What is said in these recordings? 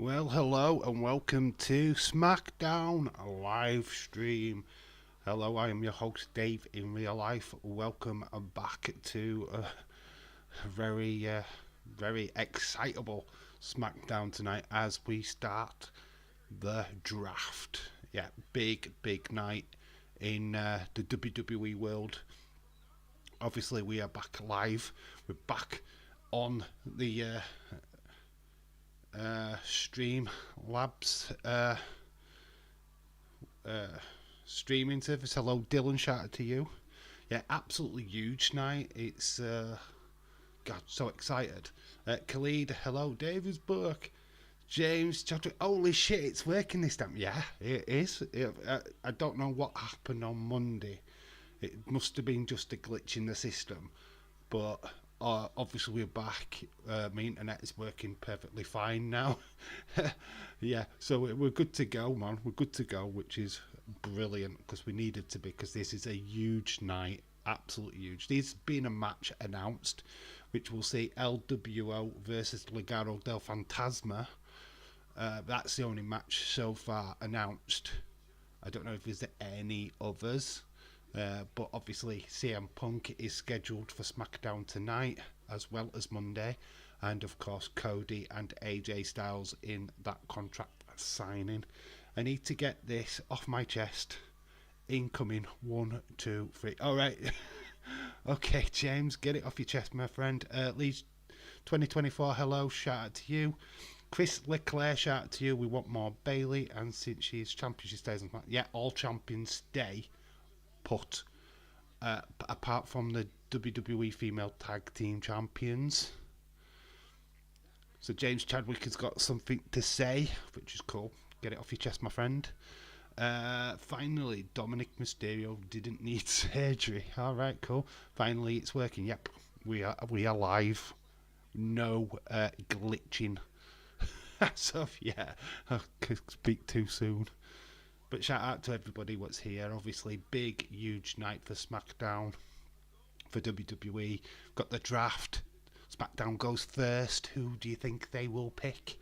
Well, hello and welcome to Smackdown live stream. Hello, I am your host Dave in real life. Welcome back to a very excitable Smackdown tonight as we start the draft. Yeah, big night in the WWE world. Obviously, we are back live. We're back on the Stream Labs streaming service. Hello, Dylan. Shout out to you. Yeah, absolutely huge night. It's God, so excited. Khalid, hello, David's book. James, Chadwick. Holy shit, it's working this time. Yeah, it is. I don't know what happened on Monday. It must have been just a glitch in the system, but obviously we're back. My internet is working perfectly fine now. Yeah, so we're good to go, man. We're good to go, which is brilliant because we needed to be, because this is a huge night, absolutely huge. There's been a match announced, which we'll see LWO versus Legado del Fantasma. That's the only match so far announced. I don't know if there's any others. But obviously CM Punk is scheduled for SmackDown tonight as well as Monday, and of course Cody and AJ Styles in that contract signing. I need to get this off my chest. Incoming 1, 2, 3. All right. Okay, James, get it off your chest, my friend. Leeds 2024. Hello, shout out to you. Chris Leclerc, shout out to you. We want more Bailey, and since she's champion, she stays on. Yeah, all champions stay put, apart from the WWE Female Tag Team Champions. So James Chadwick has got something to say, which is cool. Get it off your chest, my friend. Finally, Dominic Mysterio didn't need surgery. All right, cool. Finally, it's working. Yep, we are live. No glitching. So yeah, I could speak too soon. But shout out to everybody what's here. Obviously, big, huge night for SmackDown, for WWE. Got the draft. SmackDown goes first. Who do you think they will pick?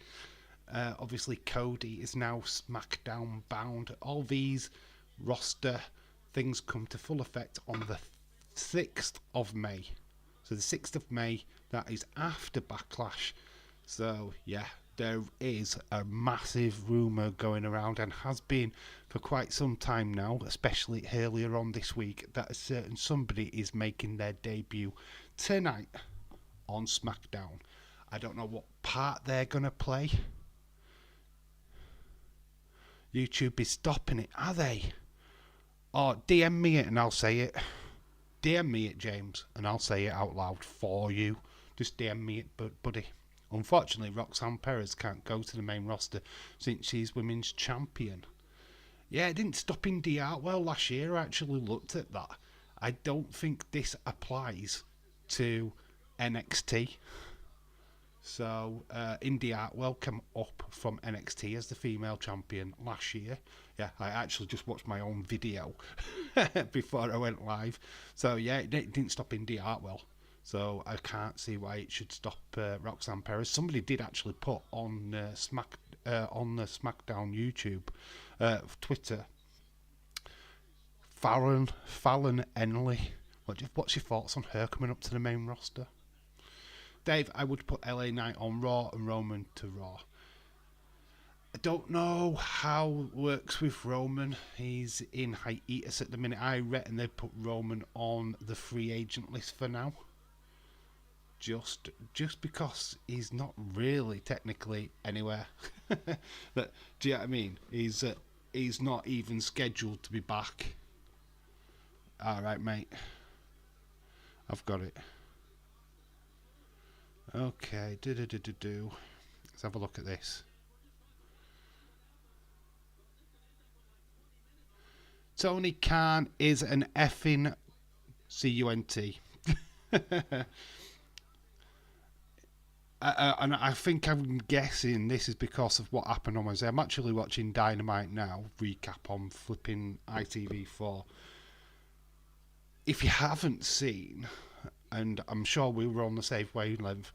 Obviously, Cody is now SmackDown bound. All these roster things come to full effect on the 6th of May. So the 6th of May, that is after Backlash. So, yeah, there is a massive rumour going around, and has been for quite some time now, especially earlier on this week, that a certain somebody is making their debut tonight on SmackDown. I don't know what part they're going to play. YouTube is stopping it, are they? Oh, DM me it and I'll say it. DM me it, James, and I'll say it out loud for you. Just DM me it, buddy. Unfortunately, Roxanne Perez can't go to the main roster since she's women's champion. Yeah, it didn't stop Indy Hartwell last year. I actually looked at that. I don't think this applies to NXT. So, Indy Hartwell came up from NXT as the female champion last year. Yeah, I actually just watched my own video before I went live. So, yeah, it didn't stop Indy Hartwell. So I can't see why it should stop Roxanne Perez. Somebody did actually put on the SmackDown YouTube, Twitter, Fallon Henley. What's your thoughts on her coming up to the main roster? Dave, I would put LA Knight on Raw and Roman to Raw. I don't know how it works with Roman. He's in hiatus at the minute. I reckon they put Roman on the free agent list for now. Just because he's not really technically anywhere. But, do you know what I mean? He's not even scheduled to be back. Alright, mate. I've got it. Okay, let's have a look at this. Tony Khan is an effing cunt. And I think I'm guessing this is because of what happened on Wednesday. I'm actually watching Dynamite now, recap on flipping ITV4. If you haven't seen, and I'm sure we were on the same wavelength,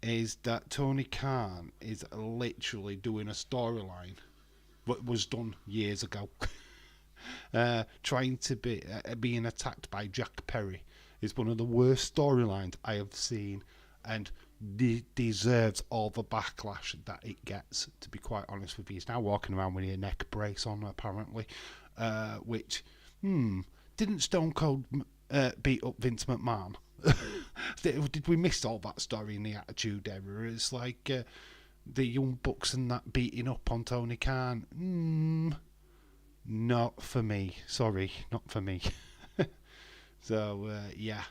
is that Tony Khan is literally doing a storyline that was done years ago. Trying to be being attacked by Jack Perry is one of the worst storylines I have seen, and deserves all the backlash that it gets. To be quite honest with you, he's now walking around with a neck brace on, apparently, which didn't Stone Cold beat up Vince McMahon? Did we miss all that story in the Attitude Era? It's like the Young Bucks and that beating up on Tony Khan. Not for me. Sorry, not for me. So, yeah.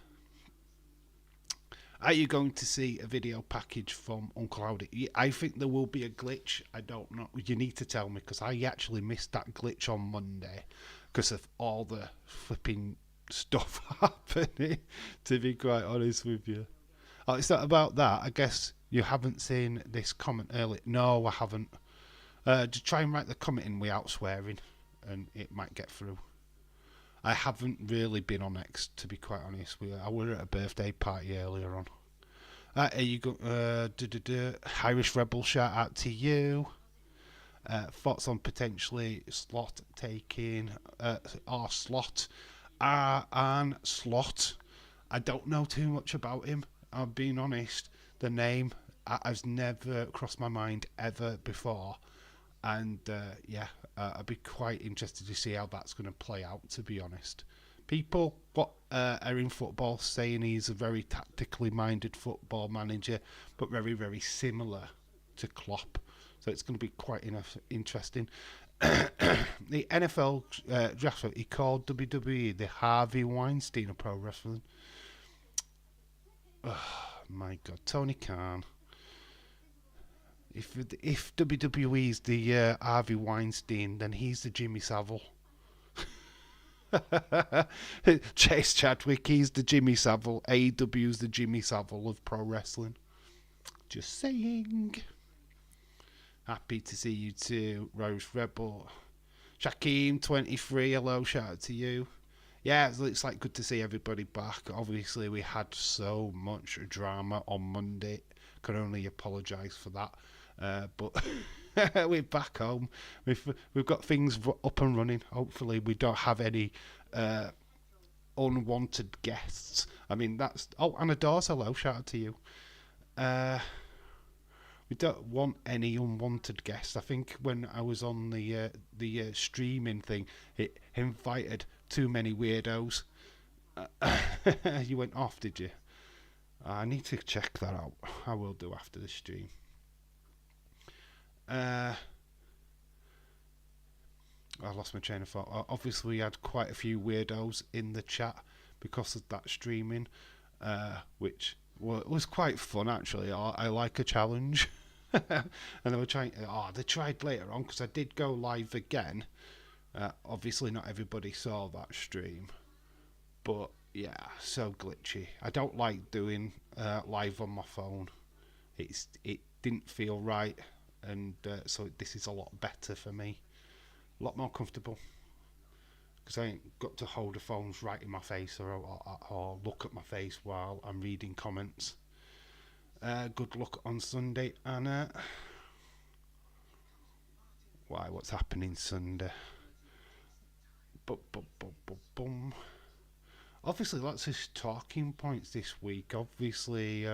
Are you going to see a video package from Uncle Howdy? I think there will be a glitch. I don't know. You need to tell me, because I actually missed that glitch on Monday because of all the flipping stuff happening, to be quite honest with you. Oh, it's not about that. I guess you haven't seen this comment earlier. No, I haven't. Just try and write the comment in without swearing, and it might get through. I haven't really been on X, to be quite honest with you. I was at a birthday party earlier on. Here you go. Irish Rebel, shout out to you. Thoughts on potentially Slot taking our Slot. And Slot. I don't know too much about him. I'm being honest. The name has never crossed my mind ever before. And yeah, I'd be quite interested to see how that's going to play out, to be honest. People are in football saying he's a very tactically minded football manager, but very, very similar to Klopp. So it's going to be quite interesting. The NFL draft, he called WWE the Harvey Weinstein of pro wrestling. Oh, my God. Tony Khan. If WWE is the Harvey Weinstein, then he's the Jimmy Savile. Chase Chadwick, he's the Jimmy Savile. AEW's the Jimmy Savile of pro wrestling. Just saying. Happy to see you too, Rose Rebel. Shakeem23, hello, shout out to you. Yeah, it's like good to see everybody back. Obviously, we had so much drama on Monday. Can only apologise for that. But we're back home. We've got things up and running. Hopefully, we don't have any unwanted guests. I mean, that's... Oh, Anna Dawes, hello, shout out to you. We don't want any unwanted guests. I think when I was on the streaming thing, it invited too many weirdos. You went off, did you? I need to check that out. I will do after the stream. I lost my train of thought. Obviously, we had quite a few weirdos in the chat because of that streaming, which was quite fun, actually. I like a challenge. And they were trying... they tried later on, because I did go live again. Obviously, not everybody saw that stream. But, yeah, so glitchy. I don't like doing live on my phone. It didn't feel right. And so this is a lot better for me. A lot more comfortable. Because I ain't got to hold the phones right in my face or look at my face while I'm reading comments. Good luck on Sunday, Anna. Why, what's happening Sunday? Bum. Obviously, lots of talking points this week. Obviously,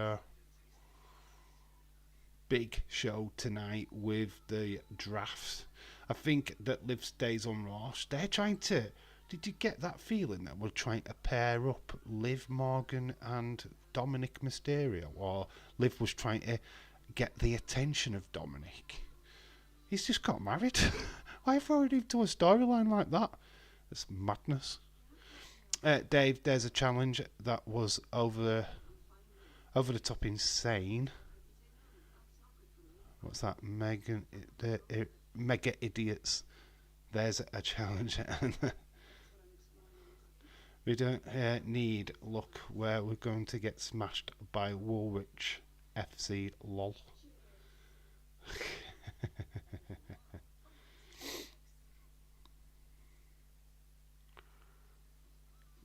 big show tonight with the drafts. I think that Liv stays on Raw. They're trying to... Did you get that feeling that we're trying to pair up Liv Morgan and Dominic Mysterio? Or Liv was trying to get the attention of Dominic? He's just got married. Why throw it into a storyline like that? It's madness. Dave, there's a challenge that was over the top insane. What's that? Mega idiots. There's a challenge. We don't need look where we're going to get smashed by Woolwich FC lol.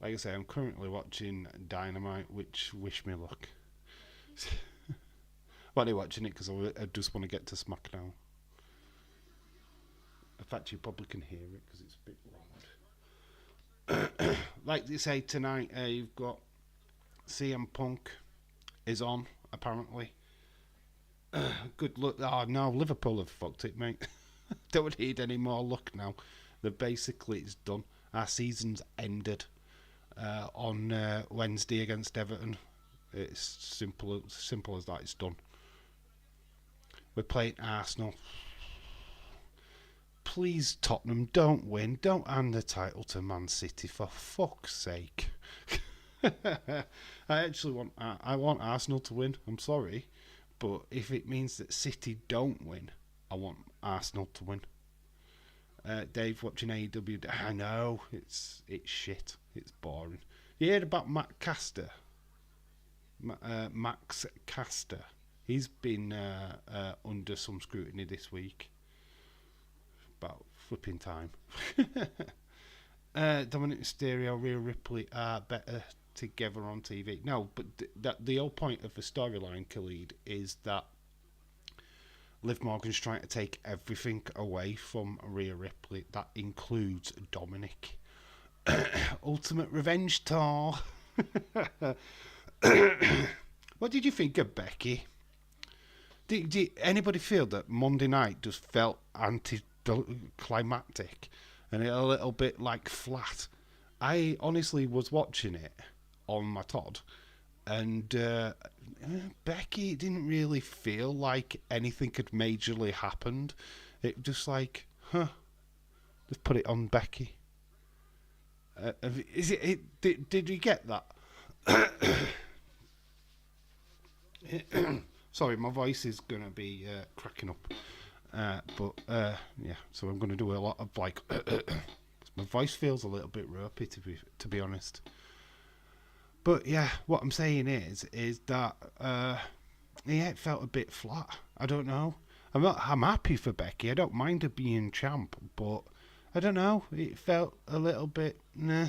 Like I say, I'm currently watching Dynamite, which wish me luck. But I'm watching it because I just want to get to SmackDown. In fact, you probably can hear it because it's a bit loud. Like they say tonight, you've got CM Punk is on, apparently. Good luck. Oh, no, Liverpool have fucked it, mate. Don't need any more luck now. Basically, it's done. Our season's ended on Wednesday against Everton. It's simple as that. It's done. We're playing Arsenal. Please, Tottenham, don't win. Don't hand the title to Man City, for fuck's sake. I want Arsenal to win. I'm sorry, but if it means that City don't win, I want Arsenal to win. Dave watching AEW. I know it's shit. It's boring. You heard about Max Caster? He's been under some scrutiny this week. About flipping time. Dominic Mysterio, Rhea Ripley are better together on TV. No, but the whole point of the storyline, Khalid, is that Liv Morgan's trying to take everything away from Rhea Ripley. That includes Dominic. Ultimate Revenge Tour. What did you think of Becky? Did anybody feel that Monday night just felt anticlimactic and a little bit like flat? I honestly was watching it on my Todd, and Becky didn't really feel like anything had majorly happened. It just like, just put it on Becky. Did you get that? Sorry, my voice is going to be cracking up. Yeah, so I'm going to do a lot of like... my voice feels a little bit ropey, to be honest. But yeah, what I'm saying is that it felt a bit flat. I don't know. I'm happy for Becky. I don't mind her being champ, but I don't know. It felt a little bit... Nah.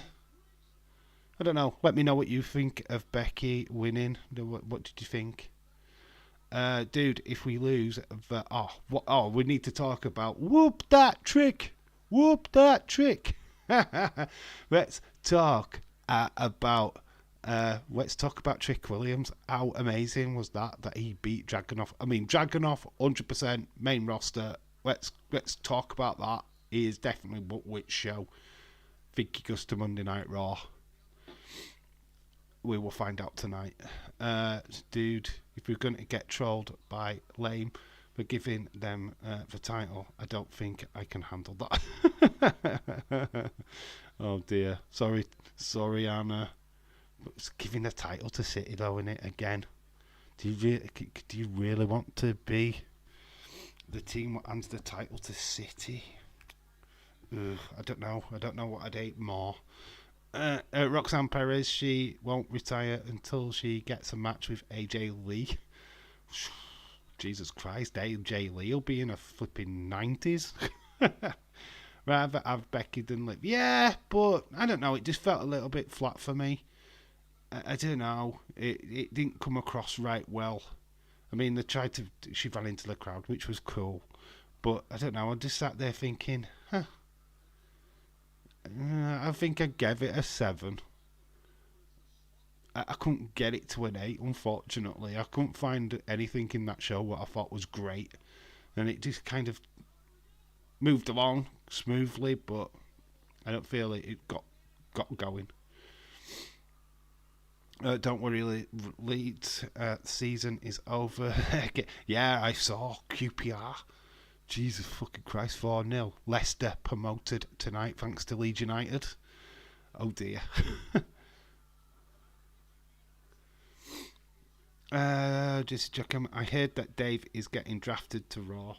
I don't know. Let me know what you think of Becky winning. What did you think? Dude, if we lose... we need to talk about... Whoop that trick! Whoop that trick! Let's talk about... let's talk about Trick Williams. How amazing was that he beat Dragunov? I mean, Dragunov, 100% main roster. Let's talk about that. He is definitely which show. Think he goes to Monday Night Raw. We will find out tonight. Dude, if we're going to get trolled by Lame for giving them the title, I don't think I can handle that. Oh dear. Sorry, Anna. But it's giving the title to City though, innit? Again. Do you really want to be the team that hands the title to City? Ugh, I don't know what I'd hate more. Roxanne Perez, she won't retire until she gets a match with AJ Lee. Jesus Christ, AJ Lee will be in a flipping 90s. Rather have Becky than Liv. Yeah, but I don't know, it just felt a little bit flat for me. I don't know, it didn't come across right well. I mean, she ran into the crowd, which was cool. But I don't know, I just sat there thinking, I think I gave it a 7. I couldn't get it to an 8, unfortunately. I couldn't find anything in that show what I thought was great. And it just kind of moved along smoothly, but I don't feel it got going. Don't worry, Leeds season is over. Yeah, I saw QPR. Jesus fucking Christ, 4-0. Leicester promoted tonight thanks to Leeds United. Oh dear. Just checking. I heard that Dave is getting drafted to Raw.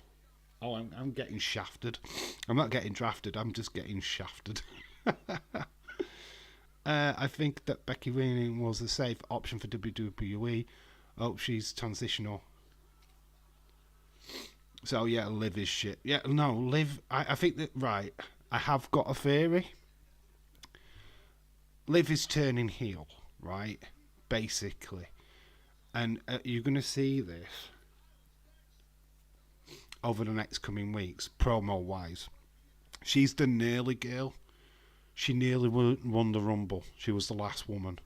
Oh, I'm getting shafted. I'm not getting drafted, I'm just getting shafted. I think that Becky winning was a safe option for WWE. Oh, she's transitional. So yeah, Liv is shit. Yeah, no, Liv. I think that right. I have got a theory. Liv is turning heel, right? Basically, and you're gonna see this over the next coming weeks, promo-wise. She's the nearly girl. She nearly won the Rumble. She was the last woman.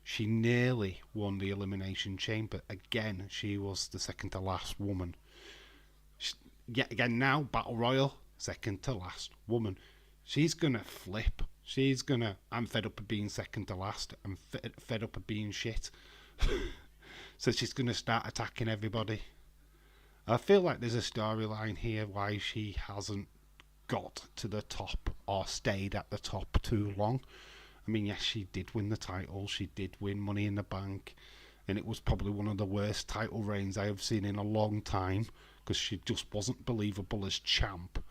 She nearly won the Elimination Chamber. Again, she was the second to last woman. Yet again now, Battle Royal, second to last woman. She's going to flip. She's going to, I'm fed up of being second to last. I'm fed up of being shit. So she's going to start attacking everybody. I feel like there's a storyline here why she hasn't got to the top or stayed at the top too long. I mean, yes, she did win the title. She did win Money in the Bank. And it was probably one of the worst title reigns I have seen in a long time, because she just wasn't believable as champ.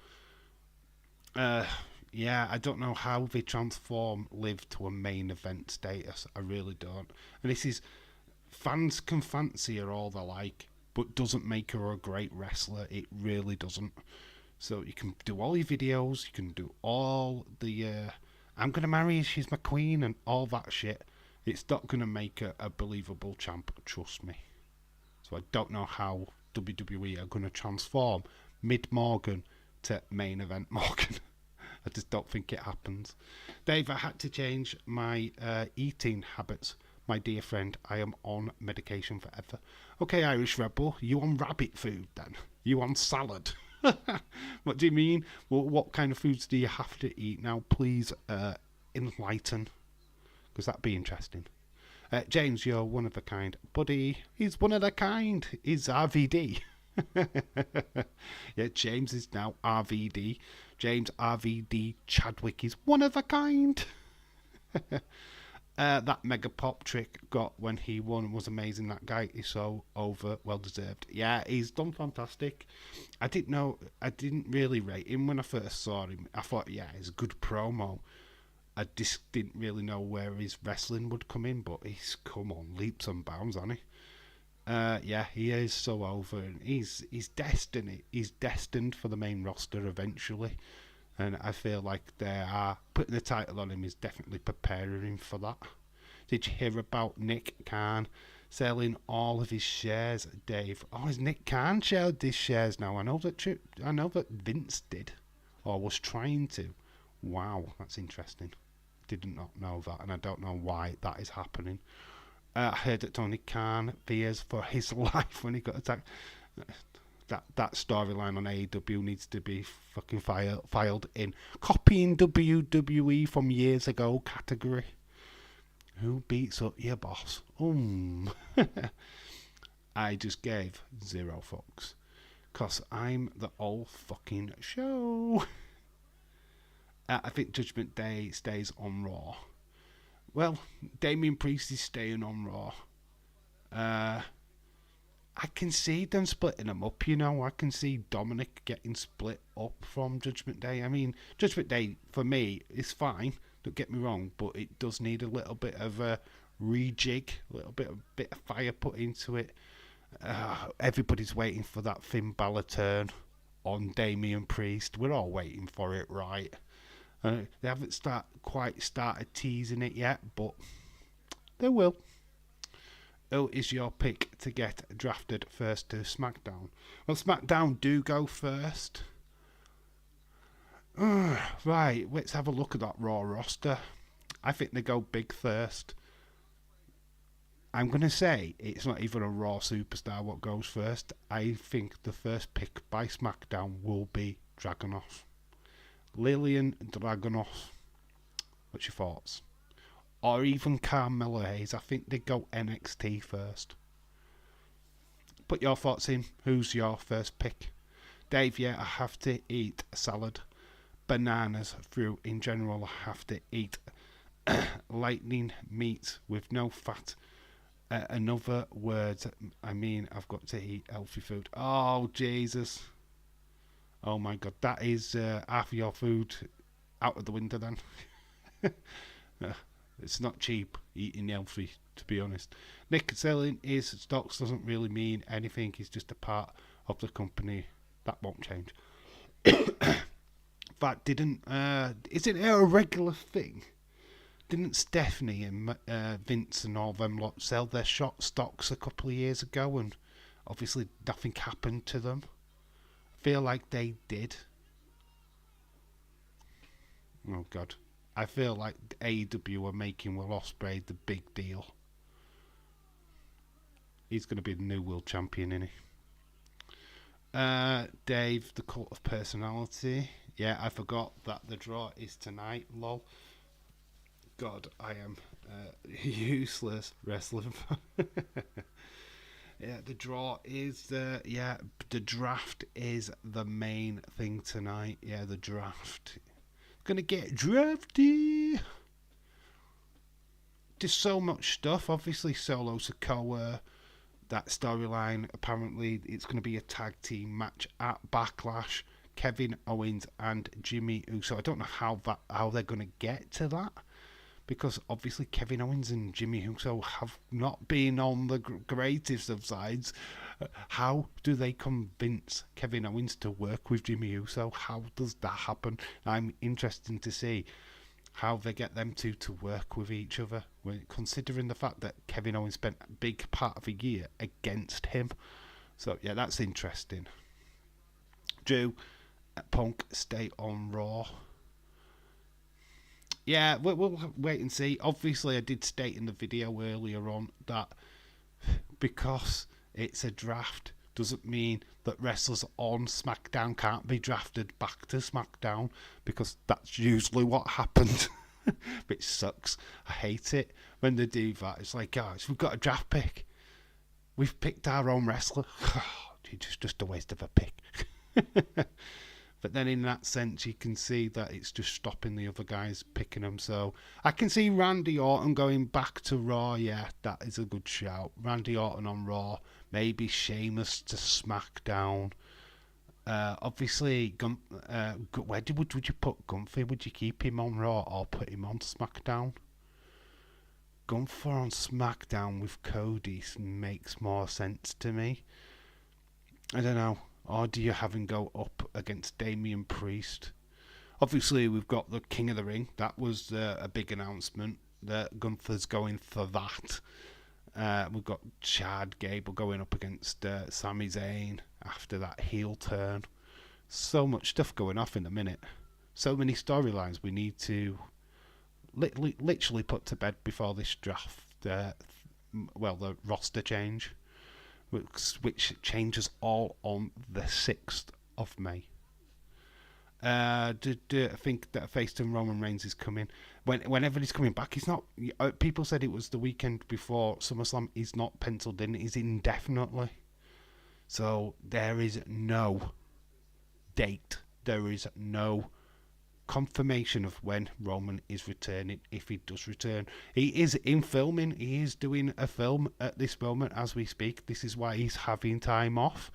Yeah, I don't know how they transform Liv to a main event status. I really don't. And this is, fans can fancy her all they like, but doesn't make her a great wrestler. It really doesn't. So you can do all your videos, you can do all the I'm going to marry her, she's my queen, and all that shit. It's not going to make her a believable champ, trust me. So I don't know how WWE are going to transform Mid-Morgan to main event Morgan. I just don't think it happens. Dave, I had to change my eating habits. My dear friend, I am on medication forever. Okay, Irish Rebel, you on rabbit food then? You on salad? What do you mean? Well, what kind of foods do you have to eat now? Please enlighten, because that'd be interesting. James, you're one of a kind. Buddy, he's one of a kind. He's RVD. Yeah, James is now RVD. James RVD Chadwick is one of a kind. That mega pop trick got when he won was amazing. That guy is so over, well deserved. Yeah, he's done fantastic. I didn't really rate him when I first saw him. I thought, yeah, he's a good promo. I just didn't really know where his wrestling would come in, but he's come on leaps and bounds, hasn't he? Yeah, he is so over, and he's destined for the main roster eventually. And I feel like they are putting the title on him is definitely preparing him for that. Did you hear about Nick Khan selling all of his shares, Dave? Oh, has Nick Khan shared his shares now? I know that Vince did, or was trying to. Wow, that's interesting. Did not know that, and I don't know why that is happening. I heard that Tony Khan fears for his life when he got attacked. That storyline on AEW needs to be fucking filed in copying WWE from years ago category. Who beats up your boss? I just gave 0 fucks, cause I'm the whole fucking show. I think Judgment Day stays on Raw. Well, Damian Priest is staying on Raw. I can see them splitting them up, you know. I can see Dominic getting split up from Judgment Day. I mean, Judgment Day, for me, is fine. Don't get me wrong, but it does need a little bit of a rejig, a little bit of fire put into it. Everybody's waiting for that Finn Balor turn on Damian Priest. We're all waiting for it, right? They haven't quite started teasing it yet, but they will. Who is your pick to get drafted first to SmackDown? Well, SmackDown do go first. Right, let's have a look at that Raw roster. I think they go big first. I'm going to say it's not even a Raw superstar what goes first. I think the first pick by SmackDown will be Dragunov. Lillian Dragunov. What's your thoughts? Or even Carmella Hayes. I think they go NXT first. Put your thoughts in. Who's your first pick? Dave, yeah, I have to eat salad. Bananas through in general. I have to eat lightning meat with no fat. In other words, I mean, I've got to eat healthy food. Oh, Jesus. Oh, my God. That is half of your food out of the window then. It's not cheap eating healthy, to be honest. Nick selling his stocks doesn't really mean anything. He's just a part of the company. That won't change. That isn't it a regular thing? Didn't Stephanie and Vince and all them lot sell their stocks a couple of years ago, and obviously nothing happened to them? I feel like they did. Oh God, I feel like AEW are making Will Ospreay the big deal. He's going to be the new world champion, isn't he? Dave, the cult of personality. Yeah, I forgot that the draw is tonight. Lol. God, I am useless wrestling. Yeah, the draw is the draft is the main thing tonight. Yeah, the draft. Gonna get drafty. There's so much stuff. Obviously, Solo Sikoa. That storyline. Apparently, it's going to be a tag team match at Backlash. Kevin Owens and Jimmy Uso. I don't know how they're going to get to that, because obviously Kevin Owens and Jimmy Uso have not been on the greatest of sides. How do they convince Kevin Owens to work with Jimmy Uso? How does that happen? I'm interested to see how they get them two to work with each other, considering the fact that Kevin Owens spent a big part of a year against him. So yeah, that's interesting. Drew, Punk stay on Raw. Yeah, we'll wait and see. Obviously, I did state in the video earlier on that because it's a draft doesn't mean that wrestlers on SmackDown can't be drafted back to SmackDown, because that's usually what happened. Which sucks. I hate it when they do that. It's like, guys, we've got a draft pick. We've picked our own wrestler. It's just a waste of a pick. But then in that sense, you can see that it's just stopping the other guys picking them. So I can see Randy Orton going back to Raw. Yeah, that is a good shout. Randy Orton on Raw. Maybe Sheamus to SmackDown. Obviously, where would you put Gunther? Would you keep him on Raw or put him on SmackDown? Gunther on SmackDown with Cody makes more sense to me. I don't know. Or do you have him go up against Damian Priest? Obviously, we've got the King of the Ring. That was a big announcement that Gunther's going for that. We've got Chad Gable going up against Sami Zayn after that heel turn. So much stuff going off in a minute. So many storylines we need to literally put to bed before this draft. The roster change, which changes all on the 6th of May. I think that Faced and Roman Reigns is coming. Whenever he's coming back, he's not. People said it was the weekend before SummerSlam. He's not penciled in. He's indefinitely. So there is no date. There is no confirmation of when Roman is returning, if he does return. He is in filming. He is doing a film at this moment as we speak. This is why he's having time off.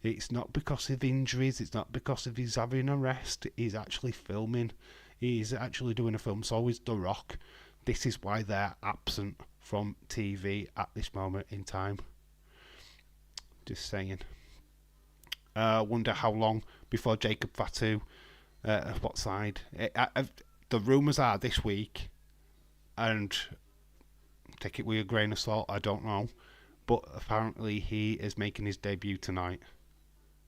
It's not because of injuries. It's not because of he's having a rest. He's actually filming. He's actually doing a film. So is The Rock. This is why they're absent from TV at this moment in time. Just saying. Wonder how long before Jacob Fatu. What side? The rumours are this week, and take it with a grain of salt, I don't know, but apparently he is making his debut tonight.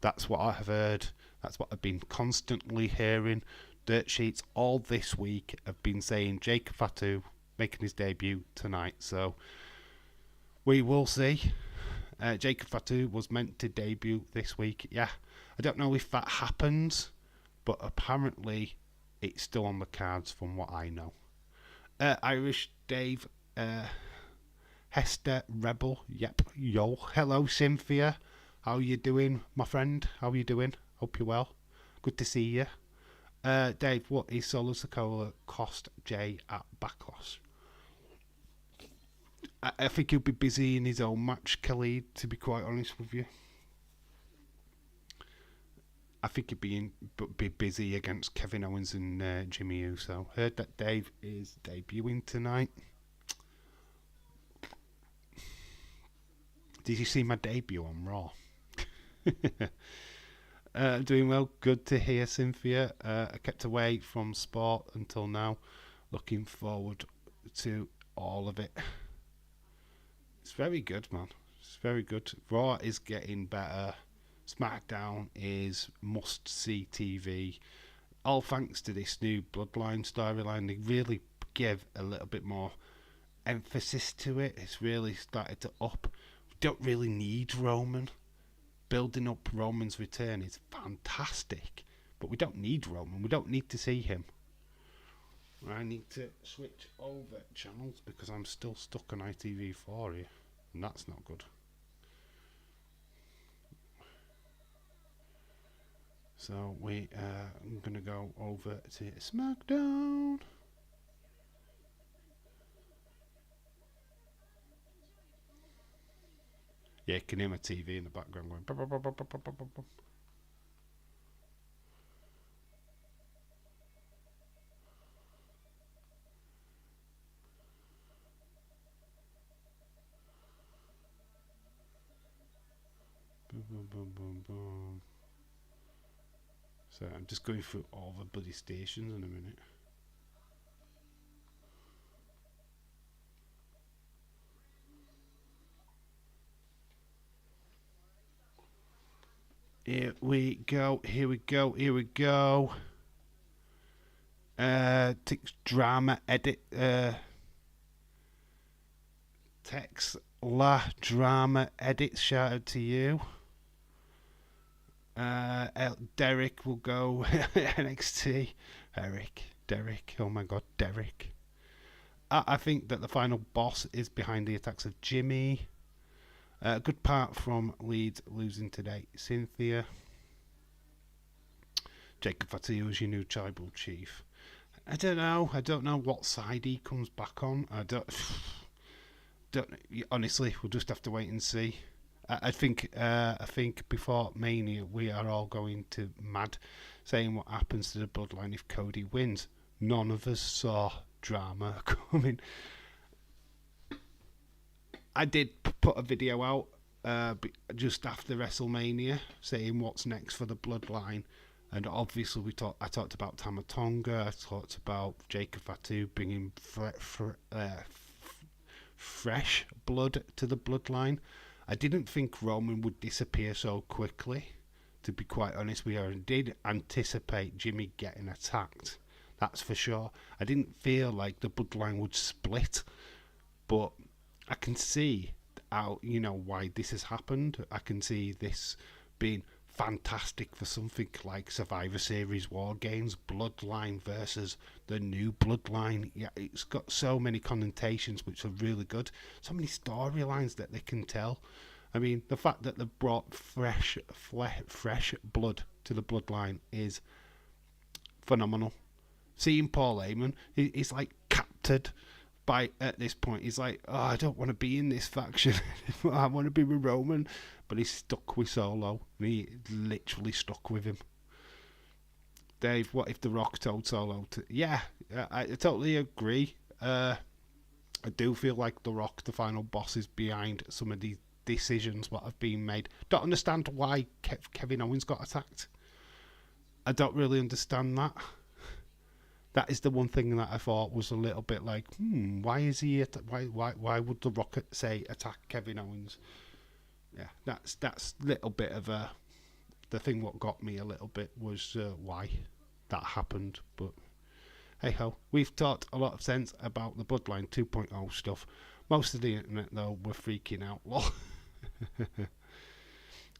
That's what I have heard. That's what I've been constantly hearing. Dirt sheets all this week have been saying Jacob Fatu making his debut tonight, so we will see. Jacob Fatu was meant to debut this week. Yeah, I don't know if that happens, but apparently it's still on the cards from what I know. Irish Dave, Hester Rebel, yep, yo. Hello Cynthia, how you doing, my friend? How you doing? Hope you're well. Good to see you. Dave, what is Solo Sikoa cost Jay at Backlash? I think he'll be busy in his own match, Khalid, to be quite honest with you. I think he'd be busy against Kevin Owens and Jimmy Uso. Heard that Dave is debuting tonight. Did you see my debut on Raw? Doing well. Good to hear, Cynthia. I kept away from sport until now. Looking forward to all of it. It's very good, man. It's very good. Raw is getting better. Smackdown is must-see TV. All thanks to this new Bloodline storyline. They really give a little bit more emphasis to it. It's really started to up. We don't really need Roman. Building up Roman's return is fantastic, but we don't need Roman. We don't need to see him. I need to switch over channels because I'm still stuck on ITV4 here, and that's not good. So I'm gonna go over to SmackDown. Yeah, you can hear my TV in the background going. Bop, bop, bop, bop, bop, bop, bop. Boom, boom, boom, boom, boom. So I'm just going through all the bloody stations in a minute. Here we go, here we go, here we go. Drama edit. Tex La Drama Edit, shout out to you. Derek will go NXT. Derek, oh my god, Derek. I think that the final boss is behind the attacks of Jimmy. A good part from Leeds losing today. Cynthia. Jacob Fatu is your new tribal chief. I don't know what side he comes back on. I don't honestly, we'll just have to wait and see. I think before Mania we are all going to mad saying what happens to the Bloodline if Cody wins. None of us saw drama coming. I did put a video out just after WrestleMania saying what's next for the Bloodline, and obviously I talked about Tama Tonga, I talked about Jacob Fatu bringing fresh blood to the Bloodline. I didn't think Roman would disappear so quickly. To be quite honest, we did anticipate Jimmy getting attacked. That's for sure. I didn't feel like the Bloodline would split, but I can see how, why this has happened. I can see this being fantastic for something like Survivor Series War Games, Bloodline versus the new Bloodline. Yeah, it's got so many connotations which are really good. So many storylines that they can tell. I mean, the fact that they brought fresh blood to the Bloodline is phenomenal. Seeing Paul Heyman, he's like captured by at this point. He's like, oh, I don't want to be in this faction. I want to be with Roman, but he's stuck with Solo. He literally stuck with him. Dave, what if The Rock told Solo to? Yeah, I totally agree. I do feel like The Rock, the final boss, is behind some of these decisions what have been made. Don't understand why Kevin Owens got attacked. I don't really understand that. That is the one thing that I thought was a little bit like, why is he? Why would The Rock say attack Kevin Owens? Yeah, that's a little bit of the thing. What got me a little bit was why that happened. But hey ho, we've talked a lot of sense about the Bloodline 2.0 stuff. Most of the internet though were freaking out.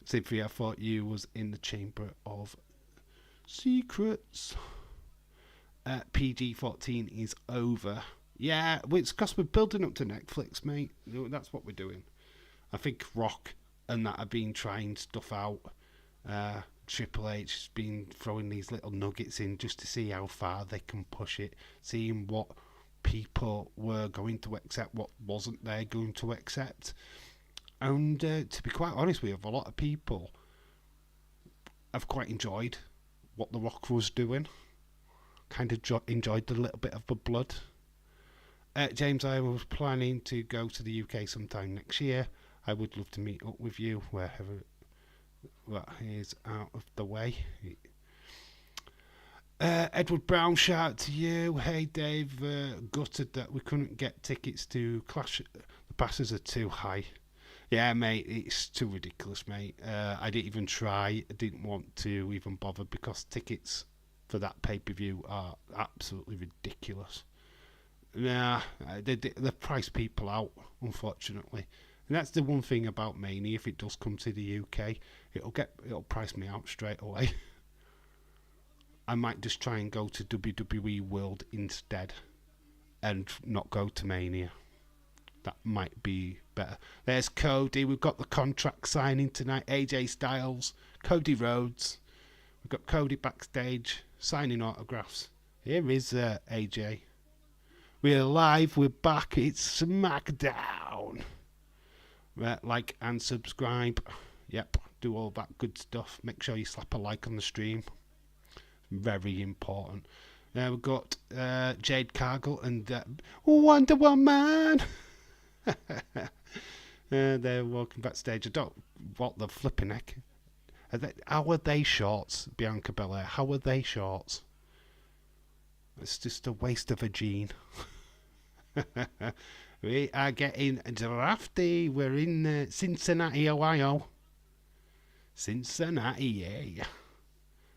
Cynthia, I thought you was in the chamber of secrets. PG-13 is over. Yeah, it's because we're building up to Netflix, mate. That's what we're doing. I think Rock and that have been trying stuff out. Triple H has been throwing these little nuggets in just to see how far they can push it, seeing what people were going to accept, what wasn't they going to accept. And to be quite honest with you, a lot of people have quite enjoyed what The Rock was doing. Kind of enjoyed the little bit of the blood. James, I was planning to go to the UK sometime next year. I would love to meet up with you wherever that is out of the way. Edward Brown, shout out to you. Hey Dave, gutted that we couldn't get tickets to Clash. The passes are too high. Yeah, mate, it's too ridiculous, mate. I didn't even try. I didn't want to even bother because tickets for that pay-per-view are absolutely ridiculous. Nah, they price people out, unfortunately. And that's the one thing about Mania. If it does come to the UK, it'll price me out straight away. I might just try and go to WWE World instead, and not go to Mania. That might be better. There's Cody. We've got the contract signing tonight. AJ Styles, Cody Rhodes. We've got Cody backstage signing autographs. Here is AJ. We're live. We're back. It's Smackdown. Like and subscribe. Yep, do all that good stuff. Make sure you slap a like on the stream. Very important. We've got Jade Cargill and Wonder Woman. They're walking backstage. I don't. What the flipping heck? How are they shorts, Bianca Belair? How are they shorts? It's just a waste of a gene. We are getting drafty. We're in Cincinnati, Ohio. Cincinnati, yeah.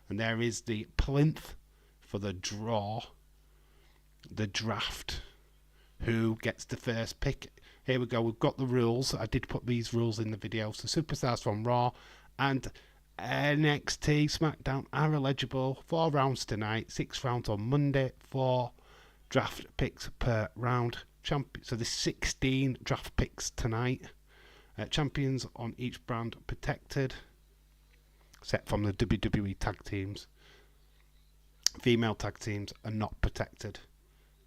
And there is the plinth for the draw. The draft. Who gets the first pick? Here we go. We've got the rules. I did put these rules in the video. So superstars from Raw and NXT SmackDown are eligible. 4 rounds tonight. 6 rounds on Monday. 4 draft picks per round. So there's 16 draft picks tonight. Champions on each brand protected, except from the WWE tag teams. Female tag teams are not protected.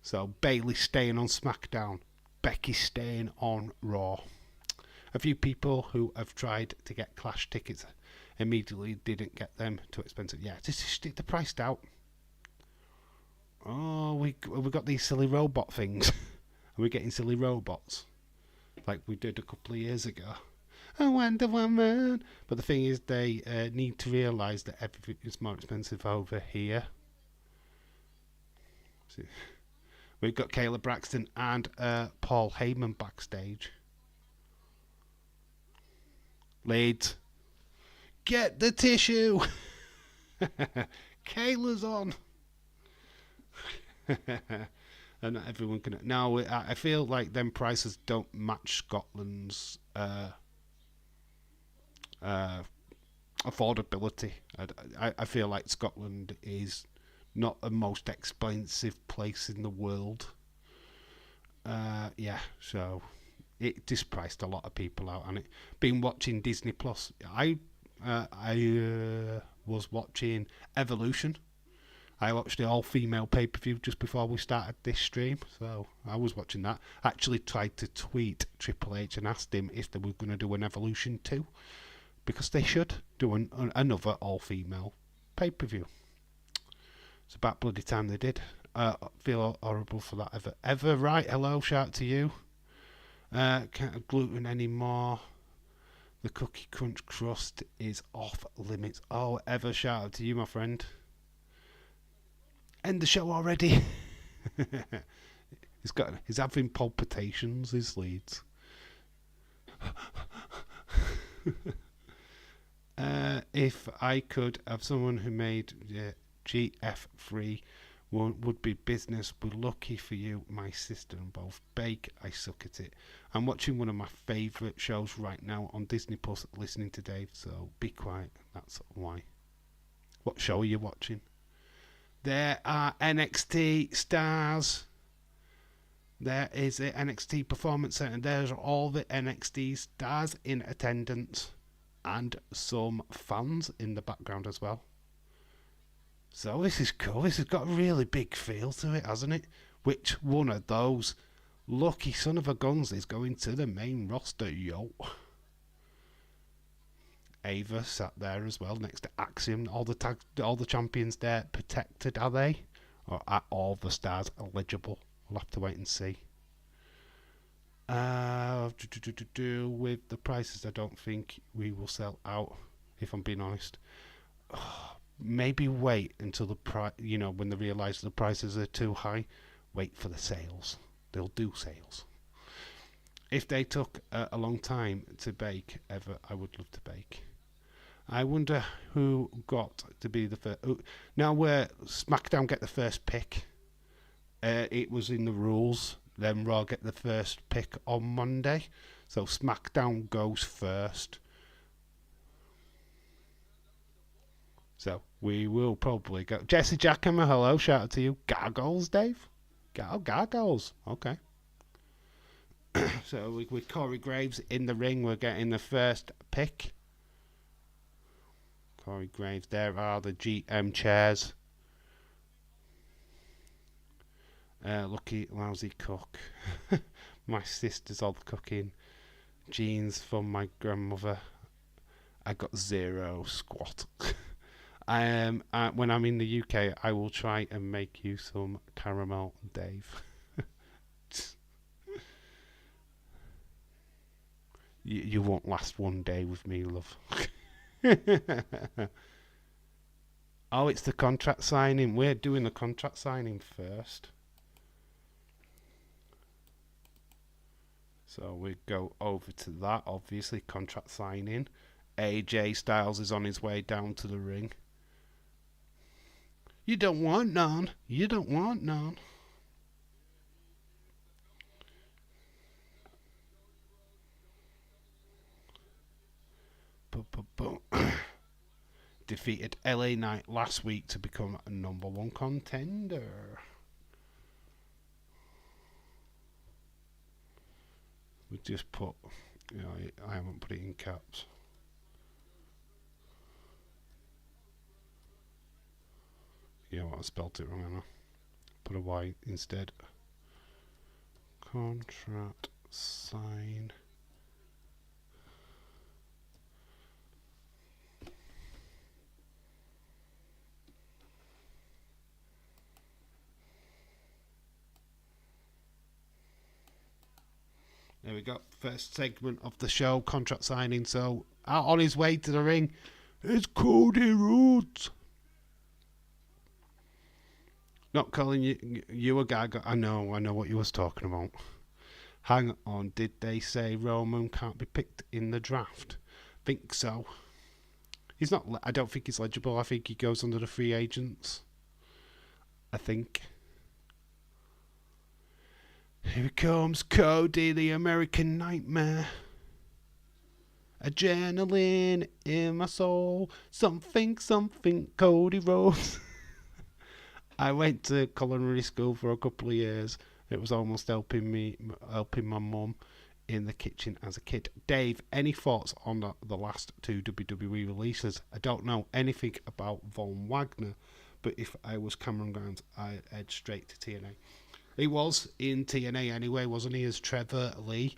So Bayley staying on SmackDown, Becky staying on Raw. A few people who have tried to get Clash tickets immediately didn't get them. Too expensive. Yeah, just they're priced out. Oh, we got these silly robot things. Are we getting silly robots like we did a couple of years ago? I Wonder Woman. But the thing is, they need to realise that everything is more expensive over here. See, we've got Kayla Braxton and Paul Heyman backstage. Leeds, get the tissue. Kayla's on. And not everyone can. Now, I feel like them prices don't match Scotland's affordability. I feel like Scotland is not the most expensive place in the world. Yeah, so it just priced a lot of people out. And it been watching Disney Plus. I was watching Evolution. I watched the all-female pay-per-view just before we started this stream, so I was watching that. Actually tried to tweet Triple H and asked him if they were going to do an Evolution 2, because they should do another all-female pay-per-view. It's about bloody time they did. Feel horrible for that. Ever right? Hello, shout to you. Can't have gluten anymore. The cookie crunch crust is off limits. Oh, Ever, shout out to you, my friend. End the show already. He's having palpitations, his Leeds. If I could have someone who made GF free, one would be business. We're lucky for you, my sister and both bake. I suck at it. I'm watching one of my favourite shows right now on Disney Plus, listening to Dave, so be quiet. That's why. What show are you watching? There are NXT stars. There is the NXT Performance Center. There's all the NXT stars in attendance. And some fans in the background as well. So this is cool. This has got a really big feel to it, hasn't it? Which one of those lucky son of a guns is going to the main roster, yo? Ava sat there as well next to Axiom. All the champions there protected, are they? Or are all the stars eligible? We'll have to wait and see. With the prices, I don't think we will sell out, if I'm being honest. Maybe wait until when they realise the prices are too high. Wait for the sales. They'll do sales. If they took a long time to bake, ever, I would love to bake. I wonder who got to be the first. Now, where SmackDown get the first pick, it was in the rules. Then Raw get the first pick on Monday. So SmackDown goes first. So we will probably go. Jesse Jackhammer, hello, shout out to you. Gargoyles, Dave? Gargoyles, okay. So with Corey Graves in the ring, we're getting the first pick. Corey Graves, there are the GM chairs. Lucky lousy cook. My sister's all the cooking. Jeans from my grandmother. I got zero squat. When I'm in the UK, I will try and make you some caramel, Dave. You won't last one day with me, love. Oh, it's the contract signing. We're doing the contract signing first. So we go over to that, obviously, contract signing. AJ Styles is on his way down to the ring. You don't want none. You don't want none. Defeated LA Knight last week to become a #1 contender. We just put, I haven't put it in caps. You know what, I spelt it wrong, Anna. Put a Y instead. Contract sign. There we go. First segment of the show, contract signing. So, out on his way to the ring is Cody Rhodes. Not calling you a guy. I know what you was talking about. Hang on, did they say Roman can't be picked in the draft? Think so. He's not. I don't think he's eligible. I think he goes under the free agents. I think. Here comes Cody, the American Nightmare. Adrenaline in my soul. Something, Cody Rhodes. I went to culinary school for a couple of years. It was almost helping my mum in the kitchen as a kid. Dave, any thoughts on the last two WWE releases? I don't know anything about Von Wagner, but if I was Cameron Grimes, I'd head straight to TNA. He was in TNA anyway, wasn't he, as Trevor Lee?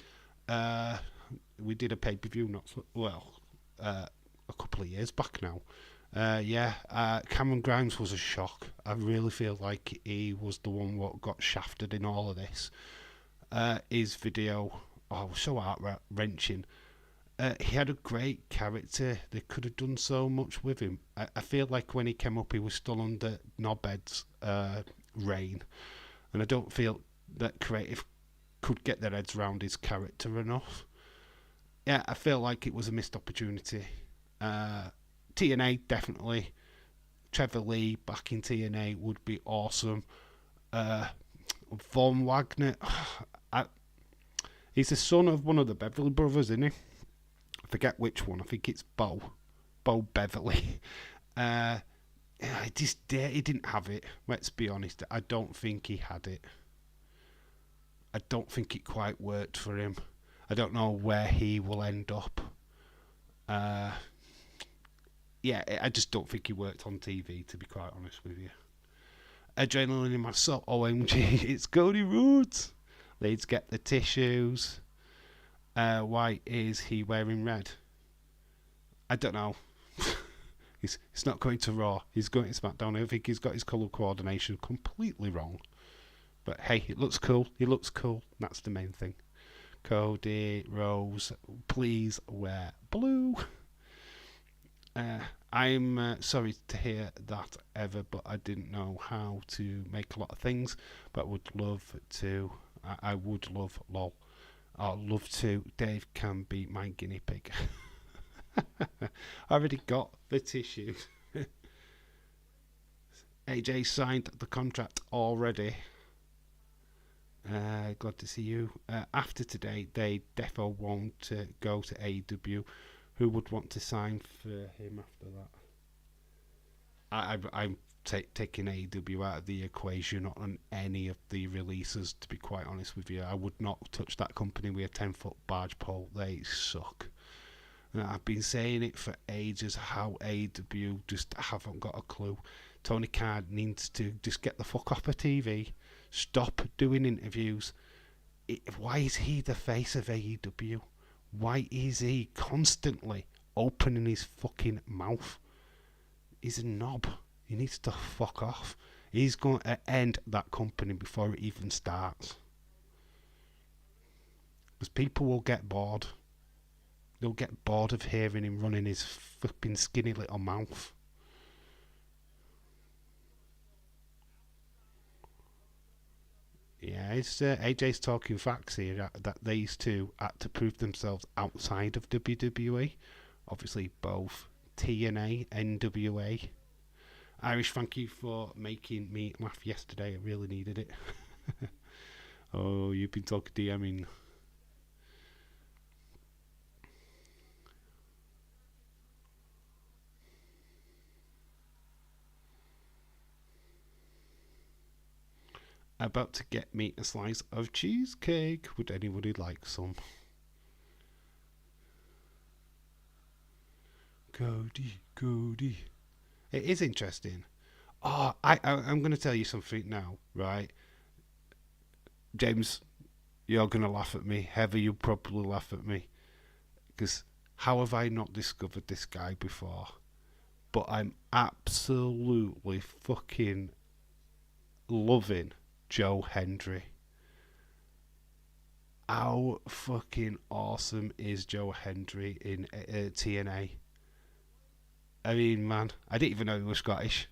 We did a pay-per-view a couple of years back now. Cameron Grimes was a shock. I really feel like he was the one what got shafted in all of this. His video, was so heart-wrenching. He had a great character. They could have done so much with him. I feel like when he came up, he was still under Knobhead's reign. And I don't feel that creative could get their heads around his character enough. Yeah, I feel like it was a missed opportunity. TNA, definitely. Trevor Lee back in TNA would be awesome. Von Wagner, he's the son of one of the Beverly brothers, isn't he? I forget which one. I think it's Bo Beverly. He didn't have it. Let's be honest. I don't think he had it. I don't think it quite worked for him. I don't know where he will end up. I just don't think he worked on TV, to be quite honest with you. Adrenaline in my soul. OMG, it's Cody Rhodes. Let's get the tissues. Why is he wearing red? I don't know. He's not going to Raw. He's going to SmackDown. I think he's got his colour coordination completely wrong. But hey, it looks cool. He looks cool. That's the main thing. Cody Rhodes, please wear blue. I'm sorry to hear that, Ever, but I didn't know how to make a lot of things. But would love to. I would love, lol. I'd love to. Dave can be my guinea pig. I already got the tissues. AJ signed the contract already. Glad to see you. After today, they defo won't go to AEW. Who would want to sign for him after that? I'm taking AEW out of the equation on any of the releases, to be quite honest with you. I would not touch that company with a 10-foot barge pole. They suck. I've been saying it for ages, how AEW just haven't got a clue. Tony Khan needs to just get the fuck off of TV, stop doing interviews. Why is he the face of AEW? Why is he constantly opening his fucking mouth? He's a knob. He needs to fuck off. He's going to end that company before it even starts. Because people will get bored. They'll get bored of hearing him running his flipping skinny little mouth. Yeah, it's AJ's talking facts here that these two had to prove themselves outside of WWE. Obviously, both TNA, NWA. Irish, thank you for making me laugh yesterday. I really needed it. Oh, you've been talking DMing. About to get me a slice of cheesecake. Would anybody like some? Cody. It is interesting. Oh, I'm going to tell you something now, right? James, you're going to laugh at me. Heather, you'll probably laugh at me. Because how have I not discovered this guy before? But I'm absolutely fucking loving Joe Hendry. How fucking awesome is Joe Hendry in TNA? I mean, man, I didn't even know he was Scottish.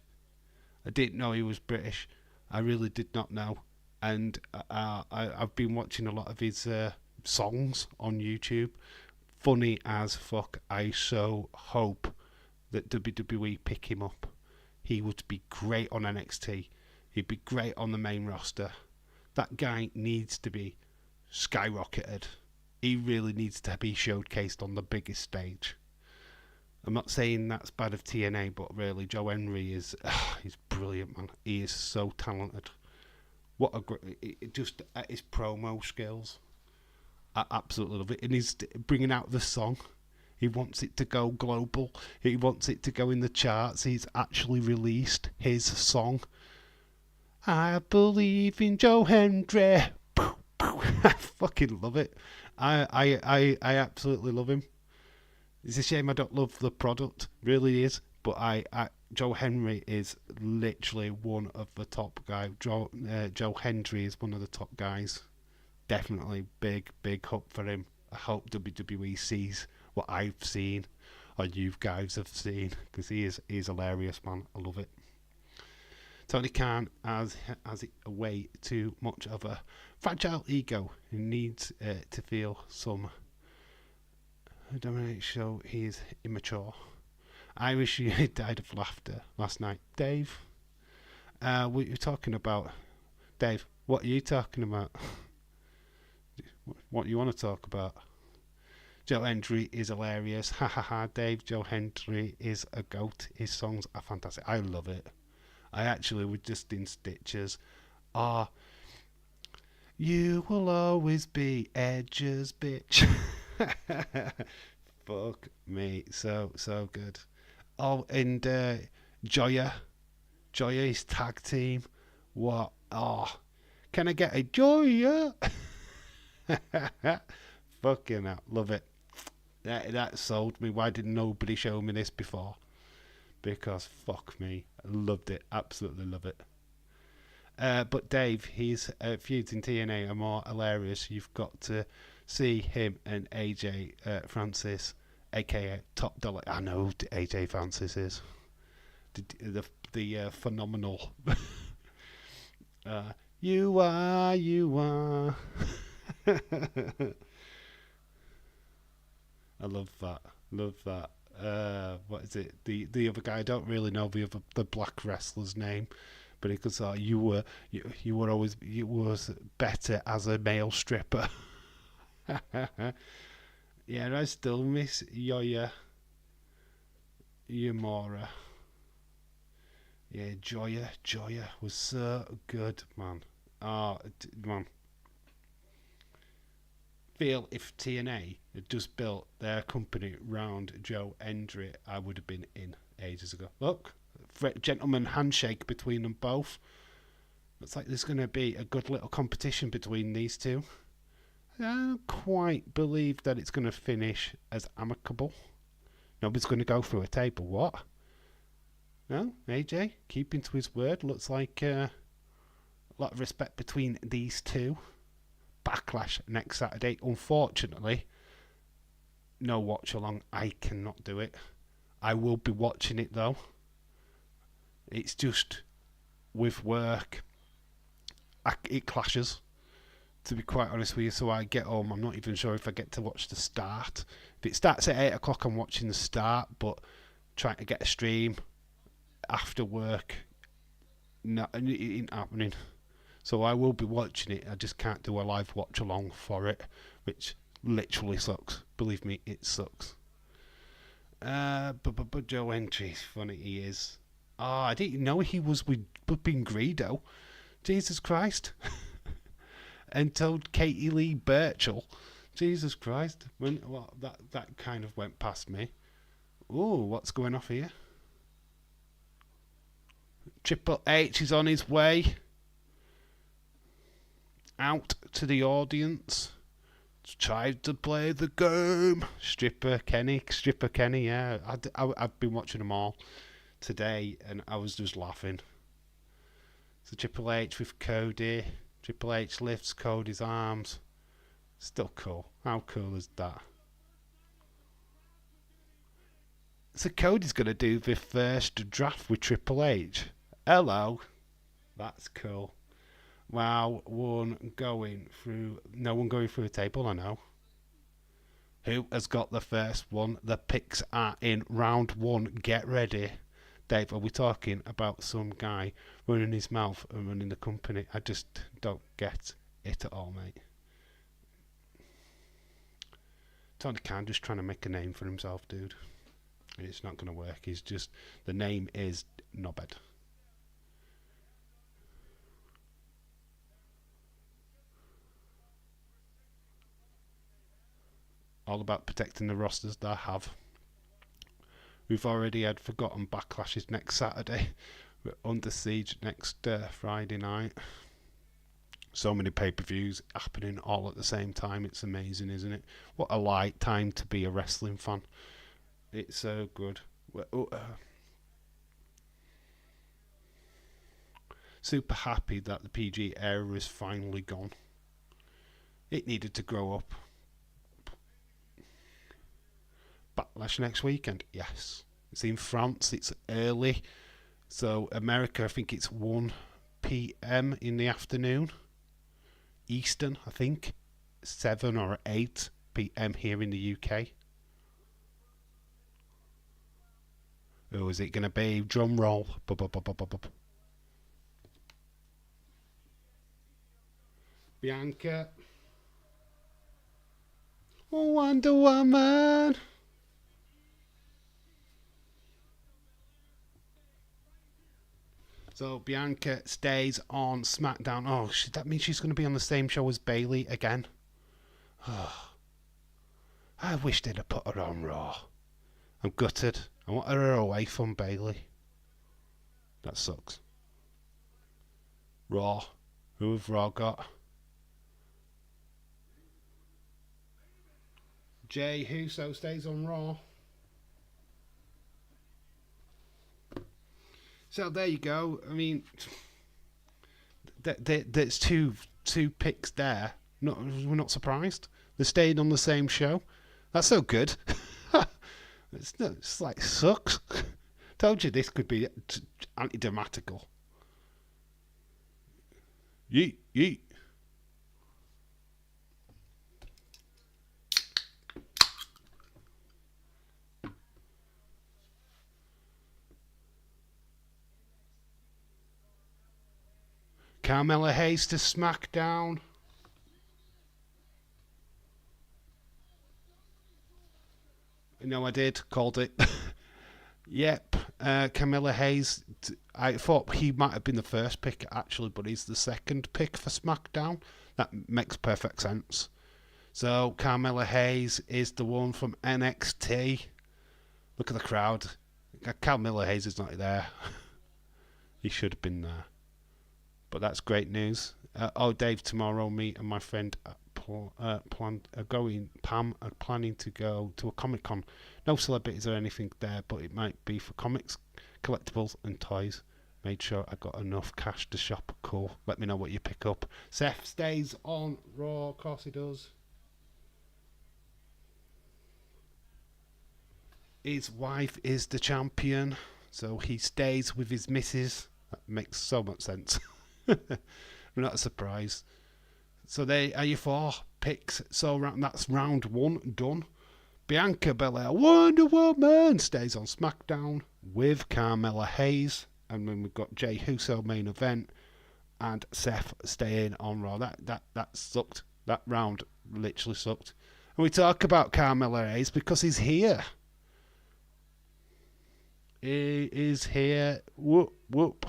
I didn't know he was British. I really did not know. And I've been watching a lot of his songs on YouTube. Funny as fuck. I so hope that WWE pick him up. He would be great on NXT. He'd be great on the main roster. That guy needs to be skyrocketed. He really needs to be showcased on the biggest stage. I'm not saying that's bad of TNA, but really, Joe Henry is he's brilliant, man. He is so talented. What a great... Just his promo skills. I absolutely love it. And he's bringing out the song. He wants it to go global. He wants it to go in the charts. He's actually released his song. I believe in Joe Hendry. I fucking love it. I absolutely love him. It's a shame I don't love the product. Really is. But Joe Hendry is literally one of the top guys. Joe Hendry is one of the top guys. Definitely big hope for him. I hope WWE sees what I've seen, or you guys have seen, because he's hilarious, man. I love it. Tony Khan has it way too much of a fragile ego. He needs to feel some dominate, so he's immature. I wish you died of laughter last night. Dave, what are you talking about? Dave, what are you talking about? What you want to talk about? Joe Hendry is hilarious. Ha ha ha, Dave. Joe Hendry is a goat. His songs are fantastic. I love it. I actually was just in stitches. You will always be Edge's bitch. Fuck me. So good. Oh, and Joya, his tag team. What? Oh, can I get a Joya? Fucking hell, love it. That sold me. Why did nobody show me this before? Because fuck me, I loved it. Absolutely love it. But Dave, his feuds in TNA are more hilarious. You've got to see him and AJ Francis, aka Top Dollar. I know who AJ Francis is. The phenomenal. You are. I love that. Love that. What is it? The other guy. I don't really know the black wrestler's name, but he goes, "Oh, you were always you was better as a male stripper." Yeah, I still miss Yoya Yamura. Yeah, Joya was so good, man. Oh, man. Feel if TNA had just built their company round Joe Hendry, I would have been in ages ago. Look, gentleman handshake between them both. Looks like there's going to be a good little competition between these two. I don't quite believe that it's going to finish as amicable. Nobody's going to go through a table. What? No, AJ keeping to his word. Looks like a lot of respect between these two. Backlash next Saturday. Unfortunately, no watch along. I cannot do it. I will be watching it though. It's just with work, it clashes. To be quite honest with you, so I get home. I'm not even sure if I get to watch the start. If it starts at 8 o'clock, I'm watching the start. But trying to get a stream after work, no, it ain't happening. So I will be watching it. I just can't do a live watch along for it, which literally sucks. Believe me, it sucks. But Joe Hendry, funny he is. Oh, I didn't know he was with Bupping Greedo. Jesus Christ. And told Katie Lee Burchill. Jesus Christ. That kind of went past me. Ooh, what's going off here? Triple H is on his way out to the audience. Tried to play the game. Stripper Kenny, yeah. I've been watching them all today and I was just laughing. So Triple H with Cody. Triple H lifts Cody's arms. Still cool. How cool is that? So Cody's going to do the first draft with Triple H. Hello. That's cool. Wow, no one going through a table, I know. Who has got the first one? The picks are in round 1. Get ready. Dave, are we talking about some guy running his mouth and running the company? I just don't get it at all, mate. Tony Khan just trying to make a name for himself, dude. It's not going to work. He's just... The name is Knobhead. All about protecting the rosters that I have. We've already had Forgotten Backlashes next Saturday. We're Under Siege next Friday night. So many pay-per-views happening all at the same time. It's amazing, isn't it? What a light time to be a wrestling fan. It's so good. Super happy that the PG era is finally gone. It needed to grow up. Backlash next weekend? Yes. It's in France. It's early. So America, I think it's 1 p.m. in the afternoon. Eastern, I think. 7 or 8 p.m. here in the UK. Oh, is it going to be drum roll? Bianca. Wonder Woman. So Bianca stays on SmackDown. Oh, that means she's going to be on the same show as Bayley again. Oh, I wish they'd have put her on Raw. I'm gutted. I want her away from Bayley. That sucks. Raw. Who have Raw got? Jay Uso stays on Raw. So there you go. I mean, there's two picks there. We're not surprised. They're staying on the same show. That's so good. It's like sucks. Told you this could be anti-dramatical. Yeet. Carmella Hayes to SmackDown. No, I did. Called it. Yep. Carmella Hayes. I thought he might have been the first pick, actually, but he's the second pick for SmackDown. That makes perfect sense. So, Carmella Hayes is the one from NXT. Look at the crowd. Carmella Hayes is not there. He should have been there. But that's great news. Dave, tomorrow, me and my friend Pam are planning to go to a Comic Con. No celebrities or anything there, but it might be for comics, collectibles, and toys. Made sure I got enough cash to shop. Cool. Let me know what you pick up. Seth stays on Raw. Of course he does. His wife is the champion, so he stays with his missus. That makes so much sense. Not a surprise. So there are your 4 picks. So that's round 1 done. Bianca Belair, Wonder Woman, stays on SmackDown with Carmella Hayes. And then we've got Jey Uso main event and Seth staying on Raw. That sucked. That round literally sucked. And we talk about Carmella Hayes because he's here. He is here. Whoop, whoop.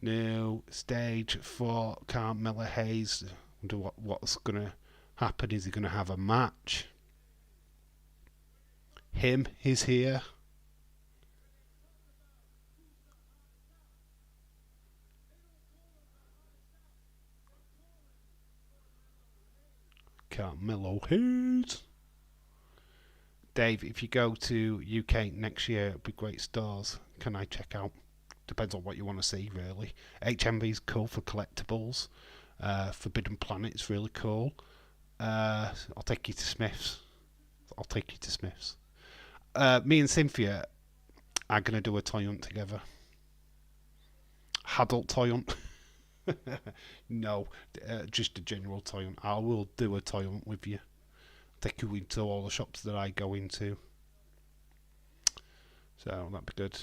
New stage for Carmella Hayes. Wonder what's going to happen. Is he going to have a match? Him is here. Carmella Hayes. Dave, if you go to UK next year, it'll be great stores. Can I check out? Depends on what you want to see, really. HMV's cool for collectibles. Forbidden Planet's really cool. I'll take you to Smith's. Me and Cynthia are going to do a toy hunt together. Adult toy hunt. No, just a general toy hunt. I will do a toy hunt with you. Take you into all the shops that I go into. So that'd be good.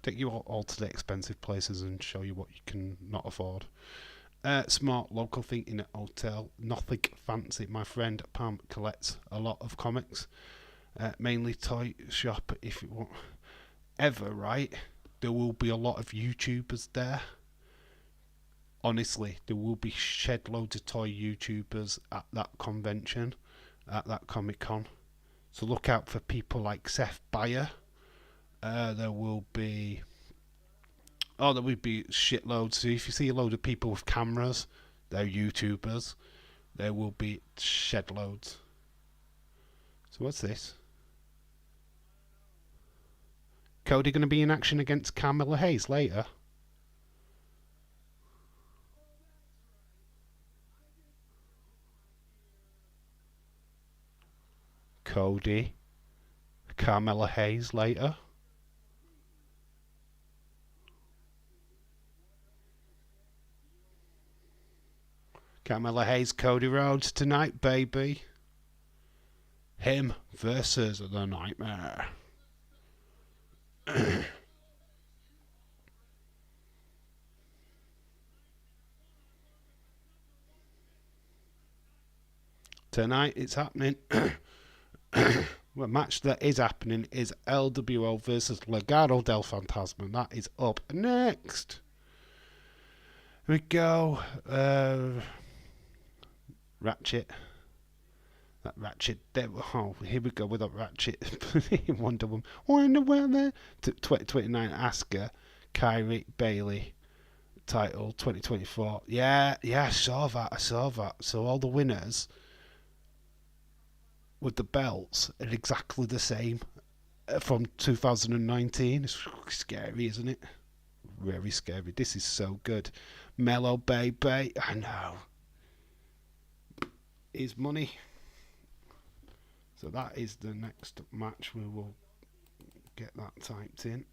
Take you all to the expensive places and show you what you can not afford. Smart local thing in a hotel. Nothing fancy. My friend Pam collects a lot of comics. Mainly toy shop. If you want ever, right? There will be a lot of YouTubers there. Honestly, there will be shed loads of toy YouTubers at that convention, at that Comic Con. So look out for people like Seth Bayer. There will be shitloads. So if you see a load of people with cameras, they're YouTubers. There will be shed loads. So what's this? Cody going to be in action against Carmella Hayes later? Cody, Carmella Hayes later. Carmella Hayes, Cody Rhodes tonight, baby. Him versus the Nightmare. Tonight it's happening. The match that is happening is LWO versus Legado del Fantasma. That is up next. Here we go. Ratchet. That Ratchet. Oh, here we go with that Ratchet. Wonder Woman. Wonder Woman. 2029 Asuka. Kyrie Bailey. Title 2024. Yeah, I saw that. So all the winners with the belts are exactly the same from 2019. It's scary, isn't it? Very scary. This is so good. Mellow baby. I know. Is money. So that is the next match. We will get that typed in.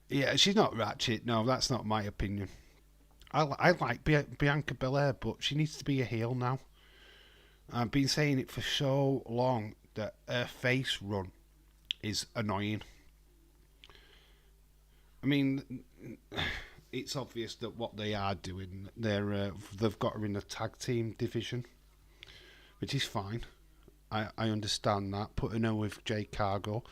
Yeah, she's not Ratchet. No, that's not my opinion. I like Bianca Belair, but she needs to be a heel now. I've been saying it for so long that her face run is annoying. I mean, it's obvious that what they are doing, they've got her in a tag team division, which is fine. I understand that. Putting her with Jade Cargill,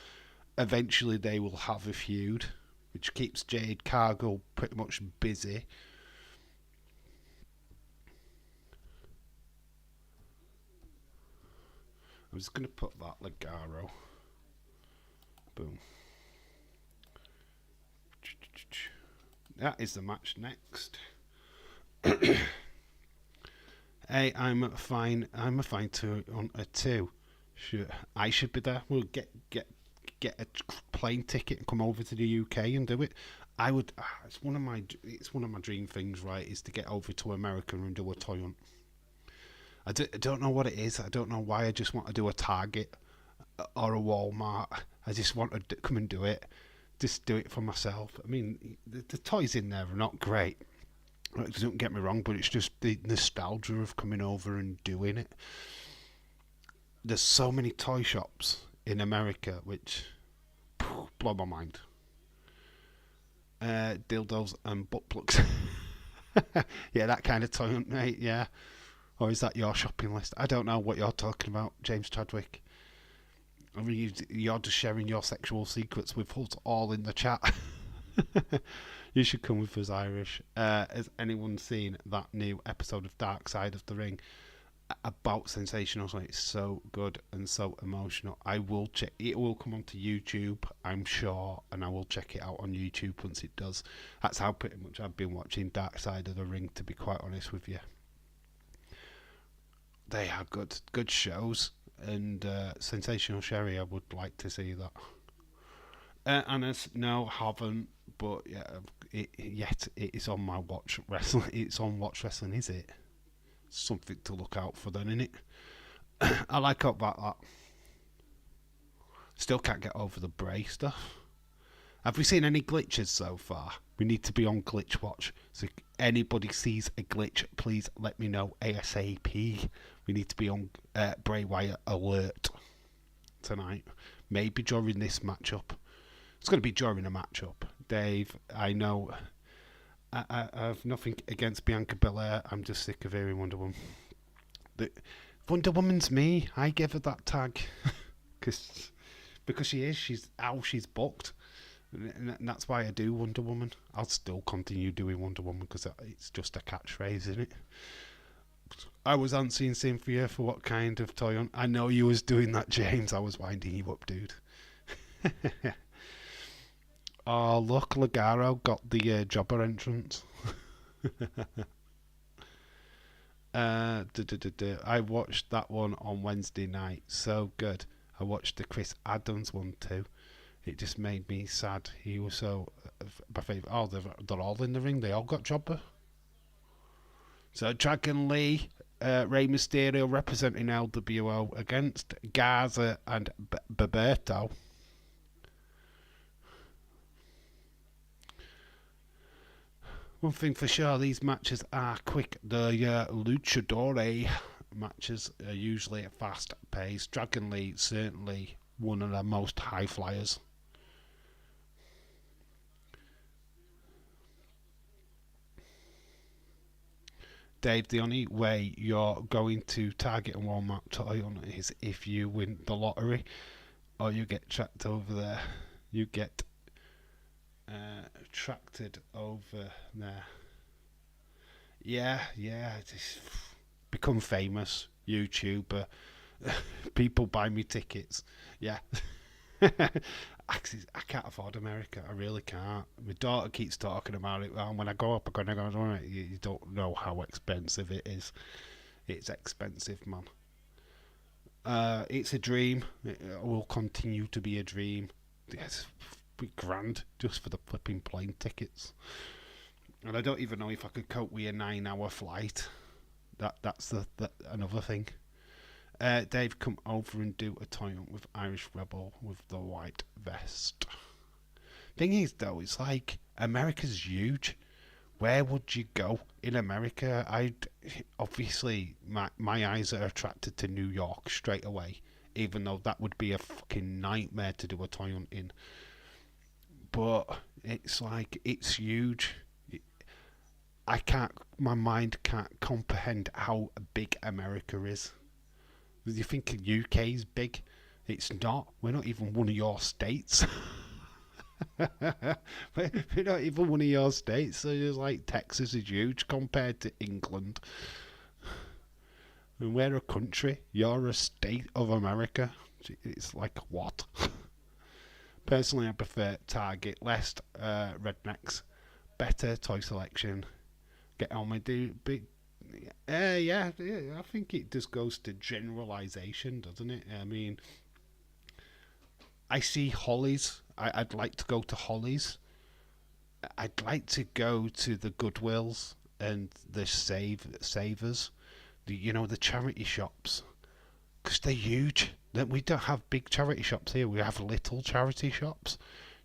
eventually they will have a feud, which keeps Jade Cargill pretty much busy. I'm just going to put that Legaro. Boom. That is the match next. Hey, I'm fine. I'm a fine on a 2. I should be there. We'll get a plane ticket and come over to the UK and do it. I would. It's one of my dream things, right? Is to get over to America and do a toy hunt. I don't know what it is. I don't know why. I just want to do a Target or a Walmart. I just want to come and do it. Just do it for myself. I mean, the toys in there are not great. Don't get me wrong, but it's just the nostalgia of coming over and doing it. There's so many toy shops in America which blow my mind. Dildos and butt plugs. Yeah, that kind of toy hunt, mate. Yeah. Or is that your shopping list? I don't know what you're talking about, James Chadwick. I mean, you're just sharing your sexual secrets with us all in the chat. You should come with us, Irish. Has anyone seen that new episode of Dark Side of the Ring about Sensational? It's so good and so emotional. I will check. It will come onto YouTube, I'm sure, and I will check it out on YouTube once it does. That's how pretty much I've been watching Dark Side of the Ring, to be quite honest with you. They are good shows, and Sensational Sherry, I would like to see that. Anna's, no, haven't, but yeah, it is on my Watch Wrestling. It's on Watch Wrestling, is it? Something to look out for then, innit? I like about that. Still can't get over the Bray stuff. Have we seen any glitches so far? We need to be on Glitch Watch. So if anybody sees a glitch, please let me know ASAP. We need to be on Bray Wyatt alert tonight. Maybe during this matchup. It's going to be during a matchup. Dave, I know I have nothing against Bianca Belair. I'm just sick of hearing Wonder Woman. Wonder Woman's me. I gave her that tag. Because she is. She's booked. And that's why I do Wonder Woman. I'll still continue doing Wonder Woman because it's just a catchphrase, isn't it? I was answering Cynthia for what kind of toy hunt. I know you was doing that, James. I was winding you up, dude. Oh, look, Legaro got the jobber entrance. I watched that one on Wednesday night. So good. I watched the Chris Adams one too. It just made me sad. He was so my favourite. Oh, they're all in the ring. They all got jobber. So Dragon Lee, Rey Mysterio representing LWO against Garza and Beberto. One thing for sure, these matches are quick. The luchador matches are usually at fast pace. Dragon Lee certainly one of the most high flyers. Dave, the only way you're going to Target and Walmart toy on is if you win the lottery or you get tracked over there. You get tracked over there. Yeah, just become famous YouTuber. People buy me tickets. Yeah. Actually, I can't afford America. I really can't. My daughter keeps talking about it. Well, when I grow up, I'm going to go. You don't know how expensive it is. It's expensive, man. It's a dream. It will continue to be a dream. It's grand just for the flipping plane tickets. And I don't even know if I could cope with a 9-hour flight. That's another thing. Dave, come over and do a toy hunt with Irish Rebel with the white vest. Thing is, though, it's like America's huge. where would you go in America? I'd obviously my eyes are attracted to New York straight away, even though that would be a fucking nightmare to do a toy hunt in. But it's like it's huge. My mind can't comprehend how big America is. You think UK is big? It's not. We're not even one of your states. We're not even one of your states. So it's like Texas is huge compared to England. And we're a country. You're a state of America. It's like what? Personally, I prefer Target, less rednecks, better toy selection. Get on with the big. Yeah, I think it just goes to generalisation, doesn't it? I mean, I see Hollies. I'd like to go to Hollies. I'd like to go to the Goodwills and the Savers, the charity shops, because they're huge. We don't have big charity shops here. We have little charity shops.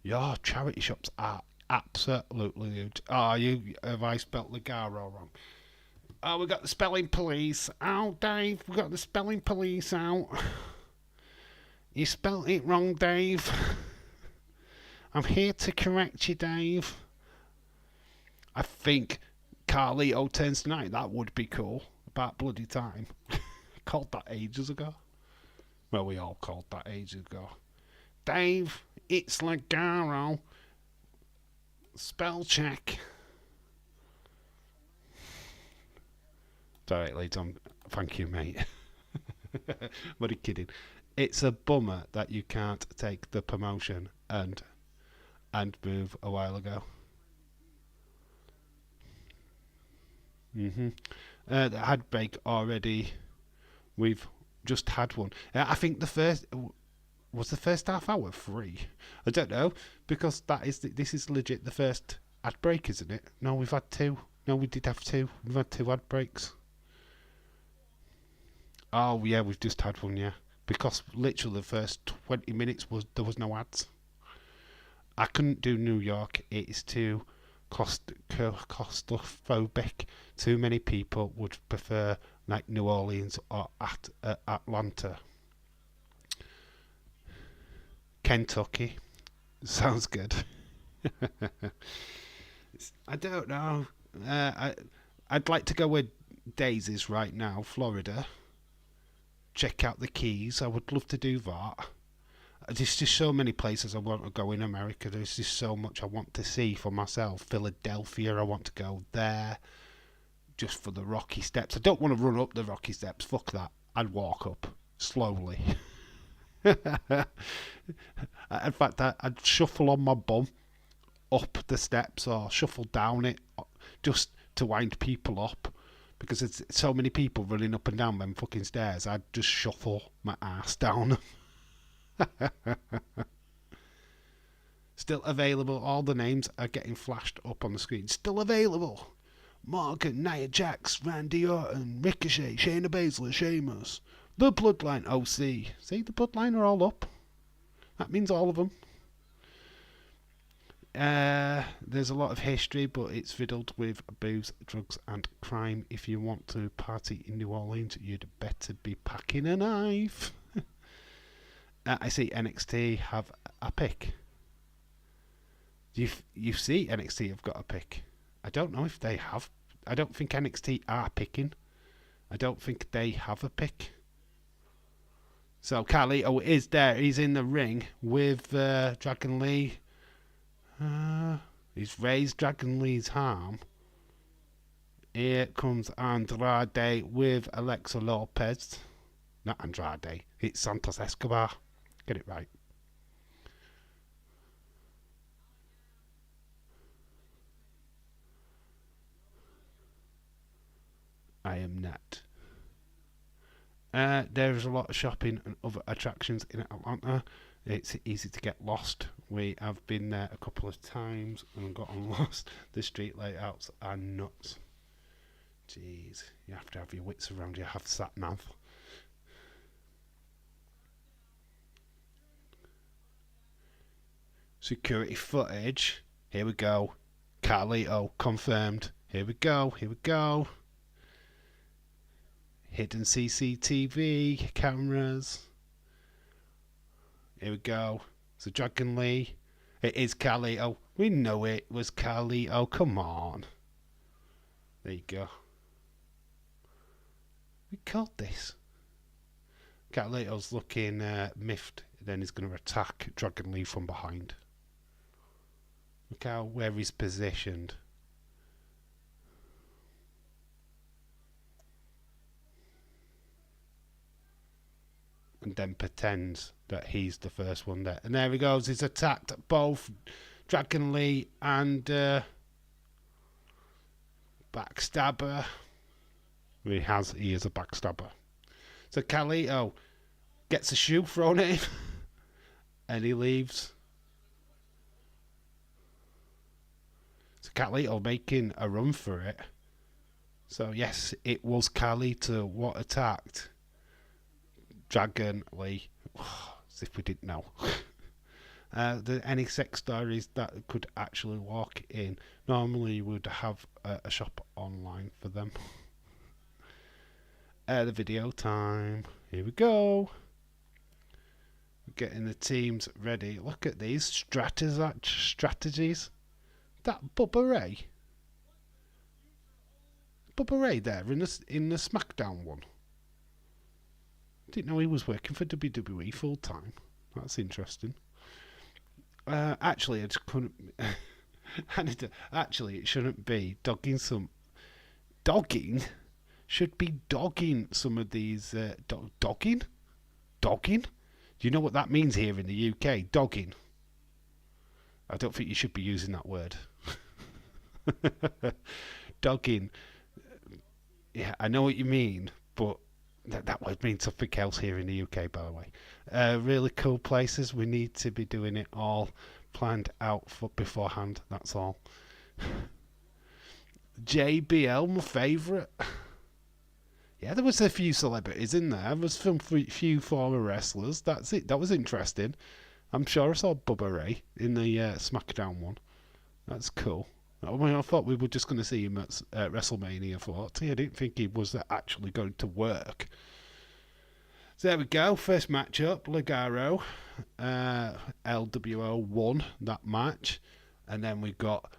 Your charity shops are absolutely huge. Oh, have I spelt Ligaro wrong? Oh, we got the spelling police. Oh, Dave, we got the spelling police out. You spelt it wrong, Dave. I'm here to correct you, Dave. I think Carlito turns tonight. That would be cool. About bloody time. Called that ages ago. Well, we all called that ages ago. Dave, it's Ligaro. Spell check. Sorry, ladies. Thank you, mate. What are you kidding? It's a bummer that you can't take the promotion and move a while ago. The ad break already. We've just had one. I think the first half hour free. I don't know, because this is legit the first ad break, isn't it? No, we've had two. No, we did have two. We've had two ad breaks. Oh yeah, we've just had one, yeah. Because literally the first 20 minutes there was no ads. I couldn't do New York. It is too claustrophobic. Too many people would prefer like New Orleans or Atlanta. Kentucky. Sounds good. I don't know. I'd like to go where Daisy's right now, Florida. Check out the Keys. I would love to do that. There's just so many places I want to go in America. There's just so much I want to see for myself. Philadelphia, I want to go there. Just for the Rocky Steps. I don't want to run up the Rocky Steps. Fuck that. I'd walk up slowly. In fact, I'd shuffle on my bum up the steps or shuffle down it just to wind people up. Because there's so many people running up and down them fucking stairs, I'd just shuffle my ass down. Still available. All the names are getting flashed up on the screen. Still available. Morgan, Nia Jax, Randy Orton, Ricochet, Shayna Baszler, Sheamus, the Bloodline, OC. See, the Bloodline are all up. That means all of them. There's a lot of history, but it's riddled with booze, drugs, and crime. If you want to party in New Orleans, you'd better be packing a knife. I see NXT have a pick. You see NXT have got a pick. I don't know if they have. I don't think NXT are picking. I don't think they have a pick. So Carlito is there. He's in the ring with Dragon Lee. He's raised Dragon Lee's arm. Here comes Andrade with Alexa Lopez. Not Andrade. It's Santos Escobar. Get it right. I am not. There is a lot of shopping and other attractions in Atlanta. It's easy to get lost. We have been there a couple of times and gotten lost. The street layouts are nuts. Jeez, you have to have your wits around you. Have sat nav. Security footage. Here we go. Carlito confirmed. Here we go. Here we go. Hidden CCTV cameras. Here we go. So Dragon Lee. It is Carlito. We know it was Carlito. Come on. There you go. We called this. Carlito's looking miffed. Then he's going to attack Dragon Lee from behind. Look how where he's positioned. And then pretends that he's the first one there. And there he goes. He's attacked both Dragon Lee and Backstabber. He is a backstabber. So Carlito gets a shoe thrown at him. And he leaves. So Carlito making a run for it. So yes, it was Carlito what attacked Dragon Lee. As if we didn't know. Any sex stories that could actually walk in, normally you would have a shop online for them. The video time. Here we go. Getting the teams ready. Look at these strategies. That Bubba Ray. Bubba Ray there in the Smackdown one. Didn't know he was working for WWE full time. That's interesting. Actually, I just couldn't. Actually, it shouldn't be dogging some. Dogging should be dogging some of these. Dogging. Do you know what that means here in the UK? Dogging. I don't think you should be using that word. Dogging. Yeah, I know what you mean, but that would mean something else here in the UK, by the way. Really cool places. We need to be doing it all planned out beforehand. That's all. JBL, my favourite. Yeah, there was a few celebrities in there. There was a few former wrestlers. That's it. That was interesting. I'm sure I saw Bubba Ray in the Smackdown one. That's cool. I mean, I thought we were just going to see him at WrestleMania 40. I didn't think he was actually going to work. So there we go. First matchup, Ligaro. LWO won that match. And then we got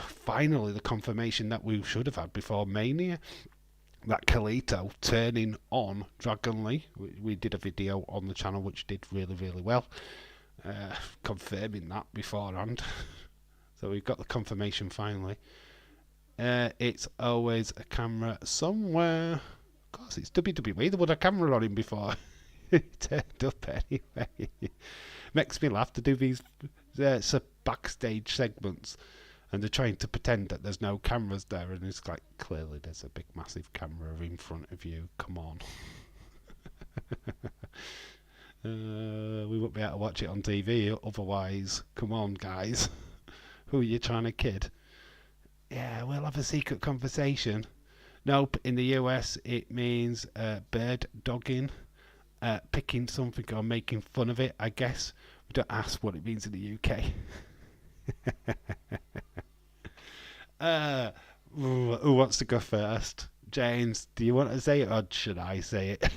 finally the confirmation that we should have had before Mania. That Carlito turning on Dragon Lee. We did a video on the channel which did really, really well. Confirming that beforehand. So we've got the confirmation finally. It's always a camera somewhere. Of course, it's WWE. There was a camera on him before. He turned up anyway. Makes me laugh to do these backstage segments. And they're trying to pretend that there's no cameras there. And it's like, clearly there's a big, massive camera in front of you. Come on. We won't be able to watch it on TV otherwise. Come on, guys. Who are you trying to kid? Yeah, we'll have a secret conversation. Nope, in the US it means bird dogging, picking something or making fun of it, I guess. We don't ask what it means in the UK. Who wants to go first? James, do you want to say it or should I say it?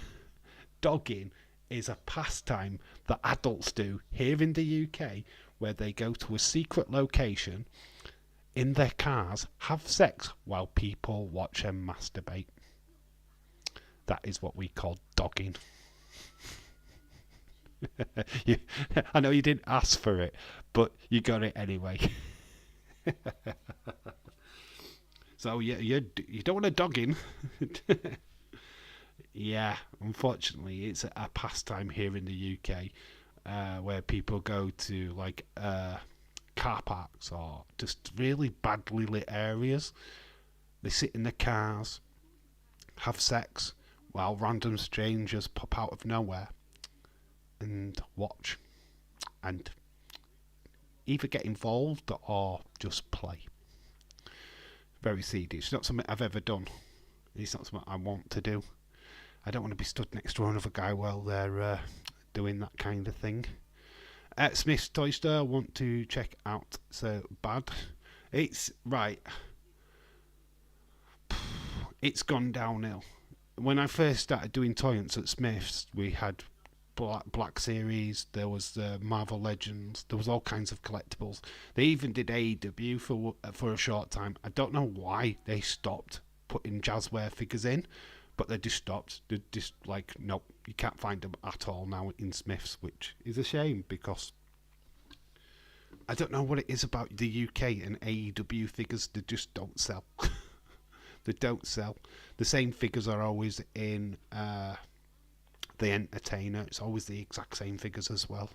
Dogging is a pastime that adults do here in the UK where they go to a secret location in their cars, have sex while people watch them masturbate. That is what we call dogging. I know you didn't ask for it, but you got it anyway. So you don't want a dogging. Yeah, unfortunately, it's a pastime here in the UK where people go to like car parks or just really badly lit areas. They sit in the cars, have sex while random strangers pop out of nowhere and watch and either get involved or just play. Very seedy. It's not something I've ever done. It's not something I want to do. I don't want to be stood next to another guy while they're doing that kind of thing. Smith's Toy Store, want to check out So Bad. It's right. It's gone downhill. When I first started doing tournaments at Smith's, we had Black Series, there was Marvel Legends, there was all kinds of collectibles. They even did AEW for a short time. I don't know why they stopped putting Jazzware figures in, but they just stopped. They're just like, nope, you can't find them at all now in Smith's, which is a shame because I don't know what it is about the UK and AEW figures. They just don't sell. They don't sell. The same figures are always in The Entertainer. It's always the exact same figures as well.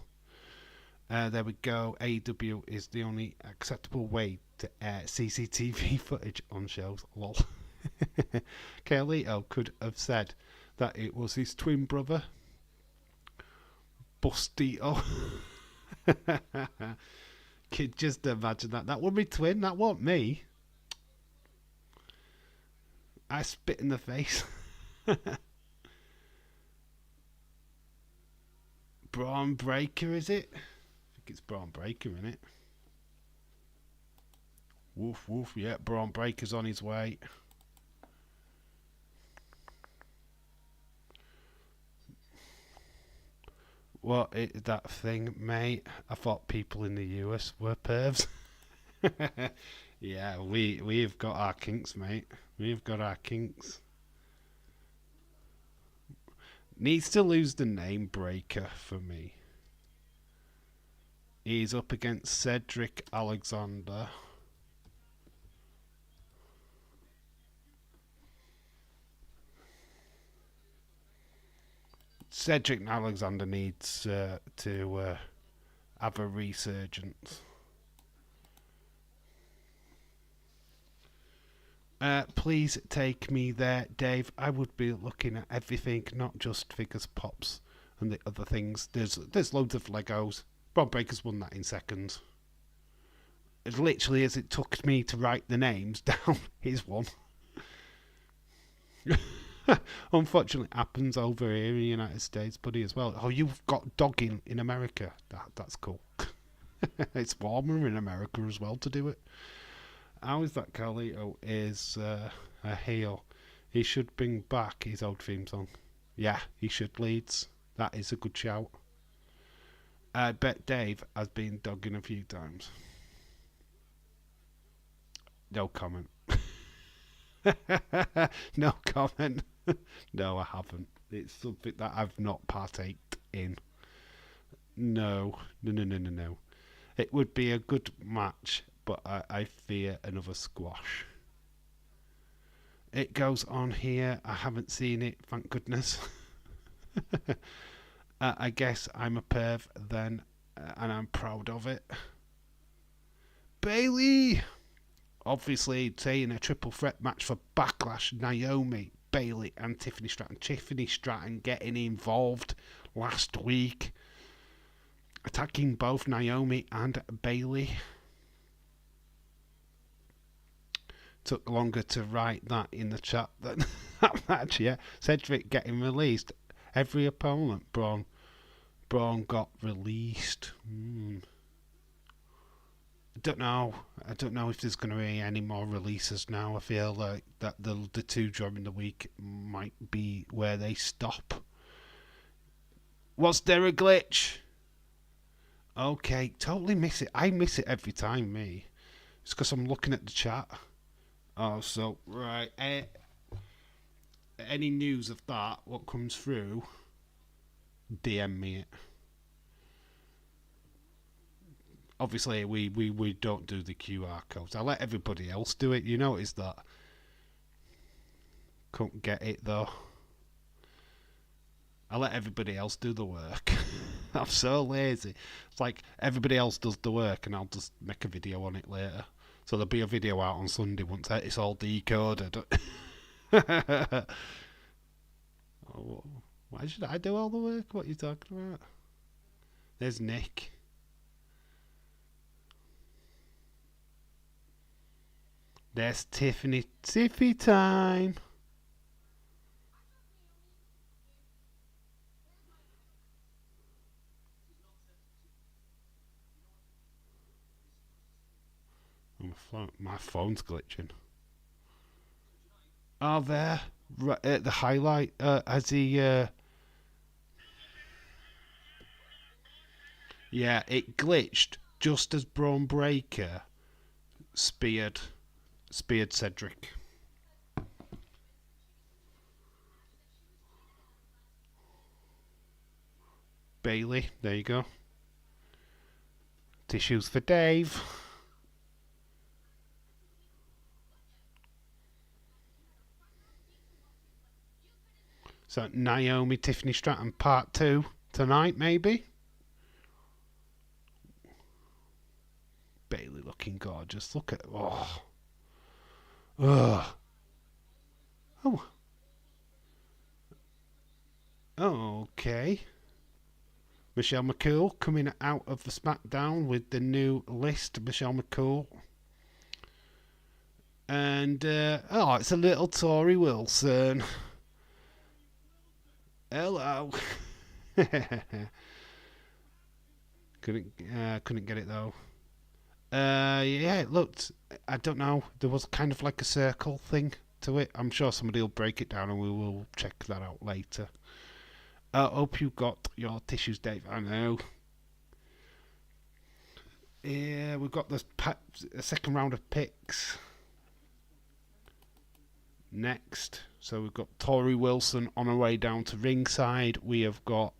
There we go. AEW is the only acceptable way to air CCTV footage on shows. Lol. Carlito could have said that it was his twin brother, Bustito. Could just imagine that. That would be twin. That wasn't me. I spit in the face. Braun Breaker, is it? I think it's Braun Breaker, isn't it? Woof, woof. Yeah, Braun Breaker's on his way. What is that thing, mate? I thought people in the US were pervs. Yeah, we've got our kinks, mate. We've got our kinks. Needs to lose the name Breaker for me. He's up against Cedric Alexander. Cedric Alexander needs to have a resurgence. Please take me there, Dave. I would be looking at everything, not just figures, pops, and the other things. There's loads of Legos. Braun Breaker's won that in seconds. As literally as it took me to write the names down, he's won. Unfortunately, it happens over here in the United States, buddy, as well. Oh, you've got dogging in America. That's cool. It's warmer in America as well to do it. How is that Carlito is a heel? He should bring back his old theme song. Yeah, he should, Leeds. That is a good shout. I bet Dave has been dogging a few times. No comment. No comment. No, I haven't. It's something that I've not partaked in. No. It would be a good match, but I fear another squash. It goes on here. I haven't seen it, thank goodness. I guess I'm a perv then, and I'm proud of it. Bailey! Obviously, saying a triple threat match for Backlash, Naomi, Bailey, and Tiffany Stratton. Tiffany Stratton getting involved last week, attacking both Naomi and Bailey. Took longer to write that in the chat than that match, yeah. Cedric getting released. Every opponent, Braun got released. I don't know if there's going to be any more releases now. I feel like that the two during the week might be where they stop. Was there a glitch? Okay, totally miss it. I miss it every time, me. It's because I'm looking at the chat. Oh, so, right. Any news of that, what comes through, DM me it. Obviously, we don't do the QR codes. I let everybody else do it. You notice that? Couldn't get it, though. I let everybody else do the work. I'm so lazy. It's like everybody else does the work and I'll just make a video on it later. So there'll be a video out on Sunday once it's all decoded. Oh, why should I do all the work? What are you talking about? There's Nick. There's Tiffany. Tiffy time. My phone's glitching. Oh, there. Right at the highlight. As he. Yeah, it glitched just as Braun Breaker speared Cedric. Bailey, there you go. Tissues for Dave. So Naomi, Tiffany Stratton part 2 tonight, maybe. Bailey looking gorgeous. Look at oh. Okay. Michelle McCool coming out of the Smackdown with the new list. Michelle McCool. And it's a little Tori Wilson. Hello. Couldn't get it though. Yeah, it looked. I don't know. There was kind of like a circle thing to it. I'm sure somebody will break it down, and we will check that out later. Hope you got your tissues, Dave. I know. Yeah, we've got the second round of picks next. So we've got Tori Wilson on her way down to ringside. We have got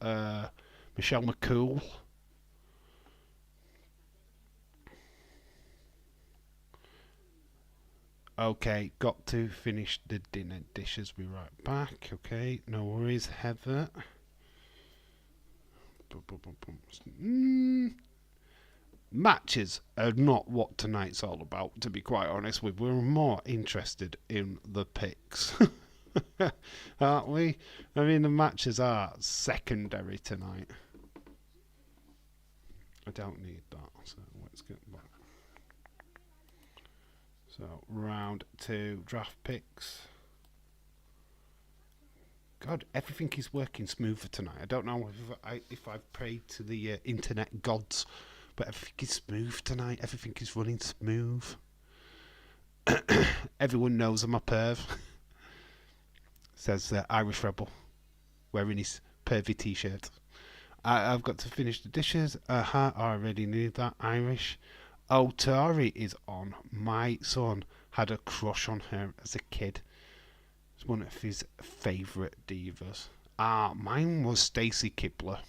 Michelle McCool. Okay, got to finish the dinner dishes. Be right back. Okay, no worries, Heather. Matches are not what tonight's all about, to be quite honest with. We're more interested in the picks, aren't we? I mean, the matches are secondary tonight. I don't need that, so let's get back. So, round 2, draft picks. God, everything is working smoother tonight. I don't know if I've prayed to the internet gods, but everything is smooth tonight. Everything is running smooth. Everyone knows I'm a perv. Says Irish Rebel, wearing his pervy t-shirt. I've got to finish the dishes. I already knew that. Irish. Oh, Tori is on. My son had a crush on her as a kid. It's one of his favourite divas. Mine was Stacy Kibler.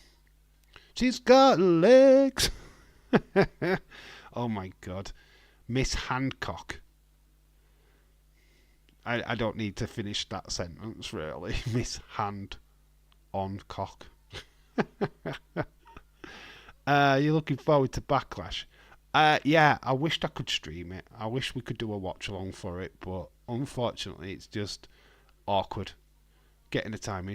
She's got legs. Oh my God. Miss Hancock. I don't need to finish that sentence, really. Miss Hand on cock. You're looking forward to Backlash? Yeah, I wished I could stream it. I wish we could do a watch along for it, but unfortunately it's just awkward getting the time.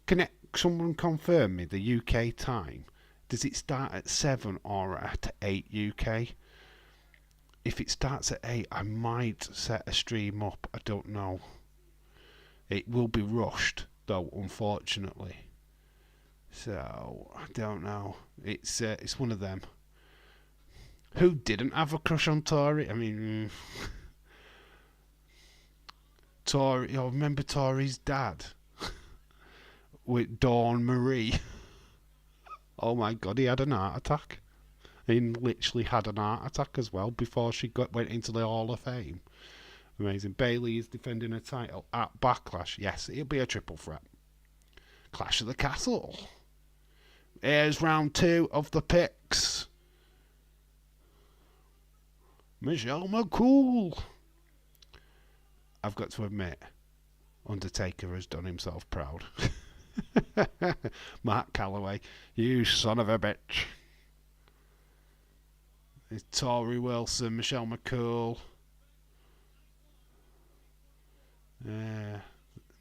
Can someone confirm me the UK time? Does it start at 7 or at 8 UK? If it starts at 8, I might set a stream up. I don't know. It will be rushed though, unfortunately. So I don't know. It's one of them. Who didn't have a crush on Tori? I mean, Tori. Oh, remember Tori's dad with Dawn Marie? Oh my God, he had an heart attack. He literally had an heart attack as well before she went into the Hall of Fame. Amazing. Bailey is defending her title at Backlash. Yes, it'll be a triple threat. Clash of the Castle. Here's round 2 of the picks. Michelle McCool. I've got to admit, Undertaker has done himself proud. Mark Calloway, you son of a bitch. It's Tori Wilson, Michelle McCool,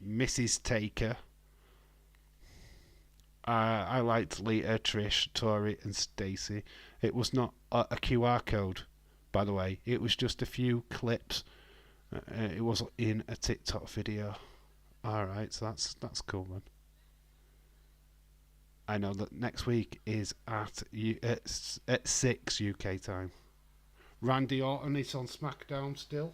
Mrs. Taker. I liked Lita, Trish, Tori, and Stacey. It was not a QR code, by the way. It was just a few clips. It wasn't in a TikTok video. Alright, so that's cool, man. I know that next week is at 6 UK time. Randy Orton is on SmackDown still.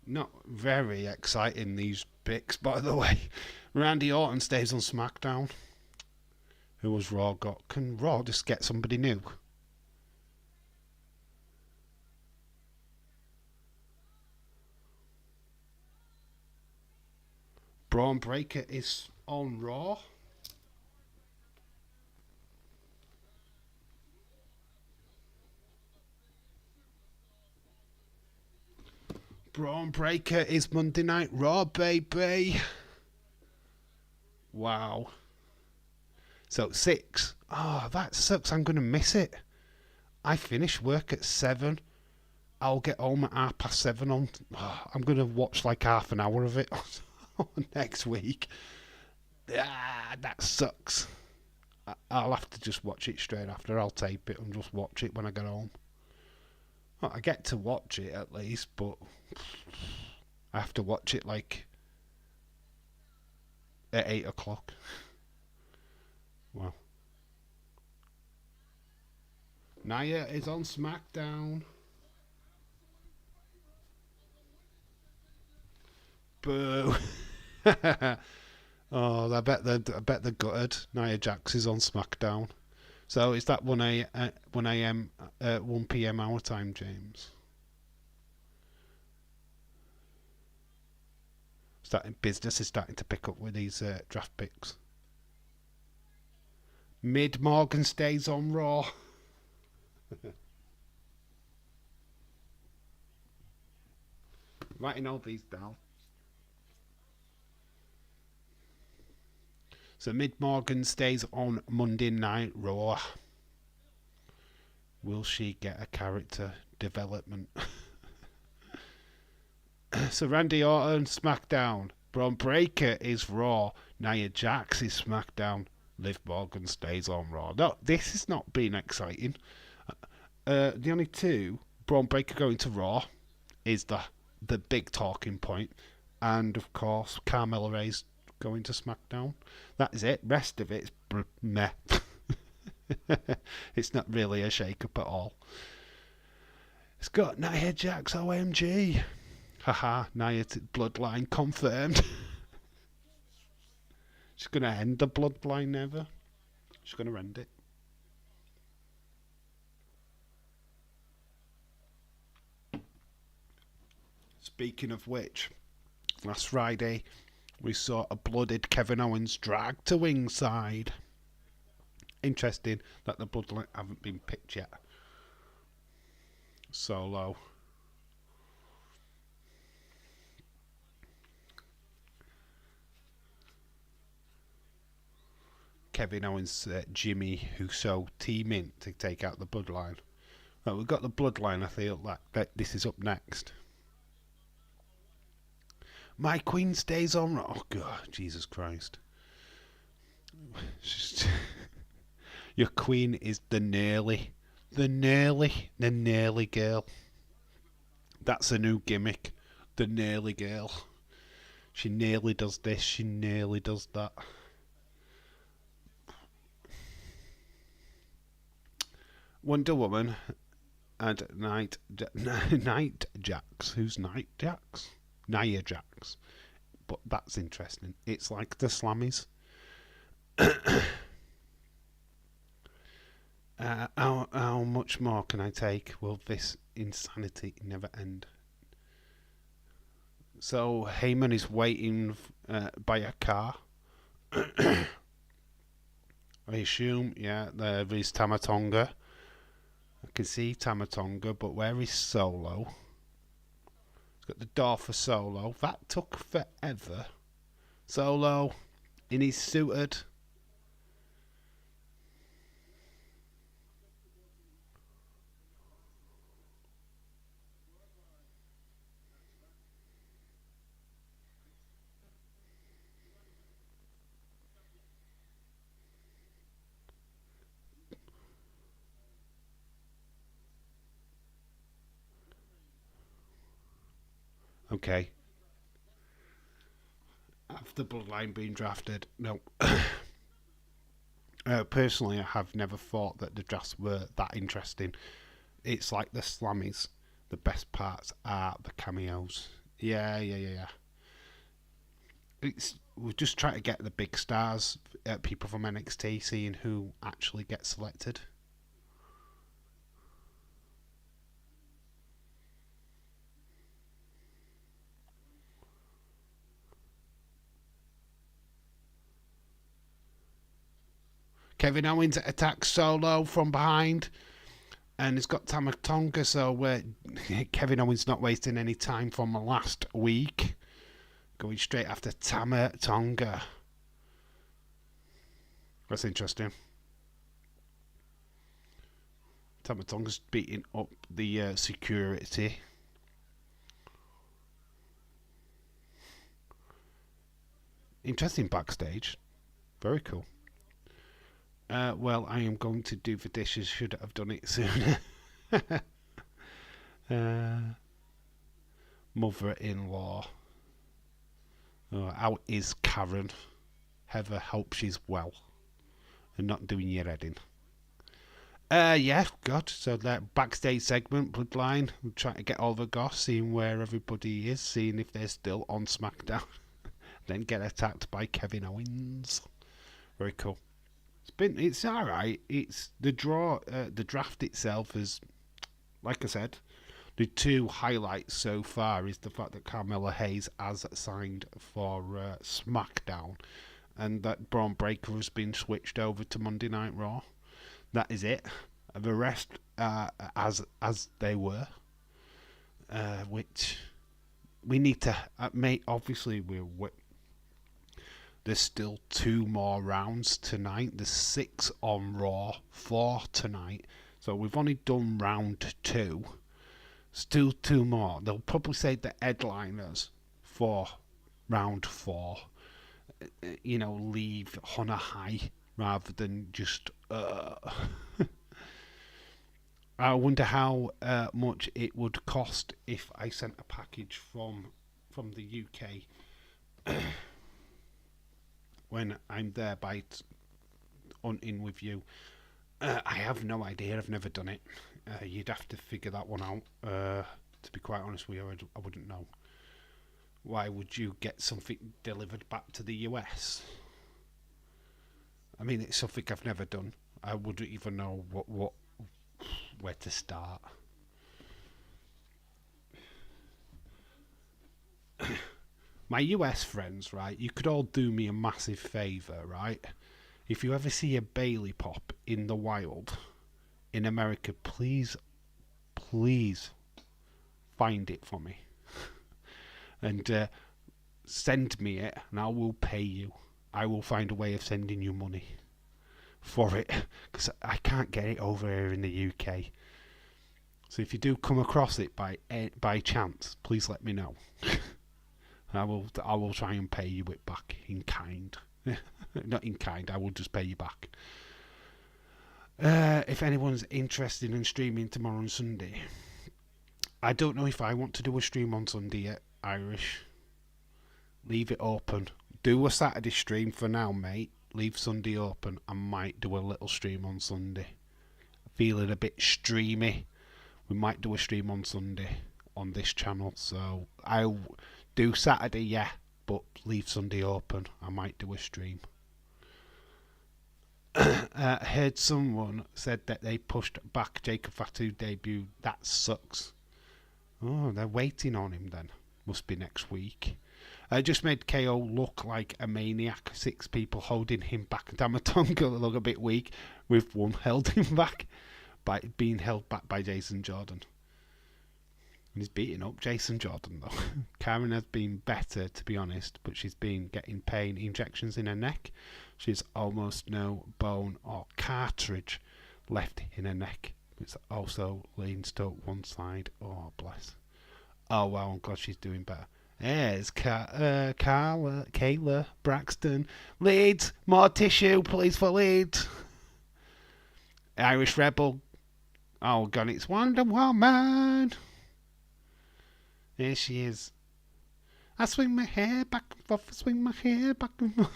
Not very exciting, these picks, by the way. Randy Orton stays on SmackDown. Who was Raw got? Can Raw just get somebody new? Braun Breaker is on Raw. Braun Breaker is Monday Night Raw, baby. Wow. So 6. Oh, that sucks. I'm going to miss it. I finish work at 7. I'll get home at 7:30 on. Oh, I'm going to watch like half an hour of it next week. Ah, that sucks. I'll have to just watch it straight after. I'll tape it and just watch it when I get home. Well, I get to watch it at least, but I have to watch it like at 8 o'clock. Well, Nia is on SmackDown. Boo. Oh, I bet they're gutted. Nia Jax is on SmackDown. So is that 1 a.m. 1 p.m. our time, James? Business is starting to pick up with these draft picks. Mid Morgan stays on Raw. Writing all these down. So Mid Morgan stays on Monday Night Raw. Will she get a character development? So Randy Orton, SmackDown. Braun Breaker is Raw. Nia Jax is SmackDown. Liv Morgan stays on Raw. No, this has not been exciting. The only two, Braun Breaker going to Raw, is the big talking point. And, of course, Carmella Ray's going to SmackDown. That is it. Rest of it's meh. It's not really a shake-up at all. It's got Nia Jax, OMG. Haha, Nia Bloodline confirmed. She's going to end the Bloodline never. She's going to end it. Speaking of which, last Friday we saw a blooded Kevin Owens dragged to ringside. Interesting that the Bloodline haven't been picked yet. Solo. Kevin Owens, Jimmy Uso teaming to take out the Bloodline. Well, we've got the Bloodline. I feel that this is up next. My Queen stays on. Oh God, Jesus Christ! Your Queen is the nearly girl. That's a new gimmick. The nearly girl. She nearly does this. She nearly does that. Wonder Woman and Night Jax. Who's Night Jax? Nia Jax. But that's interesting. It's like the Slammies. How much more can I take? Will this insanity never end? So Heyman is waiting by a car. I assume, yeah, there is Tamatonga. I can see Tamatonga, but where is Solo? It's got the door for Solo. That took forever. Solo, in his suited. Okay. Have the Bloodline been drafted? No. Personally, I have never thought that the drafts were that interesting. It's like the Slammies. The best parts are the cameos. Yeah. We're just trying to get the big stars, people from NXT, seeing who actually gets selected. Kevin Owens attacks Solo from behind, and he's got Tamatonga, so Kevin Owens not wasting any time from last week. Going straight after Tamatonga. That's interesting. Tamatonga's beating up the security. Interesting backstage. Very cool. Well, I am going to do the dishes. Should have done it sooner. Mother-in-law. How is Karen? Heather, hope she's well and not doing your head in. Yeah, God. So that backstage segment, Bloodline. I'm trying to get all the goss, seeing where everybody is, seeing if they're still on SmackDown. Then get attacked by Kevin Owens. Very cool. It's all right. It's the draft itself is, like I said, the two highlights so far is the fact that Carmella Hayes has signed for SmackDown, and that Braun Breaker has been switched over to Monday Night Raw. That is it. The rest as they were, which we need to make. Obviously, there's still 2 more rounds tonight. There's 6 on Raw, 4 tonight. So we've only done round 2. Still 2 more. They'll probably say the headliners for round 4. Leave on a high rather than just. I wonder how much it would cost if I sent a package from the UK. When I'm there hunting with you. I have no idea. I've never done it. You'd have to figure that one out. To be quite honest with you, I wouldn't know. Why would you get something delivered back to the US? I mean, it's something I've never done. I wouldn't even know where to start. My US friends, right, you could all do me a massive favour, right? If you ever see a Bailey pop in the wild in America, please find it for me. And send me it, and I will pay you. I will find a way of sending you money for it, because I can't get it over here in the UK. So if you do come across it by chance, please let me know. I will try and pay you it back in kind. Not in kind, I will just pay you back. If anyone's interested in streaming tomorrow and Sunday, I don't know if I want to do a stream on Sunday yet, Irish. Leave it open. Do a Saturday stream for now, mate. Leave Sunday open. I might do a little stream on Sunday. Feeling a bit streamy. We might do a stream on Sunday on this channel. So I'll do Saturday, yeah, but leave Sunday open. I might do a stream. Heard someone said that they pushed back Jacob Fatu debut. That sucks. Oh, they're waiting on him then. Must be next week. Just made KO look like a maniac. 6 people holding him back. Tamatonga look a bit weak, with one held him back by being held back by Jason Jordan. And he's beating up Jason Jordan though. Karen has been better, to be honest, but she's been getting pain injections in her neck. She's almost no bone or cartridge left in her neck. It's also leans to one side. Oh, bless. Oh, wow, I'm glad she's doing better. There's Kayla Braxton. Leeds, more tissue, please, for Leeds. Irish Rebel. Oh, God, it's Wonder Woman. There she is. I swing my hair back and forth, swing my hair back and forth.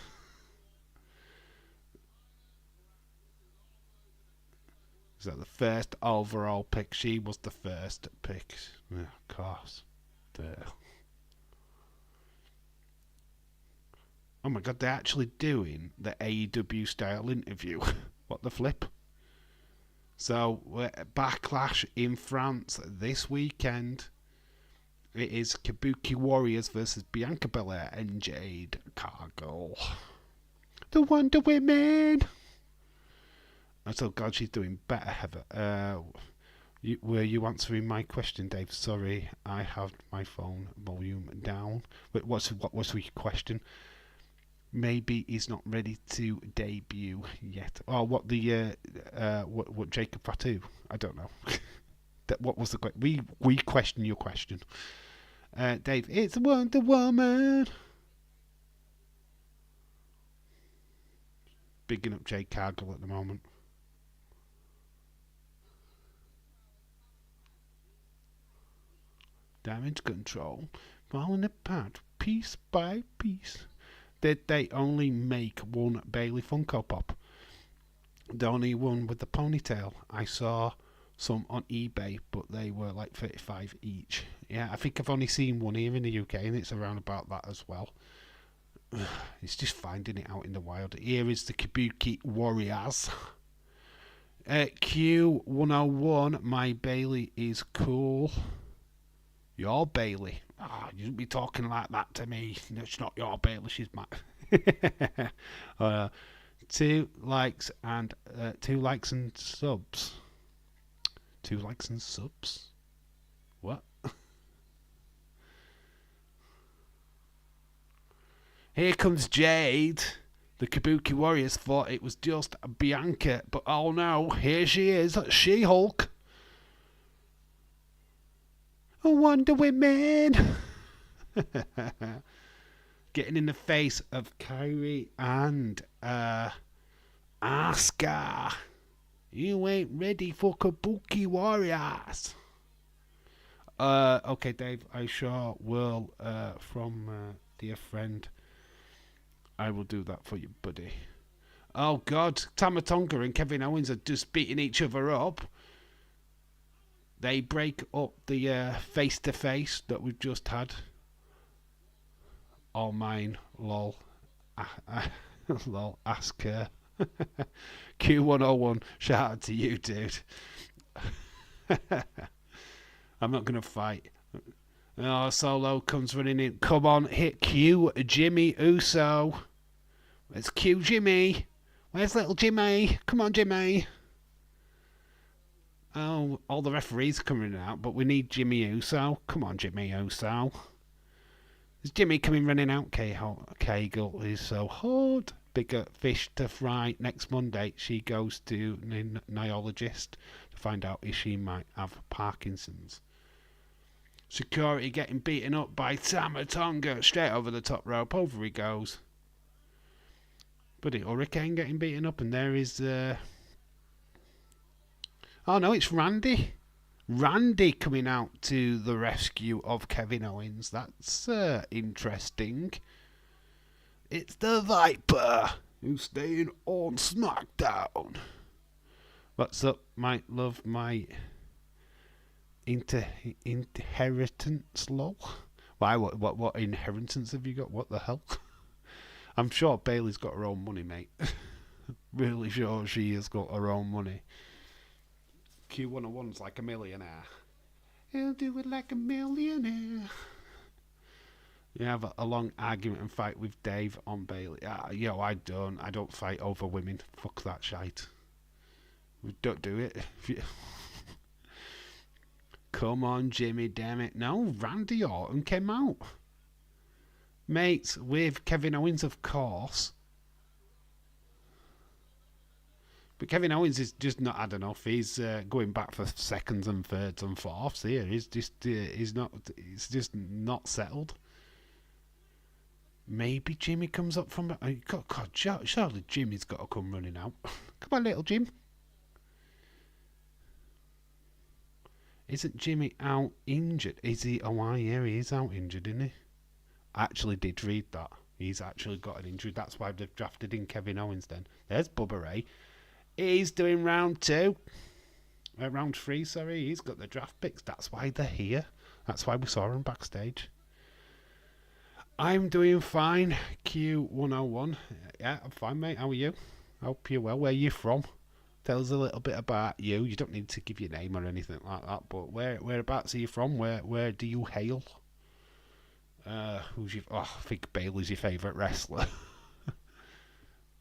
Was that the first overall pick? She was the first pick. Yeah, of course. Oh my god, they're actually doing the AEW style interview. What the flip? So, Backlash in France this weekend. It is Kabuki Warriors versus Bianca Belair and Jade Cargill. The Wonder Women! Oh god, she's doing better, Heather. Were you answering my question, Dave? Sorry, I have my phone volume down. Wait, what was your question? Maybe he's not ready to debut yet. Oh, what Jacob Fatu? I don't know. What was the question? We question your question. Dave, it's Wonder Woman. Bigging up Jade Cargill at the moment. Damage control, falling apart piece by piece. Did they only make one Bailey Funko Pop? The only one with the ponytail. I saw some on eBay, but they were like 35 each. Yeah, I think I've only seen one here in the UK, and it's around about that as well. It's just finding it out in the wild. Here is the Kabuki Warriors. Q101, my Bailey is cool. Your Bailey. You shouldn't be talking like that to me. It's not your Bailey, she's my... 2 likes and 2 likes and subs. 2 likes and subs? What? Here comes Jade. The Kabuki Warriors thought it was just Bianca, but oh no, here she is, She-Hulk. Wonder Women. Getting in the face of Kyrie and Asuka. You ain't ready for Kabuki Warriors. Okay, Dave, I sure will. From dear friend, I will do that for you, buddy. Oh God, Tama Tonga and Kevin Owens are just beating each other up. They break up the face-to-face that we've just had. All mine, lol. Lol, ask her. Q101, shout out to you, dude. I'm not going to fight. Oh, Solo comes running in. Come on, hit Q, Jimmy Uso. It's Q Jimmy. Where's little Jimmy? Come on, Jimmy. Oh, all the referees coming out, but we need Jimmy Uso. Come on, Jimmy Uso. Is Jimmy coming running out? Kegel is so hard. Bigger fish to fry. Next Monday, she goes to neurologist to find out if she might have Parkinson's. Security getting beaten up by Tama Tonga. Straight over the top rope. Over he goes. Buddy, Hurricane getting beaten up, and there is... Oh no, it's Randy. Randy coming out to the rescue of Kevin Owens. That's interesting. It's the Viper who's staying on SmackDown. What's up, my love, my inheritance, lol? Why? What inheritance have you got? What the hell? I'm sure Bailey's got her own money, mate. Really sure she has got her own money. Q101's like a millionaire. He'll do it like a millionaire. You have a long argument and fight with Dave on Bailey. I don't fight over women. Fuck that shite. We don't do it. Come on, Jimmy, damn it. No, Randy Orton came out. Mates with Kevin Owens, of course. But Kevin Owens is just not had enough. He's going back for seconds and thirds and fourths here. He's just he's not settled. Maybe Jimmy comes up from... God, surely Jimmy's got to come running out. Come on, little Jim. Isn't Jimmy out injured? Is he? Oh, yeah, he is out injured, isn't he? I actually did read that. He's actually got an injury. That's why they've drafted in Kevin Owens then. There's Bubba Ray. He's doing round 2. round 3, sorry. He's got the draft picks. That's why they're here. That's why we saw him backstage. I'm doing fine. Q101. Yeah, I'm fine, mate. How are you? Hope you're well. Where are you from? Tell us a little bit about you. You don't need to give your name or anything like that, but whereabouts are you from? Where do you hail? Who's your? Oh, I think Bailey's your favourite wrestler.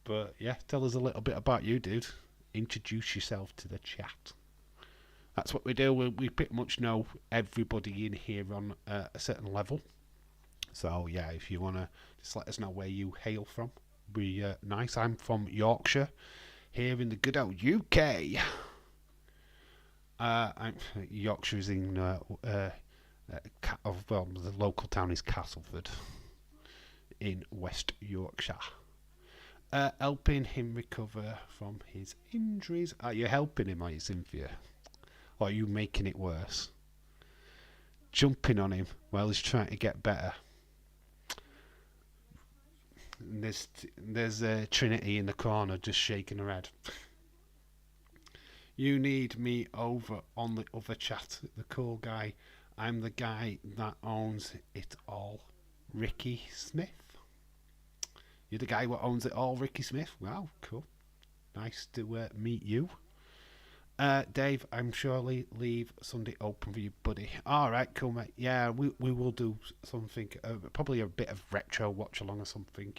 But yeah, tell us a little bit about you, dude. Introduce yourself to the chat. That's what we do. We pretty much know everybody in here on a certain level. So yeah, if you want to just let us know where you hail from, be nice. I'm from Yorkshire, here in the good old UK. Yorkshire is in the local town is Castleford in West Yorkshire. Helping him recover from his injuries. Are you helping him, are you, Cynthia? Or are you making it worse? Jumping on him while he's trying to get better. And there's Trinity in the corner just shaking her head. You need me over on the other chat, the cool guy. I'm the guy that owns it all. Ricky Smith. You're the guy who owns it all, Ricky Smith? Wow, cool. Nice to meet you. Dave, I'm surely leave Sunday open for you, buddy. Alright, cool, mate. Yeah, we will do something, probably a bit of retro watch-along or something.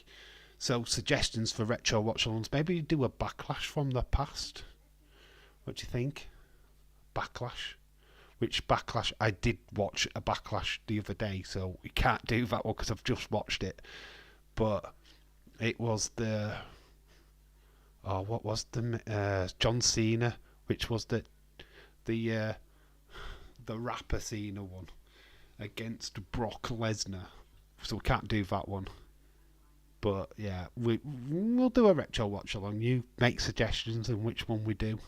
So, suggestions for retro watch-alongs. Maybe do a Backlash from the past. What do you think? Backlash? Which Backlash? I did watch a Backlash the other day, so we can't do that one because I've just watched it. But it was the... Oh, what was the... John Cena, which was the rapper Cena one against Brock Lesnar. So we can't do that one. But yeah, we'll do a retro watch along. You make suggestions on which one we do.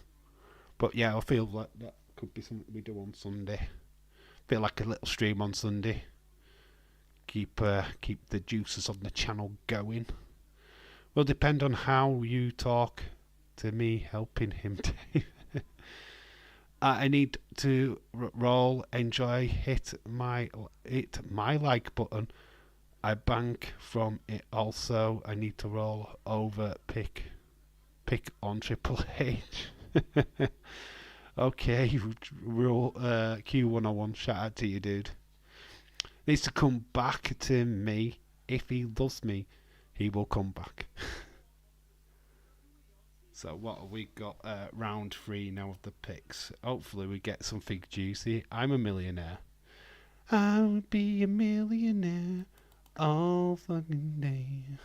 But yeah, I feel like that could be something we do on Sunday. Feel like a little stream on Sunday. Keep the juices on the channel going. Will depend on how you talk to me helping him. I need to roll, enjoy, hit my like button. I bank from it also. I need to roll over, pick on Triple H. Okay, roll Q101. Shout out to you, dude. Needs to come back to me. If he loves me, he will come back. So what have we got? Round 3 now of the picks. Hopefully we get something juicy. I'm a millionaire. I would be a millionaire all fucking day.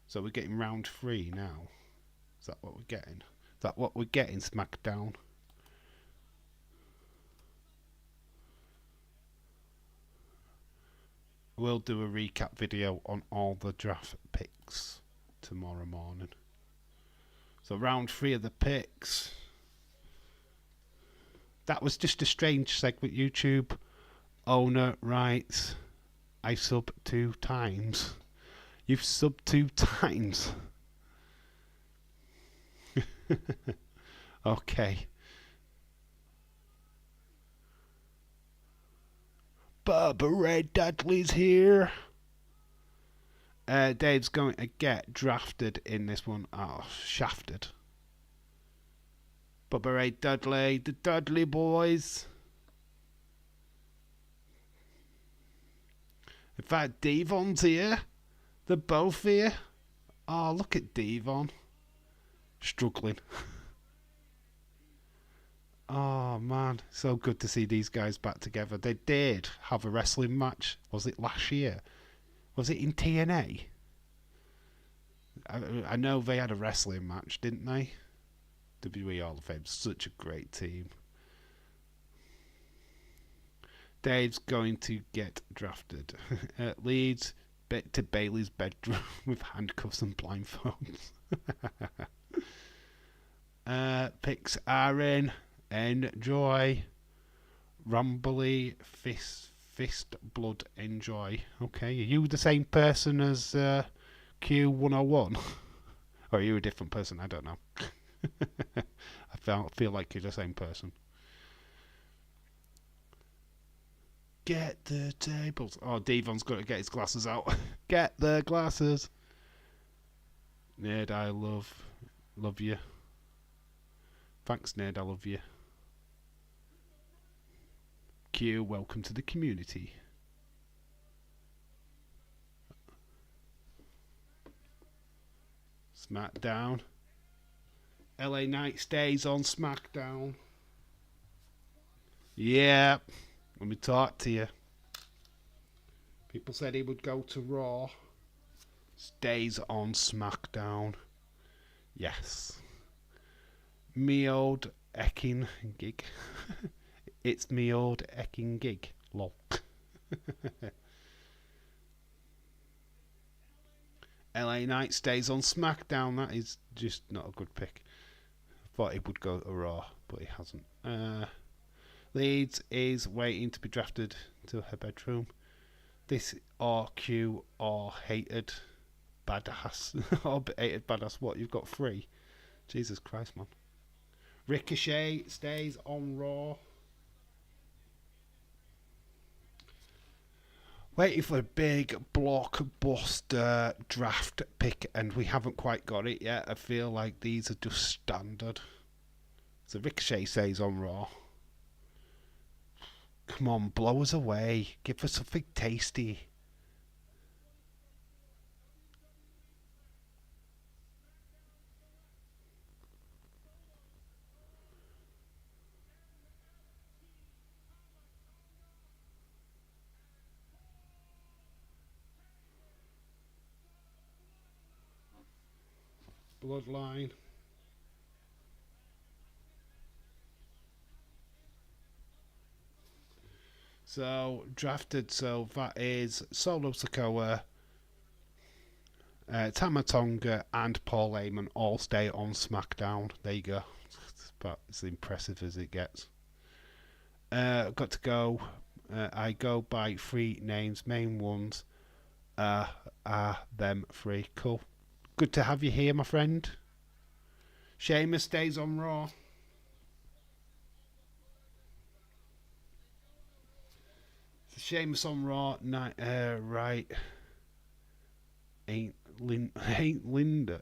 So we're getting round 3 now. Is that what we're getting? Is that what we're getting, Smackdown? We'll do a recap video on all the draft picks tomorrow morning. So round 3 of the picks. That was just a strange segment. YouTube owner writes, I sub 2 times. You've subbed 2 times. Okay. Bubba Ray Dudley's here. Dave's going to get drafted in this one. Oh, shafted. Bubba Ray Dudley, the Dudley boys. In fact, Devon's here. They're both here. Oh, look at Devon. Struggling. Oh man, so good to see these guys back together. They did have a wrestling match. Was it last year? Was it in TNA? I know they had a wrestling match, didn't they? WWE Hall of Fame, such a great team. Dave's going to get drafted. Leads to Bailey's bedroom with handcuffs and blindfolds. Picks are in. Enjoy. Rumbly fist blood enjoy. Okay, are you the same person as Q101? Or are you a different person? I don't know. I feel like you're the same person. Get the tables. Oh, Devon's got to get his glasses out. Get the glasses. Ned, I love you. Thanks, Ned, I love you. Q, welcome to the community. Smackdown. LA Knight stays on Smackdown. Yeah. Let me talk to you. People said he would go to Raw. Stays on Smackdown. Yes. Me old Ekin gig. It's me old Ekin gig. Lol. LA Knight stays on Smackdown. That is just not a good pick. I thought he would go to Raw, but he hasn't. Leeds is waiting to be drafted to her bedroom. This RQ or hated badass. Or hated badass. What? You've got 3? Jesus Christ, man. Ricochet stays on Raw. Waiting for a big blockbuster draft pick, and we haven't quite got it yet. I feel like these are just standard. So Ricochet stays on Raw. Come on, blow us away. Give us something tasty. Bloodline. So, drafted, so that is Solo Sikoa, Tama Tonga, and Paul Heyman all stay on SmackDown. There you go. It's about as impressive as it gets. Got to go. I go by 3 names. Main ones are them 3. Cool. Good to have you here, my friend. Sheamus stays on Raw. Sheamus on Raw. Right. Ain't Linda.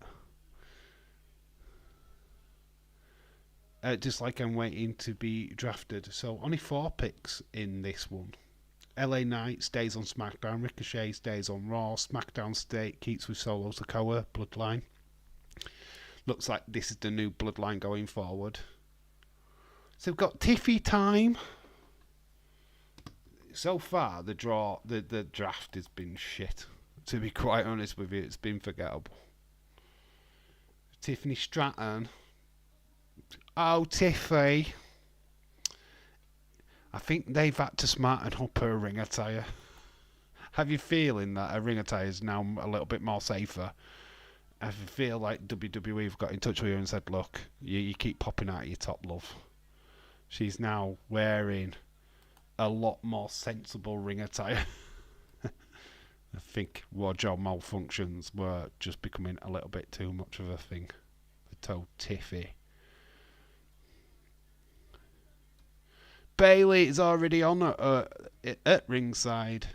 Just like I'm waiting to be drafted. So only 4 picks in this one. LA Knight stays on SmackDown. Ricochet stays on Raw. SmackDown keeps with Solo Sikoa. Bloodline. Looks like this is the new Bloodline going forward. So we've got Tiffy time. So far, the draft has been shit. To be quite honest with you, it's been forgettable. Tiffany Stratton. Oh, Tiffy. I think they've had to smarten up her ring attire. Have you feeling that her ring attire is now a little bit more safer? I feel like WWE have got in touch with her and said, look, you keep popping out of your top, love. She's now wearing a lot more sensible ring attire. I think wardrobe malfunctions were just becoming a little bit too much of a thing. I told Tiffy. Bailey is already on at ringside.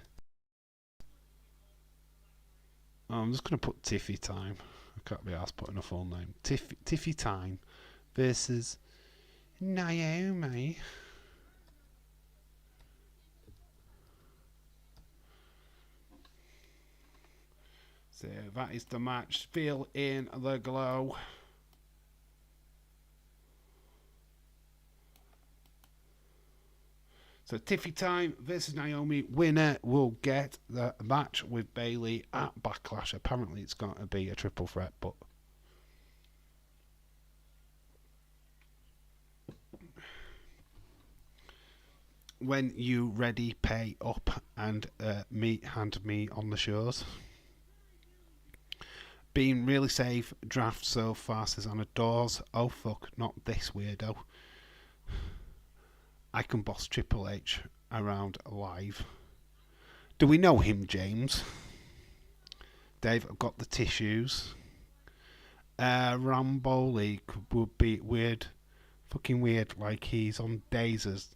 Oh, I'm just going to put Tiffy time. I can't be asked putting a full name. Tiffy time versus Naomi. So that is the match. Feel in the glow. So Tiffy time versus Naomi. Winner will get the match with Bailey at Backlash. Apparently it's going to be a triple threat, but when you ready, pay up and hand me on the shows. Being really safe. Draft so far, says Anna Dawes. Oh fuck, not this weirdo. I can boss Triple H around live. Do we know him, James? Dave, I've got the tissues. Ramboli would be weird. Fucking weird, like he's on dazers.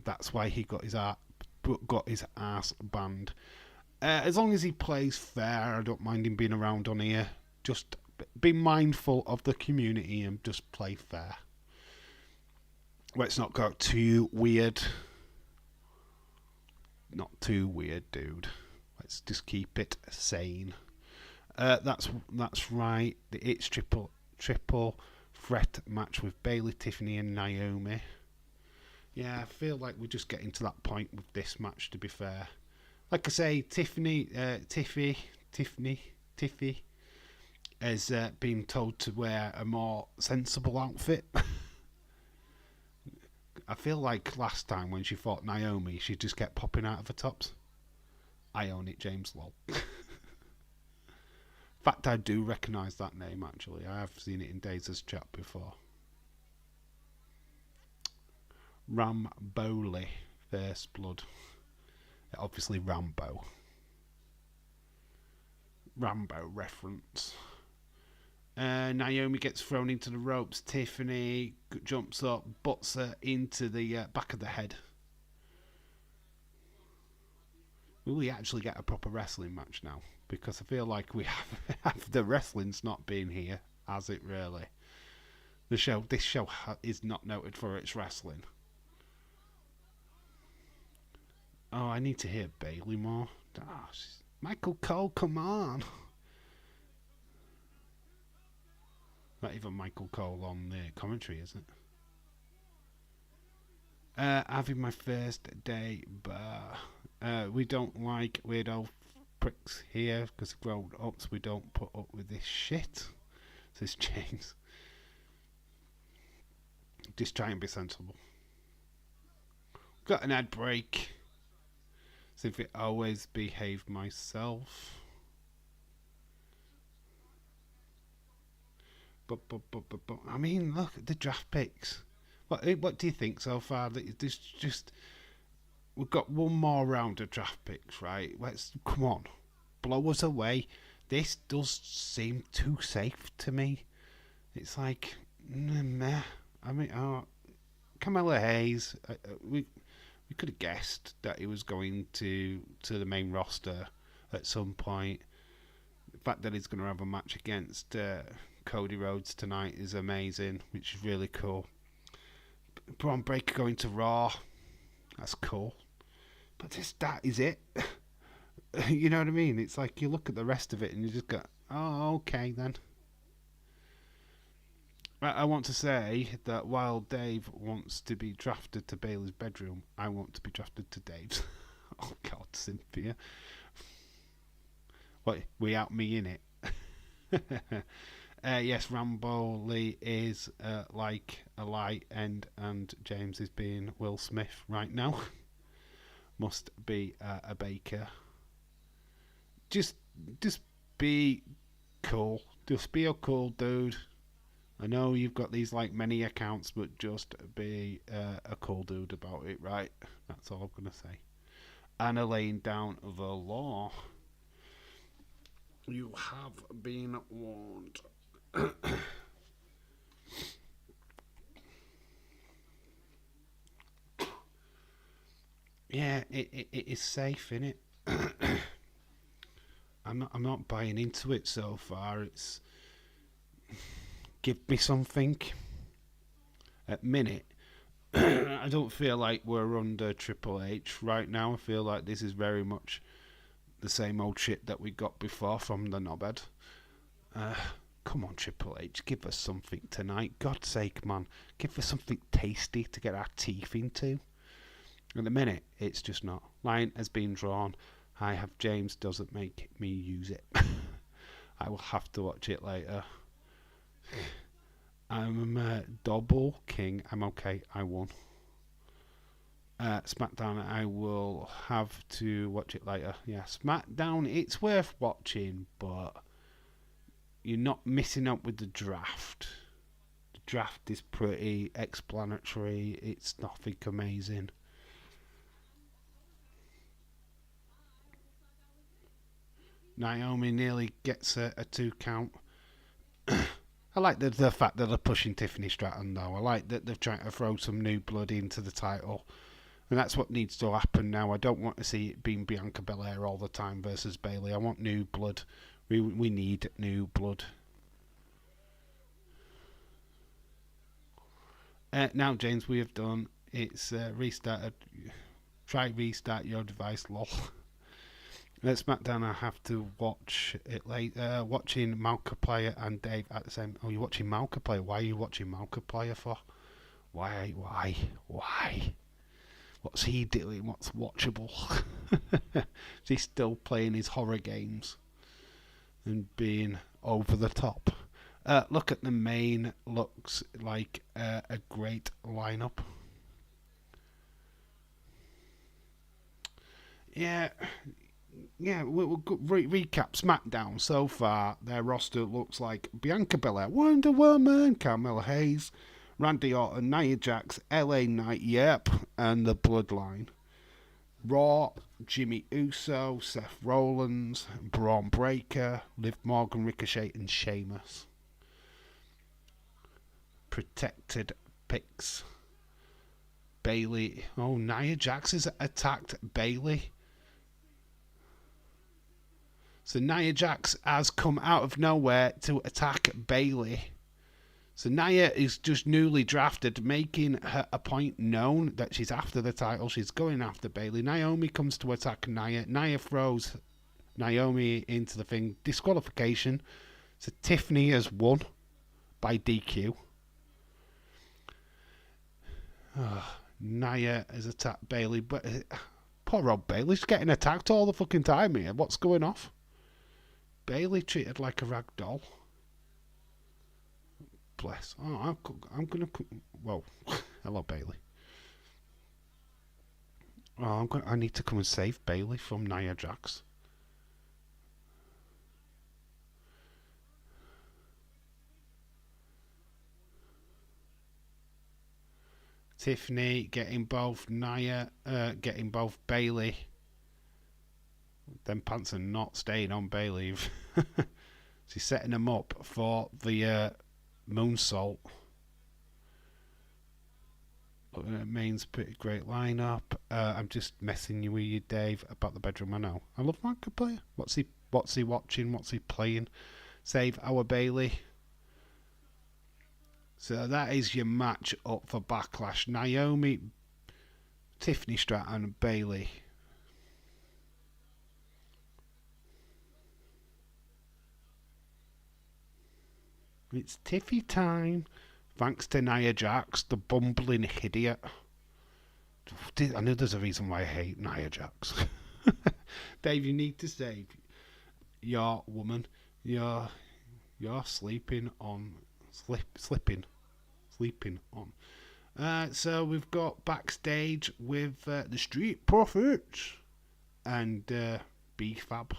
That's why he got his ass banned. As long as he plays fair, I don't mind him being around on here. Just be mindful of the community and just play fair. Let's not go too weird. Not too weird, dude. Let's just keep it sane. That's right. It's triple threat match with Bayley, Tiffany, and Naomi. Yeah, I feel like we're just getting to that point with this match, to be fair. Like I say, Tiffy has been told to wear a more sensible outfit. I feel like last time when she fought Naomi, she just kept popping out of her tops. I own it, James lol. In fact, I do recognise that name, actually. I have seen it in Dazer's chat before. Ramboli, First Blood. Obviously Rambo reference. Naomi gets thrown into the ropes. Tiffany jumps up, butts her into the back of the head. Will we actually get a proper wrestling match now? Because I feel like we have the wrestling's not been here, has it really? This show is not noted for its wrestling. Oh, I need to hear Bayley more. Oh, Michael Cole, come on. Not even Michael Cole on the commentary, is it? Having my first day bar. We don't like weirdo pricks here because grown ups, we don't put up with this shit, says James. Just try and be sensible. Got an ad break. So if it always behave myself. But I mean, look at the draft picks. What do you think so far? There's just we've got one more round of draft picks, right? Come on, blow us away. This does seem too safe to me. It's like meh. I mean, Camilla Hayes. We could have guessed that he was going to the main roster at some point. The fact that he's going to have a match against Cody Rhodes tonight is amazing, which is really cool. Braun Breaker going to Raw, that's cool. But that is it. You know what I mean? It's like you look at the rest of it and you just go, oh, okay then. I want to say that while Dave wants to be drafted to Bayley's bedroom, I want to be drafted to Dave's. Oh God, Cynthia. What, we out me in it? Yes, Rambo Lee is like a light end, and James is being Will Smith right now. Must be a baker. Just be cool. Just be a cool dude. I know you've got these like many accounts, but just be a cool dude about it, right? That's all I'm gonna say. Anna laying down the law. You have been warned. Yeah, it is safe, innit? I'm not buying into it so far. It's give me something. At minute, I don't feel like we're under Triple H right now. I feel like this is very much the same old shit that we got before from the knobhead. Come on, Triple H, give us something tonight. God's sake, man. Give us something tasty to get our teeth into. At the minute, it's just not. Line has been drawn. I have James doesn't make me use it. I will have to watch it later. I'm a double king. I'm okay. I won. Smackdown, I will have to watch it later. Yeah, Smackdown, it's worth watching, but you're not missing out with the draft. The draft is pretty explanatory. It's nothing amazing. Naomi nearly gets a 2 count. I like the fact that they're pushing Tiffany Stratton, though. I like that they're trying to throw some new blood into the title. And that's what needs to happen now. I don't want to see it being Bianca Belair all the time versus Bayley. I want new blood. We need new blood. Now, James, we have done. It's restarted. Try restart your device, lol. At SmackDown, I have to watch it later. Watching Markiplier and Dave at the same. Oh, you're watching Markiplier. Why are you watching Markiplier for? Why? What's he doing? What's watchable? He's still playing his horror games and being over the top. Look at the main. Looks like a great lineup. Yeah, we'll recap SmackDown so far. Their roster looks like Bianca Belair, Wonder Woman, Carmella Hayes, Randy Orton, Nia Jax, LA Knight, yep, and the Bloodline. Raw, Jimmy Uso, Seth Rollins, Braun Breaker, Liv Morgan, Ricochet, and Sheamus. Protected picks. Bayley. Oh, Nia Jax has attacked Bayley. So Nia Jax has come out of nowhere to attack Bayley. So Nia is just newly drafted, making her a point known that she's after the title. She's going after Bayley. Naomi comes to attack Nia. Nia throws Naomi into the thing. Disqualification. So Tiffany has won by DQ. Nia has attacked Bayley, but poor old Bayley's getting attacked all the fucking time here. What's going off? Bayley treated like a rag doll. Bless. Oh, I'm gonna. Whoa, hello Bayley. Oh, I need to come and save Bayley from Nia Jax. Tiffany getting both getting both Bayley. Them pants are not staying on Bayley. She's setting them up for the moonsault. Main's pretty great lineup. I'm just messing you with you, Dave, about the bedroom. I know. I love Markiplier. What's he watching? What's he playing? Save our Bayley. So that is your match up for Backlash. Naomi, Tiffany Stratton, Bayley. It's Tiffy time. Thanks to Nia Jax, the bumbling idiot. I know there's a reason why I hate Nia Jax. Dave, you need to save your woman. You're sleeping on. Sleeping on. So we've got backstage with the Street Profits and B-Fab.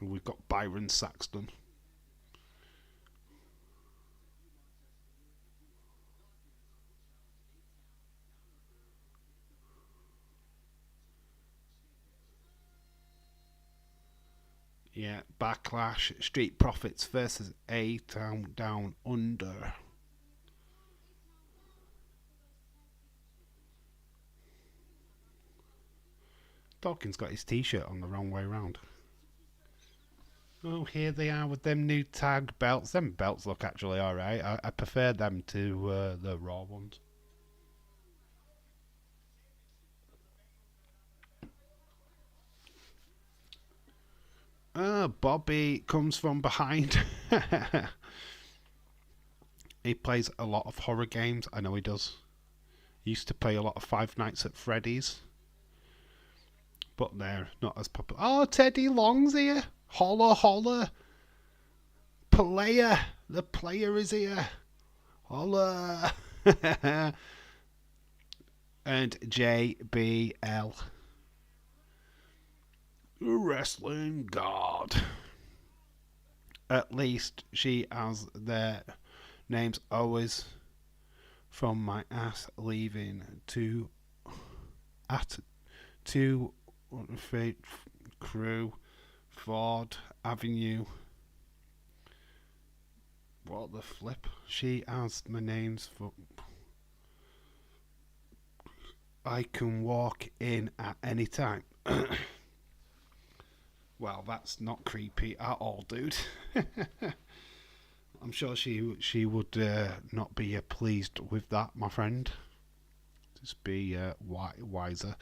We've got Byron Saxton. Yeah, Backlash, Street Profits versus A-Town Down Under. Dawkins got his t-shirt on the wrong way round. Oh, here they are with them new tag belts. Them belts look actually alright. I prefer them to the Raw ones. Bobby comes from behind. He plays a lot of horror games. I know he does. He used to play a lot of Five Nights at Freddy's. But they're not as popular. Oh, Teddy Long's here. Holla, holla. Player. The player is here. Holla. And JBL. Wrestling God. At least she has their names always from my ass leaving to What the Fate Crew, Ford Avenue. What the flip? She asked my names for. I can walk in at any time. Well, that's not creepy at all, dude. I'm sure she would not be pleased with that, my friend. Just be wiser.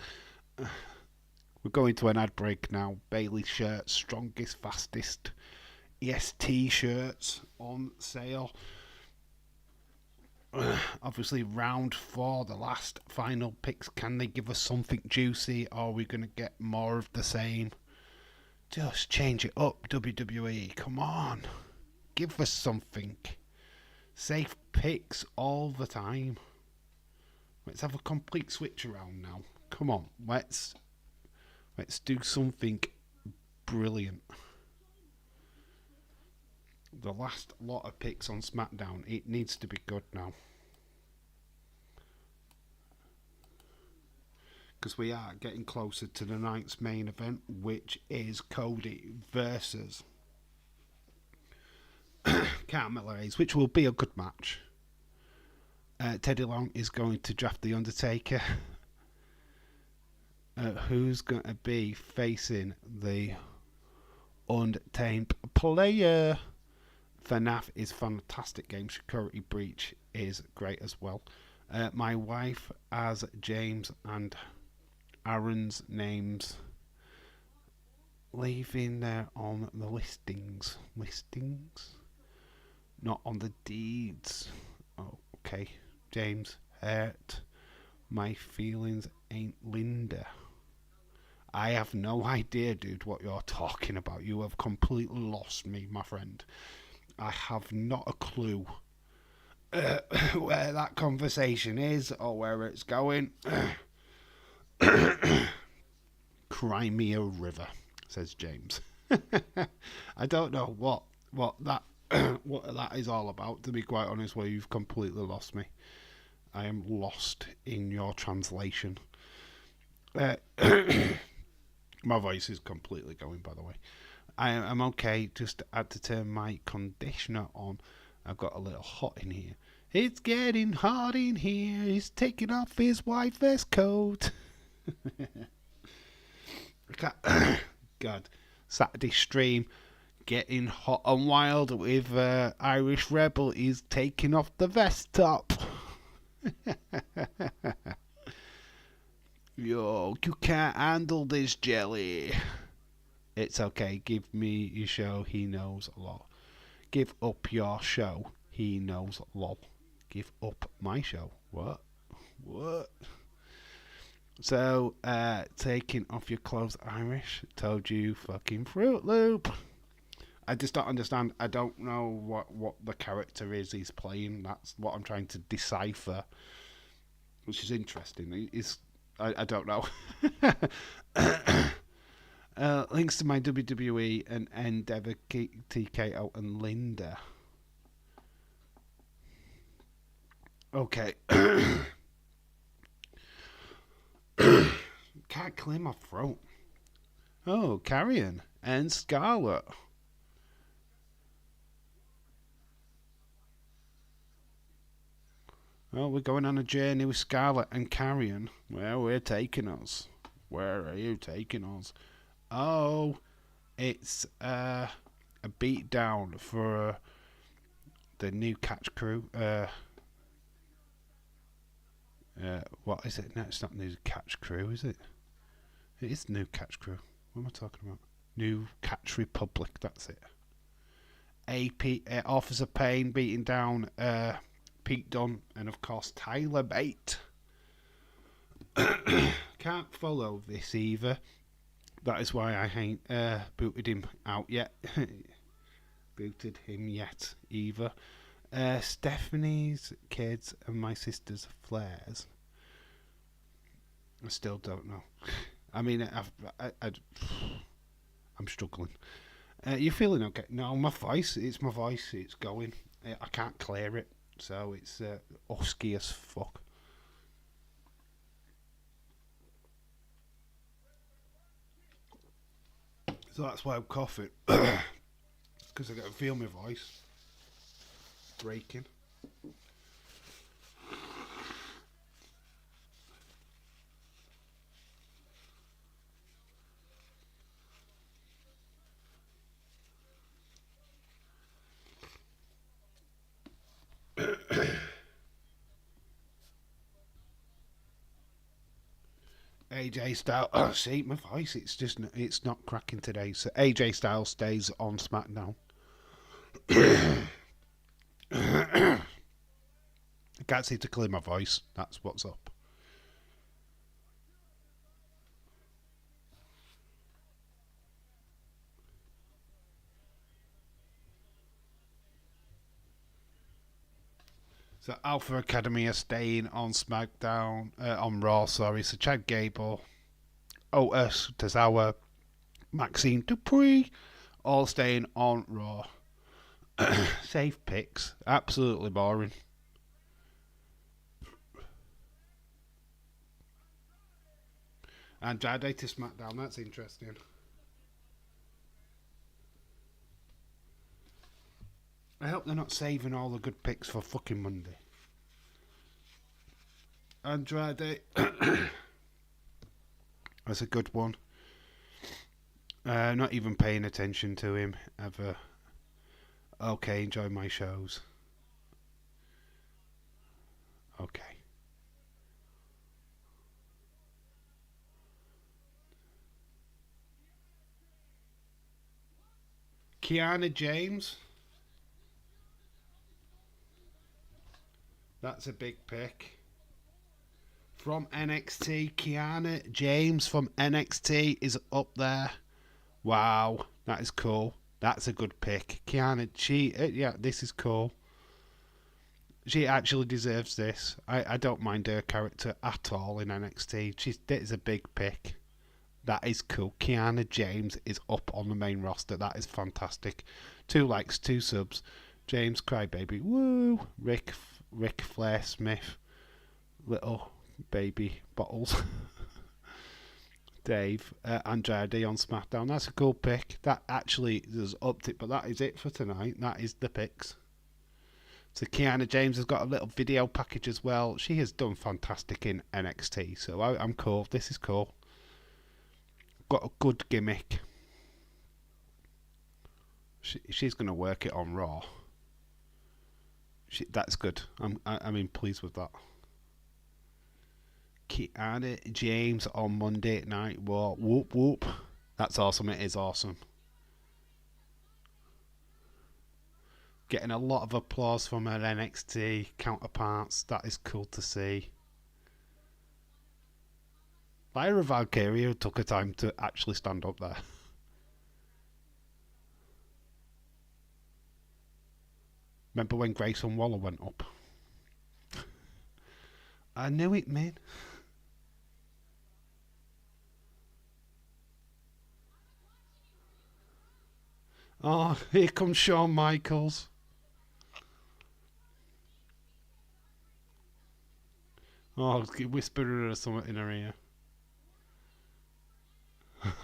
We're going to an ad break now. Bailey shirts, strongest, fastest. EST shirts on sale. Obviously, round 4, the last final picks. Can they give us something juicy, or are we going to get more of the same? Just change it up, WWE. Come on. Give us something. Safe picks all the time. Let's have a complete switch around now. Come on, let's do something brilliant. The last lot of picks on SmackDown, it needs to be good now. Because we are getting closer to the night's main event, which is Cody versus Carmelo Hayes, which will be a good match. Teddy Long is going to draft The Undertaker. Who's going to be facing the Untamed Player? FNAF is fantastic game. Security Breach is great as well. My wife as James and Aaron's names leaving there on the listings, not on the deeds. Oh, okay. James hurt my feelings ain't Linda. I have no idea, dude, what you're talking about. You have completely lost me, my friend. I have not a clue where that conversation is or where it's going. Crimea River, says James. I don't know what that what that is all about, to be quite honest with you. You've completely lost me. I am lost in your translation. My voice is completely going, by the way. I'm okay, just had to turn my conditioner on. I've got a little hot in here. It's getting hot in here. He's taking off his white vest coat. God. Saturday stream getting hot and wild with Irish Rebel. He's taking off the vest top. Yo, you can't handle this jelly. It's okay. Give me your show. He knows a lot. Give up your show. He knows lol. Give up my show. What? So, taking off your clothes, Irish. Told you, fucking Fruit Loop. I just don't understand. I don't know what the character is he's playing. That's what I'm trying to decipher, which is interesting. I don't know. Links to my WWE and Endeavour, TKO and Linda. Okay. Can't clear my throat. Oh, Carrion and Scarlett. Oh, we're going on a journey with Scarlett and Carrion. Where we're taking us. Where are you taking us? Oh, it's a beat down for the new Catch Crew. What is it? No, it's not New Catch Crew, is it? It is New Catch Crew. What am I talking about? New Catch Republic, that's it. Officer Payne beating down Pete Dunne and, of course, Tyler Bate. Can't follow this either. That is why I ain't booted him out yet. Booted him yet either. Stephanie's kids and my sister's flares. I still don't know. I mean, I'm struggling. You feeling okay? No, my voice. It's my voice. It's going. I can't clear it, so it's husky as fuck. So that's why I'm coughing. Because I can feel my voice breaking. AJ Styles. Oh, see, my voice. It's not cracking today. So AJ Styles stays on SmackDown. I can't seem to clear my voice. That's what's up. So Alpha Academy are staying on SmackDown, on Raw. Sorry. So Chad Gable, Otis, Tozawa, Maxine Dupree, all staying on Raw. Safe picks. Absolutely boring. Andrade to SmackDown. That's interesting. I hope they're not saving all the good picks for fucking Monday. Andrade. That's a good one. Not even paying attention to him ever. Okay, enjoy my shows. Okay. Kiana James. That's a big pick. From NXT, Kiana James from NXT is up there. Wow, that is cool. That's a good pick. Kiana, this is cool. She actually deserves this. I don't mind her character at all in NXT. That is a big pick. That is cool. Kiana James is up on the main roster. That is fantastic. 2 likes, 2 subs. James Crybaby. Woo! Rick Flair Smith. Little baby bottles. Dave Andrade on SmackDown. That's a cool pick. That actually has upped it, but that is it for tonight. That is the picks. So Kiana James has got a little video package as well. She has done fantastic in NXT, so I'm cool. This is cool. Got a good gimmick. She's going to work it on Raw. That's good. I'm pleased with that. Kiana James on Monday Night Raw. Whoop whoop. That's awesome. It is awesome. Getting a lot of applause from her NXT counterparts. That is cool to see. Lyra Valkyria took her time to actually stand up there. Remember when Grayson Waller went up? I knew it, man. Oh, here comes Shawn Michaels. Oh, whispered her something in her ear.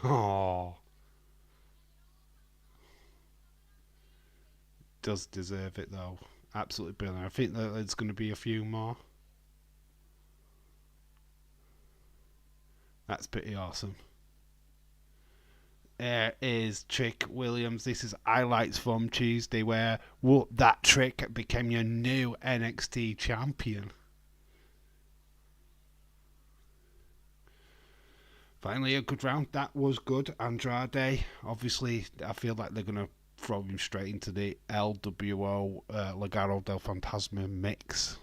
Oh. Does deserve it, though. Absolutely brilliant. I think that there's going to be a few more. That's pretty awesome. There is Trick Williams. This is highlights from Tuesday where that Trick became your new NXT champion. Finally, a good round. That was good. Andrade, obviously, I feel like they're going to throw him straight into the LWO Legado del Fantasma mix.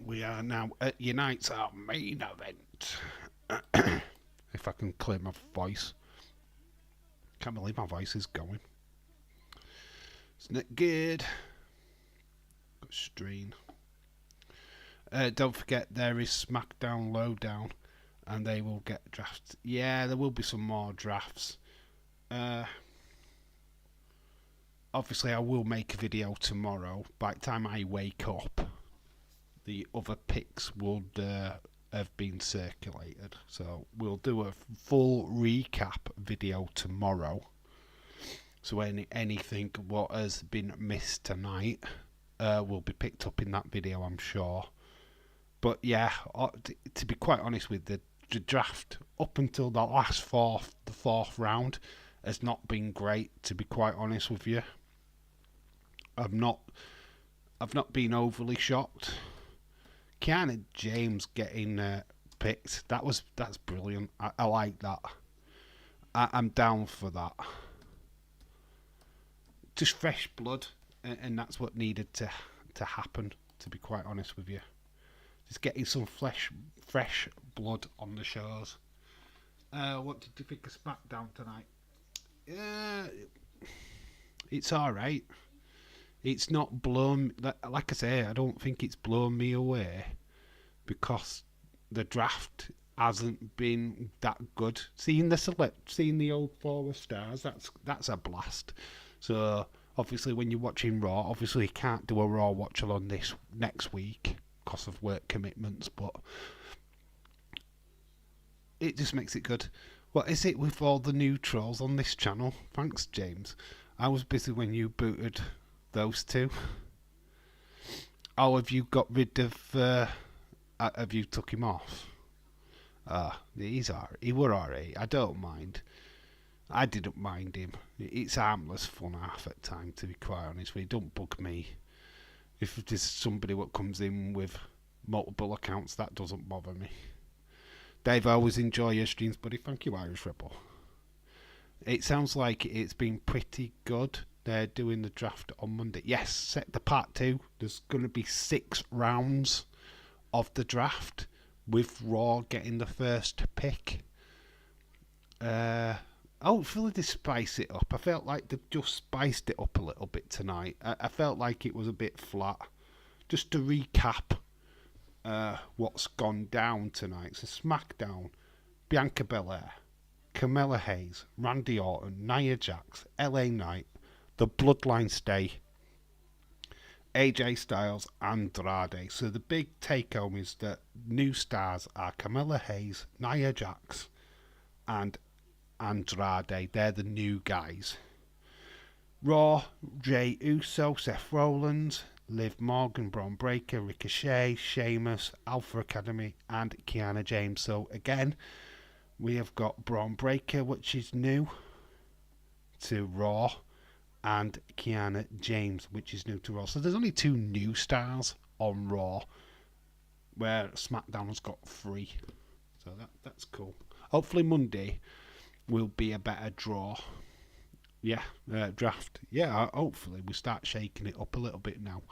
We are now at Unite's our main event. If I can clear my voice. Can't believe my voice is going. Isn't it good? Got strain. Don't forget there is SmackDown Lowdown. And they will get drafts. Yeah, there will be some more drafts. Obviously, I will make a video tomorrow. By the time I wake up, the other picks would have been circulated. So we'll do a full recap video tomorrow. So anything what has been missed tonight will be picked up in that video, I'm sure. But yeah, to be quite honest with the draft up until the fourth round has not been great. To be quite honest with you, I've not been overly shocked. Kiana James getting picked, that's brilliant. I like that. I'm down for that. Just fresh blood, and that's what needed to happen. To be quite honest with you, just getting some fresh blood on the shows. What did you think of SmackDown tonight? It's all right. It's not blown. Like I say, I don't think it's blown me away because the draft hasn't been that good. Seeing the old forward stars, that's a blast. So obviously, when you're watching Raw, obviously you can't do a Raw watch along this next week because of work commitments, but it just makes it good. What is it with all the new trolls on this channel? Thanks, James. I was busy when you booted those two. Oh, have you got rid of? Have you took him off? He's alright. He were alright. I don't mind. I didn't mind him. It's harmless fun half at time, to be quite honest with you. Don't bug me. If there's somebody what comes in with multiple accounts, that doesn't bother me. Dave, I always enjoy your streams, buddy. Thank you, Irish Rebel. It sounds like it's been pretty good. They're doing the draft on Monday. Yes, set the part 2. There's going to be 6 rounds of the draft, with Raw getting the first pick. Hopefully they spice it up. I felt like they've just spiced it up a little bit tonight. I felt like it was a bit flat. Just to recap what's gone down tonight. So SmackDown, Bianca Belair, Carmella Hayes, Randy Orton, Nia Jax, LA Knight, the Bloodline stay, AJ Styles, Andrade. So the big take home is that new stars are Carmella Hayes, Nia Jax, and Andrade. They're the new guys. Raw, Jey Uso, Seth Rollins, Liv Morgan, Braun Breaker, Ricochet, Sheamus, Alpha Academy, and Kiana James. So again, we have got Braun Breaker, which is new to Raw, and Kiana James, which is new to Raw. So there's only 2 new stars on Raw, where SmackDown has got 3. So that's cool. Hopefully Monday will be a better draw. Yeah, draft. Yeah, hopefully we start shaking it up a little bit now.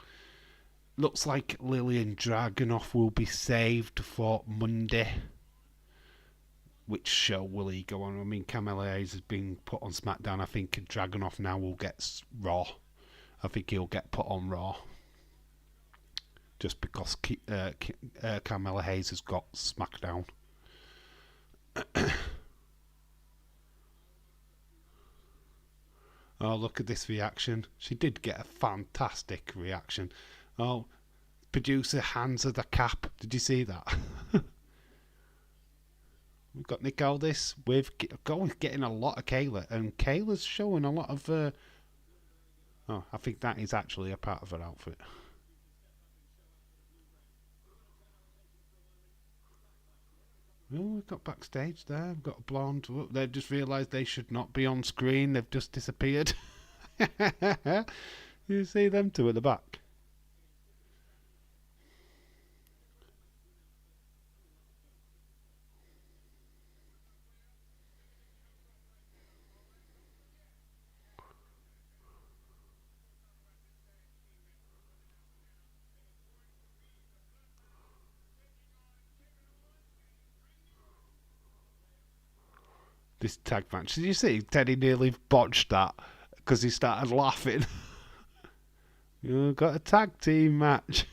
Looks like Lillian Dragunov will be saved for Monday. Which show will he go on? I mean, Carmella Hayes has been put on SmackDown. I think Dragunov now will get Raw. I think he'll get put on Raw. Just because Carmella Hayes has got SmackDown. Oh, look at this reaction. She did get a fantastic reaction. Oh, producer hands her the cap. Did you see that? We've got Nick Aldis with getting a lot of Kayla. And Kayla's showing a lot of... Oh, I think that is actually a part of her outfit. Oh, we've got backstage there. We've got a blonde. Oh, they've just realised they should not be on screen. They've just disappeared. You see them two at the back? This tag match. Did you see Teddy nearly botched that because he started laughing? You've got a tag team match.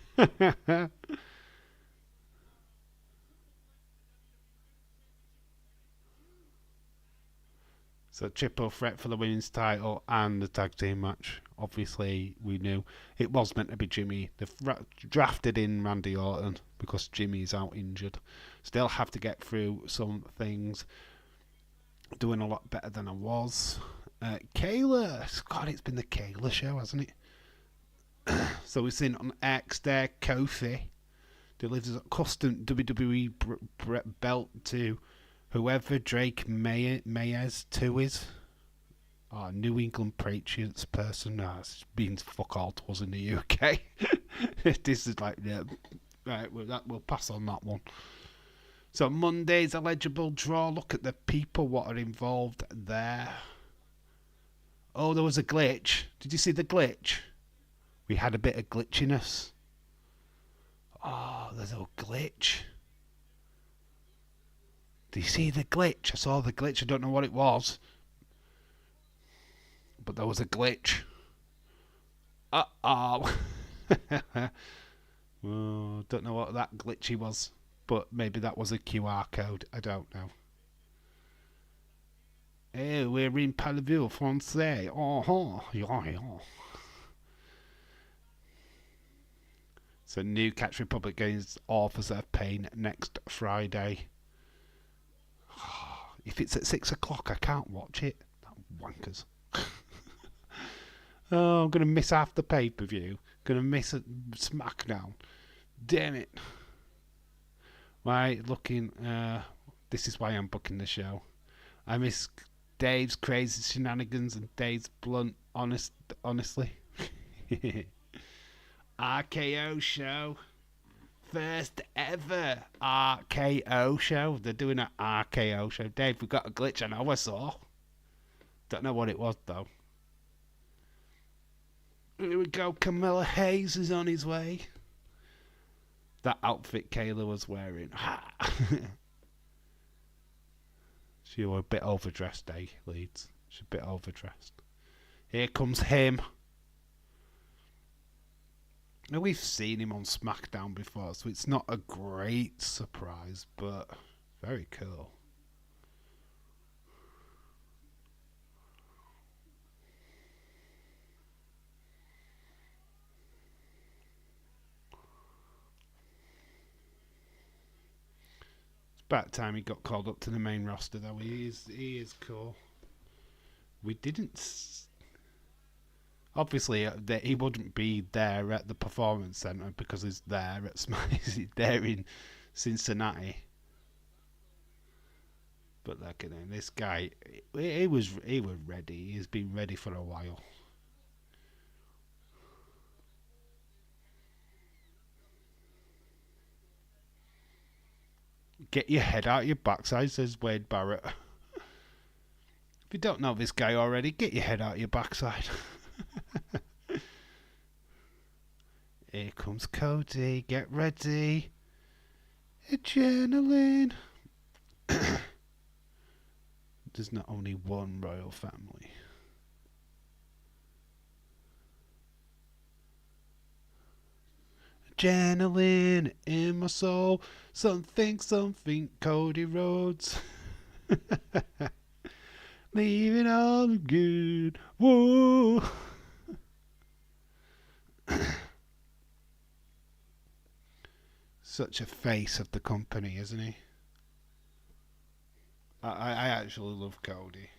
So triple threat for the women's title and the tag team match. Obviously, we knew it was meant to be Jimmy. They've drafted in Randy Orton because Jimmy's out injured. Still have to get through some things. Doing a lot better than I was. Kayla. God, it's been the Kayla show, hasn't it? So we've seen on X there, Kofi delivers a custom WWE belt to whoever Drake Mayes 2 is. Oh, New England Patriots person. It means fuck all to us in the UK. This is like, yeah. Right, we'll pass on that one. So Monday's eligible draw. Look at the people what are involved there. Oh, there was a glitch. Did you see the glitch? We had a bit of glitchiness. Oh, there's a glitch. Do you see the glitch? I saw the glitch. I don't know what it was. But there was a glitch. Uh-oh. Oh, don't know what that glitchy was. But maybe that was a QR code. I don't know. Hey, we're in Parlez-vous français. Oh, yeah. So new Catch Republic gains Authors of Pain next Friday. If it's at 6 o'clock, I can't watch it. Wankers. Oh, I'm going to miss half the pay-per-view. Going to miss a Smackdown. Damn it. Right, looking... this is why I'm booking the show. I miss Dave's crazy shenanigans and Dave's blunt, honestly. RKO show. First ever RKO show. They're doing an RKO show. Dave, we got a glitch I know I saw. Don't know what it was, though. Here we go. Camilla Hayes is on his way. That outfit Kayla was wearing. She was a bit overdressed, eh, Leeds? She's a bit overdressed. Here comes him. Now, we've seen him on SmackDown before, so it's not a great surprise, but very cool. About time he got called up to the main roster, though. He is cool. We didn't... Obviously, he wouldn't be there at the Performance Center because he's there at he's there in Cincinnati. But look at him. This guy, he was ready. He's been ready for a while. Get your head out your backside, says Wade Barrett. If you don't know this guy already, get your head out your backside. Here comes Cody. Get ready. Adrenaline. There's not only one royal family. Adrenaline in my soul. Something, Cody Rhodes. Leaving all good. Whoa. Such a face of the company, isn't he? I actually love Cody.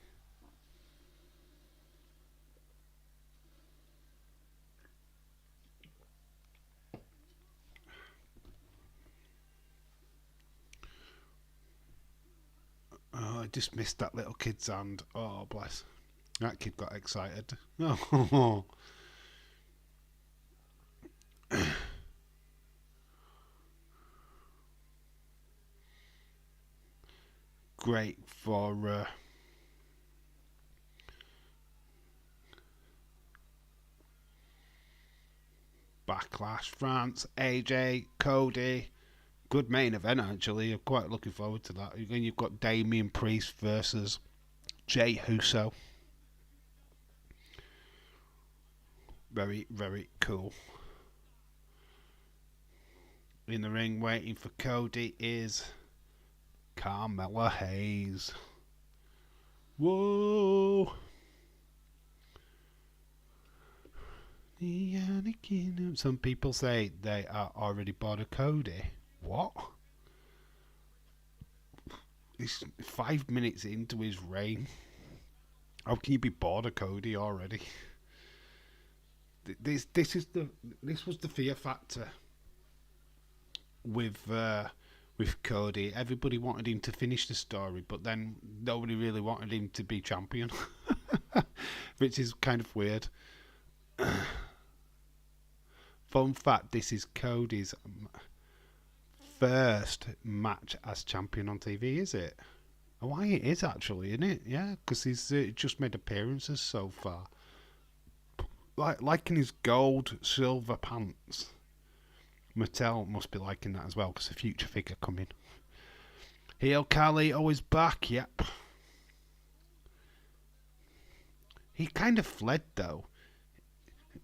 Oh, I just missed that little kid's hand. Oh, bless. That kid got excited. Oh. Great for Backlash, France, AJ, Cody. Good main event, actually. I'm quite looking forward to that. Again, you've got Damian Priest versus Jey Uso. Very, very cool. In the ring, waiting for Cody, is Carmella Hayes. Whoa! Some people say they are already bored of Cody. What? He's 5 minutes into his reign. How can you be bored of Cody already? This was the fear factor with Cody. Everybody wanted him to finish the story, but then nobody really wanted him to be champion, which is kind of weird. Fun fact: this is Cody's first match as champion on TV, is it? Oh, why it is actually, isn't it? Yeah, because he's just made appearances so far. Like in his gold, silver pants. Mattel must be liking that as well, because a future figure coming. Heel Carlito is back, yep. He kind of fled though.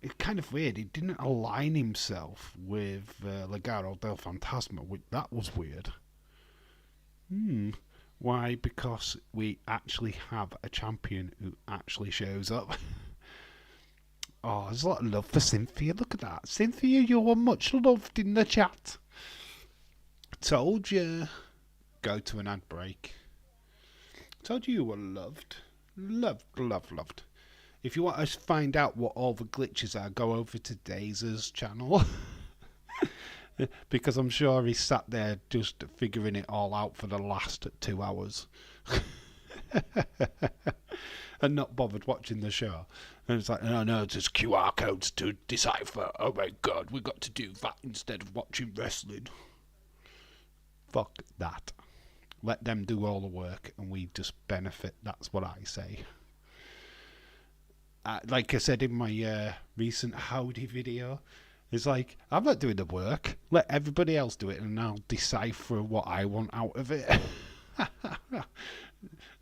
It's kind of weird. He didn't align himself with Legado del Fantasma. That was weird. Why? Because we actually have a champion who actually shows up. Oh, there's a lot of love for Cynthia. Look at that. Cynthia, you were much loved in the chat. Told you. Go to an ad break. Told you were loved. Loved. If you want to find out what all the glitches are, go over to Dazer's channel. Because I'm sure he sat there just figuring it all out for the last 2 hours. And not bothered watching the show. And it's like, no, there's QR codes to decipher. Oh my god, we got to do that instead of watching wrestling. Fuck that. Let them do all the work and we just benefit. That's what I say. Like I said in my recent Howdy video, it's like, I'm not doing the work. Let everybody else do it and I'll decipher what I want out of it.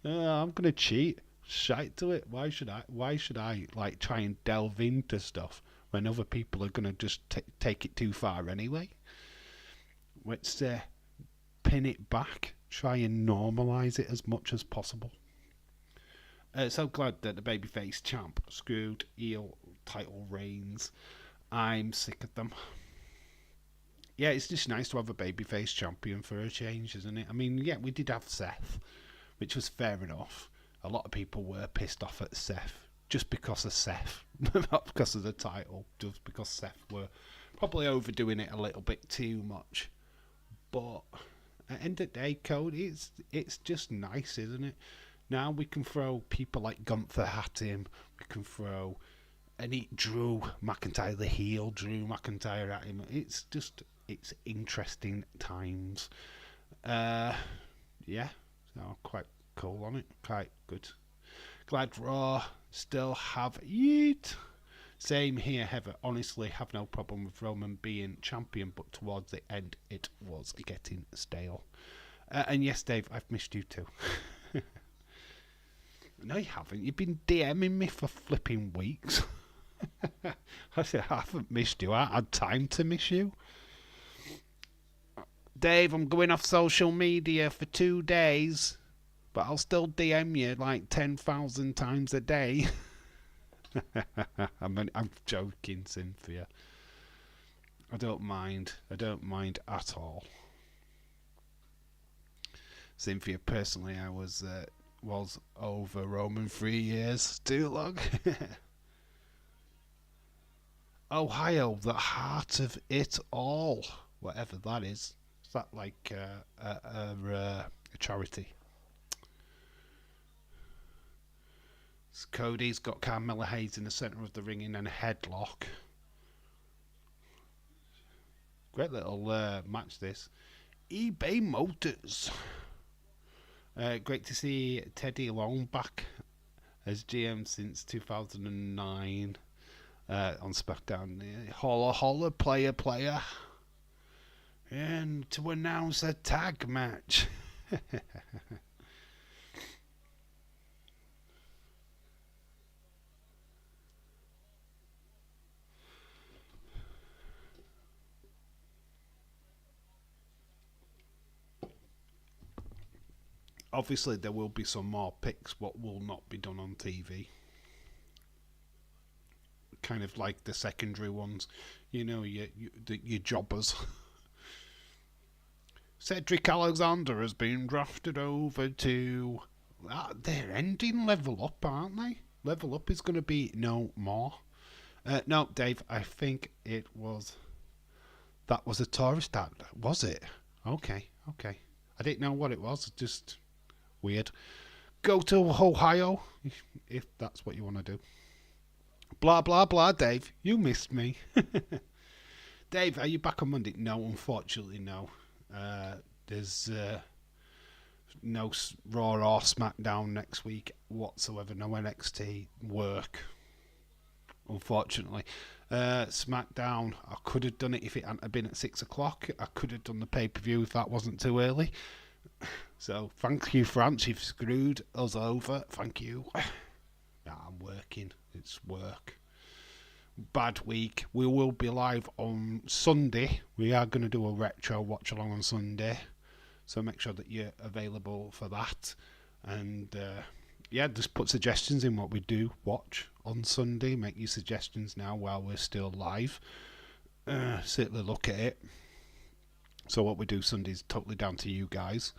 I'm going to cheat. Shite to it. Why should I like try and delve into stuff when other people are going to just take it too far anyway? Let's pin it back. Try and normalise it as much as possible. So glad that the babyface champ screwed heel title reigns. I'm sick of them. Yeah, it's just nice to have a babyface champion for a change, isn't it? I mean, yeah, we did have Seth, which was fair enough. A lot of people were pissed off at Seth just because of Seth, not because of the title, just because Seth were probably overdoing it a little bit too much. But at the end of the day, Cody, it's just nice, isn't it? Now we can throw people like Gunther at him. We can throw Drew McIntyre, the heel Drew McIntyre at him. It's interesting times. Yeah, so quite cool on it. Quite good. Glad Raw still have Yeet. Same here, Heather. Honestly, have no problem with Roman being champion, but towards the end it was getting stale. And yes, Dave, I've missed you too. No, you haven't. You've been DMing me for flipping weeks. I said, I haven't missed you. I had time to miss you. Dave, I'm going off social media for 2 days, but I'll still DM you like 10,000 times a day. I'm joking, Cynthia. I don't mind. I don't mind at all. Cynthia, personally, I was over Roman 3 years. Too long. Ohio, the heart of it all. Whatever that is. Is that like a charity? So Cody's got Carmella Hayes in the centre of the ring in a headlock. Great little match this. eBay Motors. Great to see Teddy Long back as GM since 2009 on SmackDown. Holla, player. And to announce a tag match. Obviously, there will be some more picks what will not be done on TV. Kind of like the secondary ones, you know, your jobbers. Cedric Alexander has been drafted over to... they're ending Level Up, aren't they? Level Up is going to be no more. No, Dave, I think it was... That was a tourist ad, was it? Okay. I didn't know what it was, just weird. Go to Ohio, if that's what you want to do. Blah, blah, blah, Dave. You missed me. Dave, are you back on Monday? No, unfortunately, no. There's no Raw or Smackdown next week whatsoever. No NXT work, unfortunately. Smackdown, I could have done it if it hadn't been at 6 o'clock. I could have done the pay-per-view if that wasn't too early. So, thank you, France. You've screwed us over. Thank you. Yeah, I'm working. It's work. Bad week. We will be live on Sunday. We are going to do a retro watch along on Sunday. So make sure that you're available for that. And just put suggestions in what we do watch on Sunday. Make your suggestions now while we're still live. Certainly look at it. So what we do Sunday is totally down to you guys.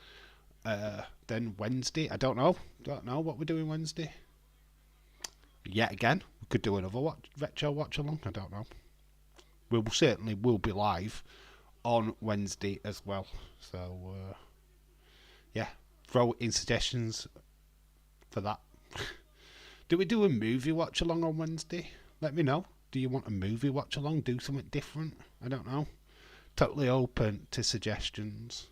Then Wednesday, I don't know what we're doing Wednesday. Yet again, we could do another retro watch along. I don't know. We'll certainly will be live on Wednesday as well. So throw in suggestions for that. Do we do a movie watch along on Wednesday? Let me know. Do you want a movie watch along? Do something different? I don't know. Totally open to suggestions.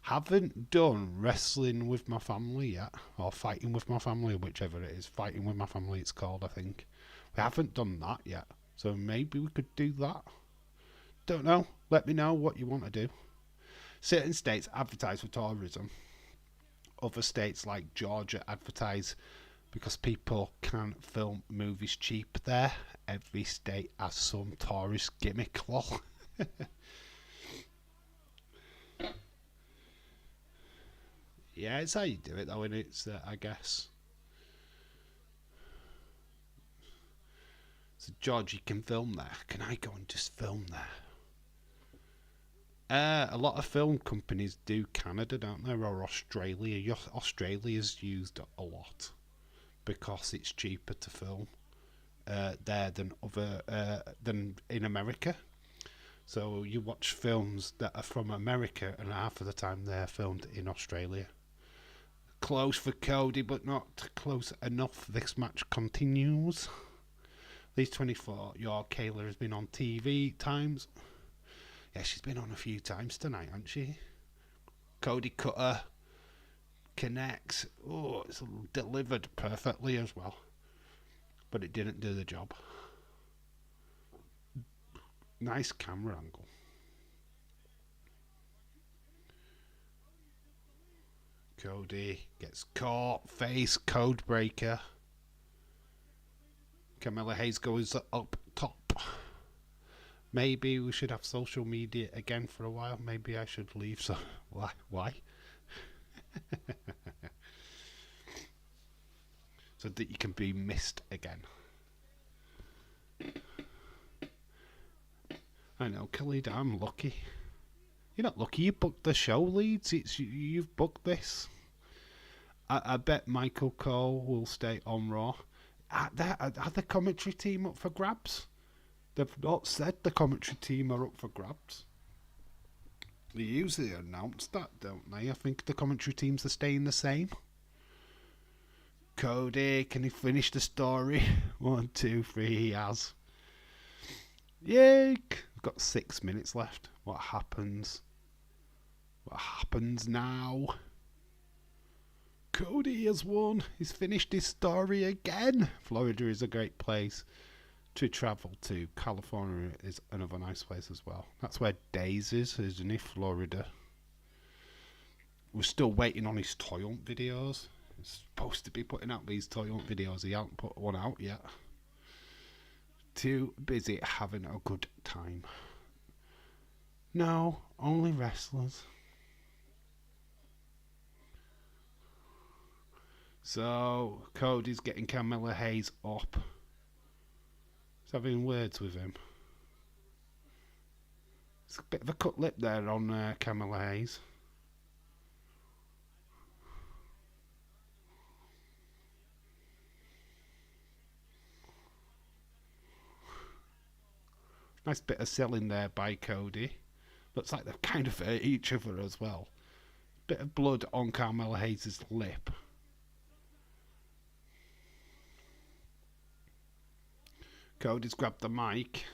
Haven't done wrestling with my family yet, or fighting with my family, whichever it is. Fighting with my family it's called, I think. We haven't done that yet, so maybe we could do that. Don't know. Let me know what you want to do. Certain states advertise for tourism. Other states like Georgia advertise because people can film movies cheap there. Every state has some tourist gimmick, lol. Yeah, it's how you do it though, and it's I guess. So George, you can film there. Can I go and just film there? A lot of film companies do Canada, don't they, or Australia? Australia's used a lot because it's cheaper to film there than in America. So you watch films that are from America, and half of the time they're filmed in Australia. Close for Cody, but not close enough. This match continues. These 24, your Kayla has been on TV times. Yeah, she's been on a few times tonight, hasn't she? Cody Cutter connects. Oh, it's delivered perfectly as well. But it didn't do the job. Nice camera angle. Cody gets caught. Face code breaker. Camilla Hayes goes up top. Maybe we should have social media again for a while. Maybe I should leave. So why? So that you can be missed again. I know, Khalid, I'm lucky. You're not lucky. You booked the show, Leeds. You've booked this. I bet Michael Cole will stay on Raw. Are the commentary team up for grabs? They've not said the commentary team are up for grabs. They usually announce that, don't they? I think the commentary teams are staying the same. Cody, can he finish the story? 1, 2, 3, he has. Yay! We've got 6 minutes left. What happens? What happens now? Cody has won. He's finished his story again. Florida is a great place to travel to. California is another nice place as well. That's where Days is, isn't he? Florida. We're still waiting on his toy hunt videos. He's supposed to be putting out these toy hunt videos. He hasn't put one out yet. Too busy having a good time. No, only wrestlers. So, Cody's getting Camilla Hayes up. He's having words with him. It's a bit of a cut lip there on Camilla Hayes. Nice bit of selling there by Cody. Looks like they've kind of hurt each other as well. Bit of blood on Carmelo Hayes' lip. Cody's grabbed the mic.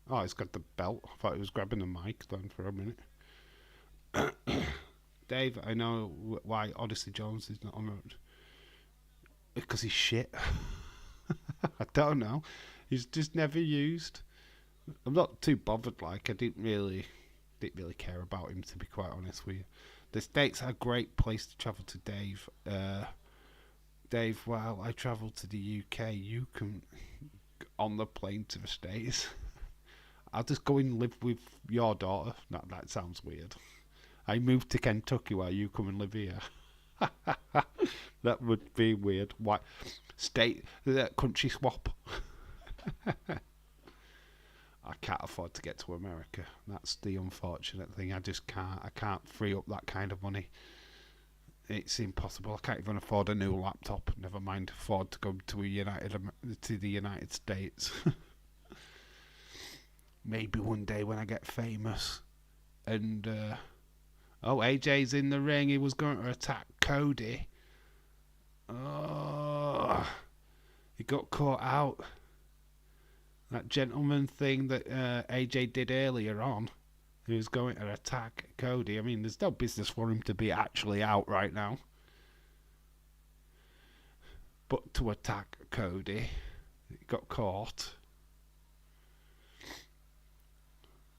Oh, he's got the belt. I thought he was grabbing the mic then for a minute. Dave, I know why Odyssey Jones is not on it. Because he's shit. I don't know. He's just never used. I'm not too bothered. Like, I didn't really care about him, to be quite honest with you. The States are a great place to travel to, Dave. Dave, while I travel to the UK, you can on the plane to the States. I'll just go and live with your daughter. No, that sounds weird. I moved to Kentucky while you come and live here. That would be weird. Why? Country swap. I can't afford to get to America. That's the unfortunate thing. I just can't. I can't free up that kind of money. It's impossible. I can't even afford a new laptop. Never mind afford to go to the United States. Maybe one day when I get famous. And AJ's in the ring. He was going to attack Cody. Oh, he got caught out. That gentleman thing that AJ did earlier on. He was going to attack Cody. I mean, there's no business for him to be actually out right now. But to attack Cody, he got caught.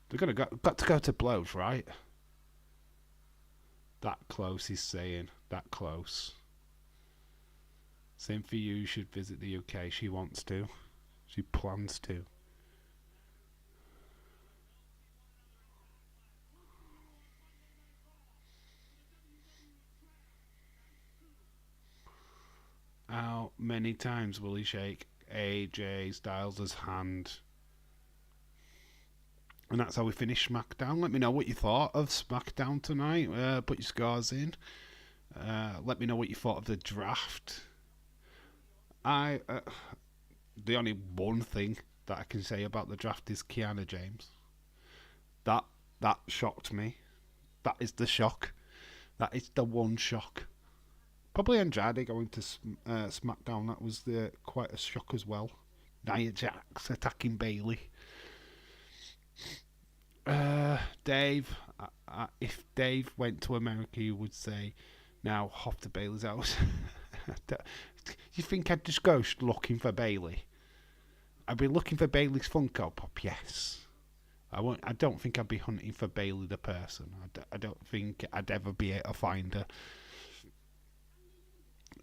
They're got to go to blows, right? That close, he's saying. That close. Same for you. You should visit the UK. She wants to. She plans to. How many times will he shake AJ Styles' hand? And that's how we finish SmackDown. Let me know what you thought of SmackDown tonight. Put your scores in. Let me know what you thought of the draft. The only one thing that I can say about the draft is Kiana James. That shocked me. That is the shock. That is the one shock. Probably Andrade going to SmackDown. That was quite a shock as well. Nia Jax attacking Bayley. Dave, if Dave went to America, you would say, now hop to Bayley's house. You think I'd just go looking for Bayley? I'd be looking for Bayley's Funko Pop, yes. I don't think I'd be hunting for Bayley the person. I don't think I'd ever be able to find her.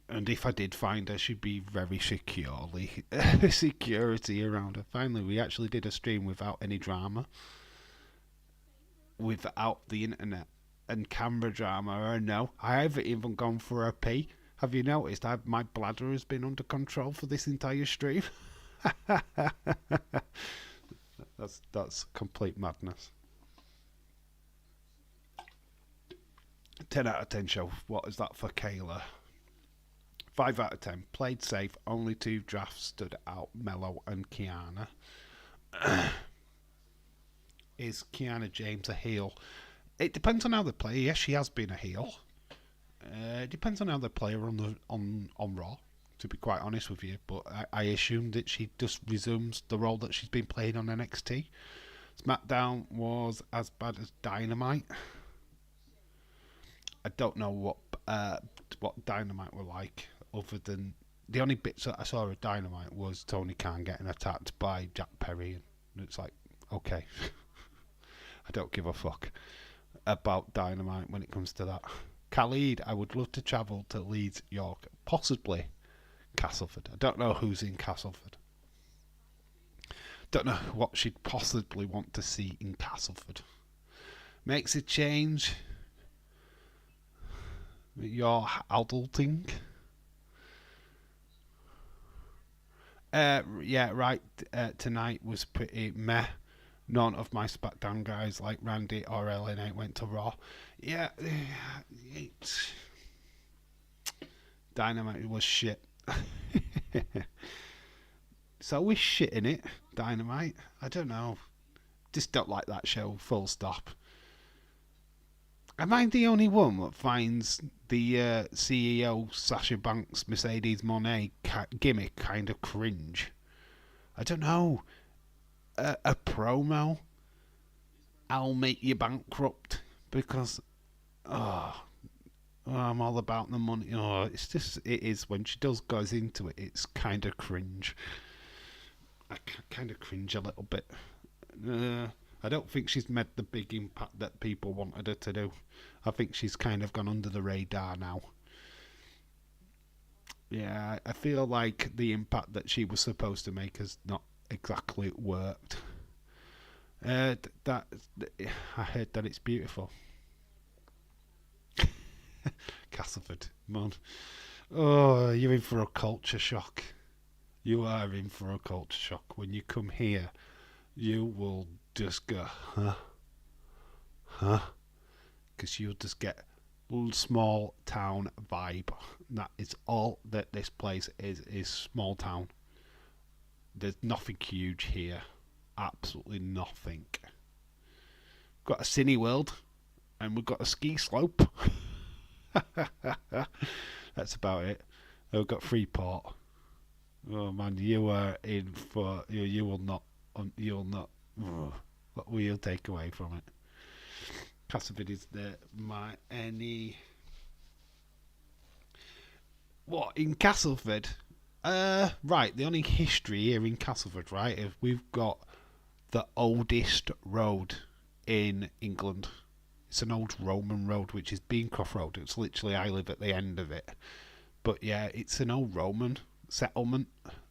And if I did find her, she'd be very security around her. Finally, we actually did a stream without any drama. Without the internet and camera drama. Or no, I haven't even gone for a pee. Have you noticed my bladder has been under control for this entire stream? That's complete madness. 10 out of 10 show. What is that for Kayla? 5 out of 10. Played safe. Only 2 drafts stood out. Mello and Kiana. Is Kiana James a heel? It depends on how they play. Yes, she has been a heel. It depends on how they play her on Raw, to be quite honest with you. But I assume that she just resumes the role that she's been playing on NXT. SmackDown was as bad as Dynamite. I don't know what Dynamite were like, other than the only bits that I saw of Dynamite was Tony Khan getting attacked by Jack Perry, and it's like, okay. I don't give a fuck about Dynamite when it comes to that. Khalid, I would love to travel to Leeds, York, possibly Castleford. I don't know who's in Castleford. Don't know what she'd possibly want to see in Castleford. Makes a change. You're adulting. Yeah, right. Tonight was pretty meh. None of my SmackDown guys like Randy or LNA went to Raw. Yeah, Dynamite was shit. So we're shit in it, Dynamite. I don't know. just don't like that show. Full stop. Am I the only one that finds the CEO Sasha Banks Mercedes Moné gimmick kind of cringe? I don't know. A promo, I'll make you bankrupt because I'm all about the money. Oh, it's just, it is, when she goes into it, it's kind of cringe. I kind of cringe a little bit. I don't think she's made the big impact that people wanted her to do. I think she's kind of gone under the radar now. Yeah, I feel like the impact that she was supposed to make has not exactly worked. I heard that it's beautiful. Castleford, man. Oh, you're in for a culture shock. You are in for a culture shock. When you come here, you will just go, huh? Because you'll just get small town vibe. That is all that this place is small town. There's nothing huge here. Absolutely nothing. We've got a Cineworld and we've got a ski slope. That's about it. We've got Freeport. Oh man, you are in for you will not. What will you take away from it? Castleford is what in Castleford? Right. The only history here in Castleford, right, is we've got the oldest road in England. It's an old Roman road, which is Beancroft Road. It's literally, I live at the end of it. But yeah, it's an old Roman settlement.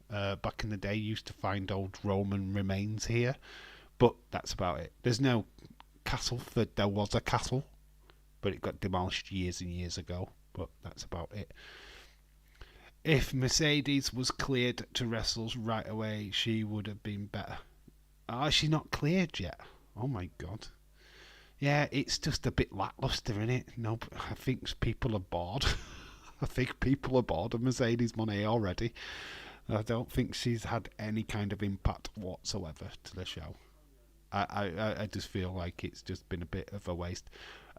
Back in the day, you used to find old Roman remains here. But that's about it. There's no Castleford. There was a castle, but it got demolished years and years ago. But that's about it. If Mercedes was cleared to wrestle right away, she would have been better. Oh, she's not cleared yet. Oh my god. Yeah, it's just a bit lackluster, isn't it? No, I think people are bored. I think people are bored of Mercedes Moné already. I don't think she's had any kind of impact whatsoever to the show. I just feel like it's just been a bit of a waste.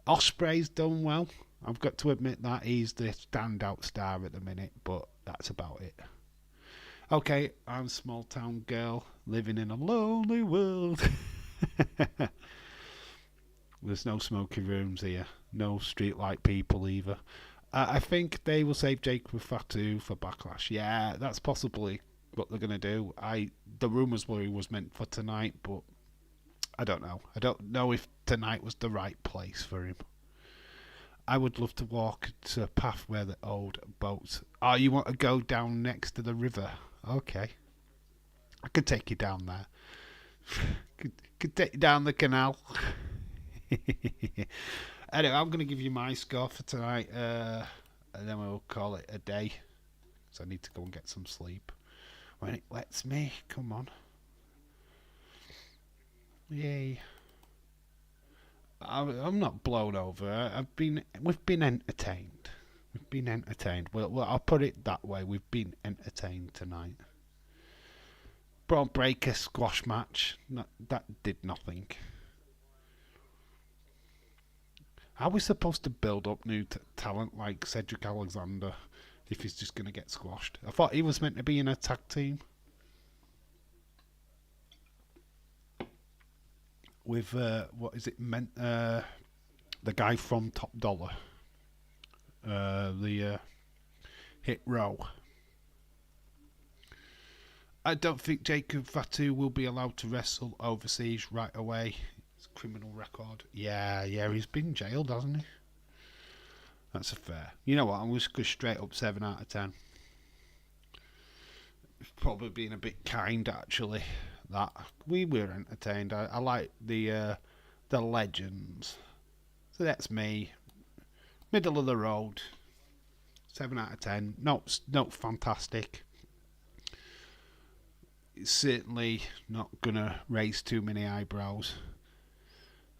Ospreay's done well. I've got to admit that he's the standout star at the minute, but that's about it. Okay, I'm a small town girl living in a lonely world. There's no smoky rooms here. No streetlight people either. I think they will save Jacob Fatu for Backlash. Yeah, that's possibly what they're going to do. The rumours were he was meant for tonight, but I don't know. I don't know if tonight was the right place for him. I would love to walk to a path where the old boats... Oh, you want to go down next to the river? Okay. I could take you down there. could take you down the canal. Anyway, I'm going to give you my score for tonight, and then we'll call it a day. So I need to go and get some sleep when it lets me. Come on. Yay. I'm not blown over. We've been entertained. We've been entertained. Well, I'll put it that way. We've been entertained tonight. Braun Breaker squash match. That did nothing. Are we supposed to build up new talent like Cedric Alexander if he's just going to get squashed? I thought he was meant to be in a tag team with what is it meant? The guy from Top Dollar, the Hit Row. I don't think Jacob Fatu will be allowed to wrestle overseas right away. Criminal record. Yeah, he's been jailed, hasn't he? That's a fair. You know what, I'm just going straight up 7 out of 10. It's probably been a bit kind, actually. That we were entertained. I like the legends. So that's me. Middle of the road. 7 out of 10. Not fantastic. It's certainly not gonna raise too many eyebrows.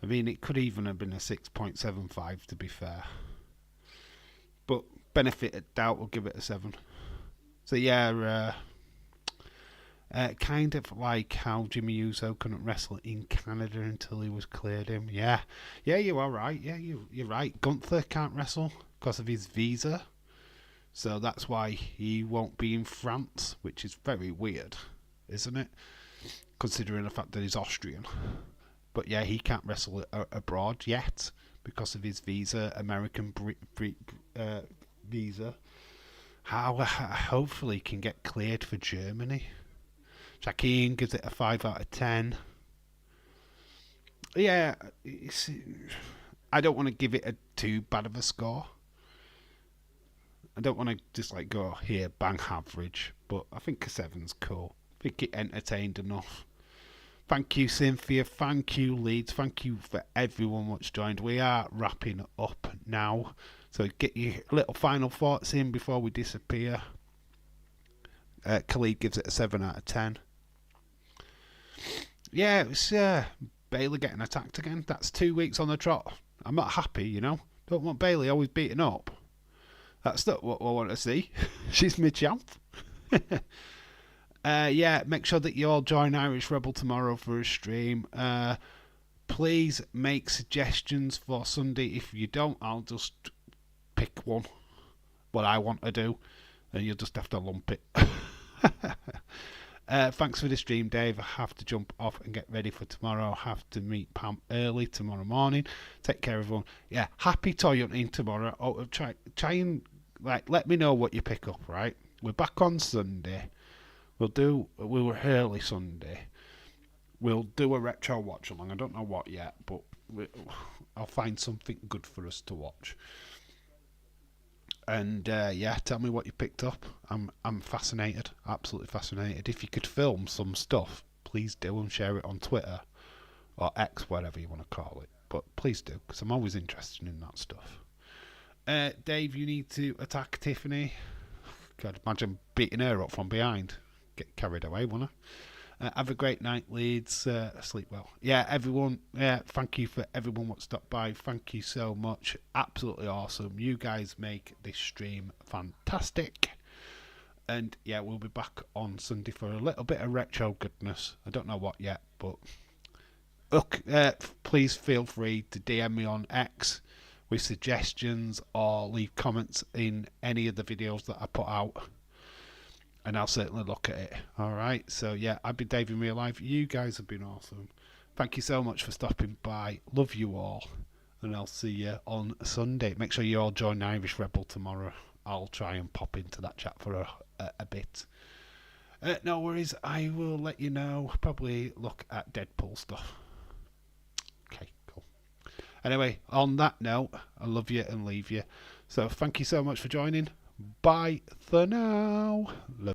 I mean, it could even have been a 6.75 to be fair. But benefit of doubt, we'll give it a 7. So yeah, Kind of like how Jimmy Uso couldn't wrestle in Canada until he was cleared him. Yeah, you are right. Yeah, you're right. Gunther can't wrestle because of his visa, so that's why he won't be in France, which is very weird, isn't it? Considering the fact that he's Austrian. But yeah, he can't wrestle abroad yet because of his visa, American visa. Hopefully he can get cleared for Germany. Shaquille gives it a 5 out of 10. Yeah, I don't want to give it a too bad of a score. I don't want to just like go here, bang average, but I think a 7's cool. I think it entertained enough. Thank you, Cynthia. Thank you, Leeds. Thank you for everyone that's joined. We are wrapping up now, so get your little final thoughts in before we disappear. Khalid gives it a 7 out of 10. Yeah, it was Bayley getting attacked again. That's 2 weeks on the trot. I'm not happy, you know. Don't want Bayley always beaten up. That's not what I want to see. She's my champ. Yeah, make sure that you all join Irish Rebel tomorrow for a stream. Please make suggestions for Sunday. If you don't, I'll just pick one, what I want to do, and you'll just have to lump it. Thanks for the stream, Dave. I have to jump off and get ready for tomorrow. I have to meet Pam early tomorrow morning. Take care, everyone. Yeah, happy toy hunting tomorrow. Oh, try and let me know what you pick up. Right, we're back on Sunday. We'll early Sunday. We'll do a retro watch along. I don't know what yet, but I'll find something good for us to watch. And yeah, tell me what you picked up. I'm fascinated, absolutely fascinated. If you could film some stuff, please do and share it on Twitter or X, whatever you want to call it. But please do, because I'm always interested in that stuff. Dave, you need to attack Tiffany. God, imagine beating her up from behind. Get carried away, won't I? Have a great night, Leeds. Sleep well. Yeah, everyone. Yeah, thank you for everyone what stopped by. Thank you so much. Absolutely awesome. You guys make this stream fantastic. And yeah, we'll be back on Sunday for a little bit of retro goodness. I don't know what yet, but look, please feel free to DM me on X with suggestions or leave comments in any of the videos that I put out. And I'll certainly look at it. Alright, so yeah, I've been Dave in real life. You guys have been awesome. Thank you so much for stopping by. Love you all. And I'll see you on Sunday. Make sure you all join Irish Rebel tomorrow. I'll try and pop into that chat for a bit. No worries, I will let you know. Probably look at Deadpool stuff. Okay, cool. Anyway, on that note, I love you and leave you. So thank you so much for joining. Bye for now. Love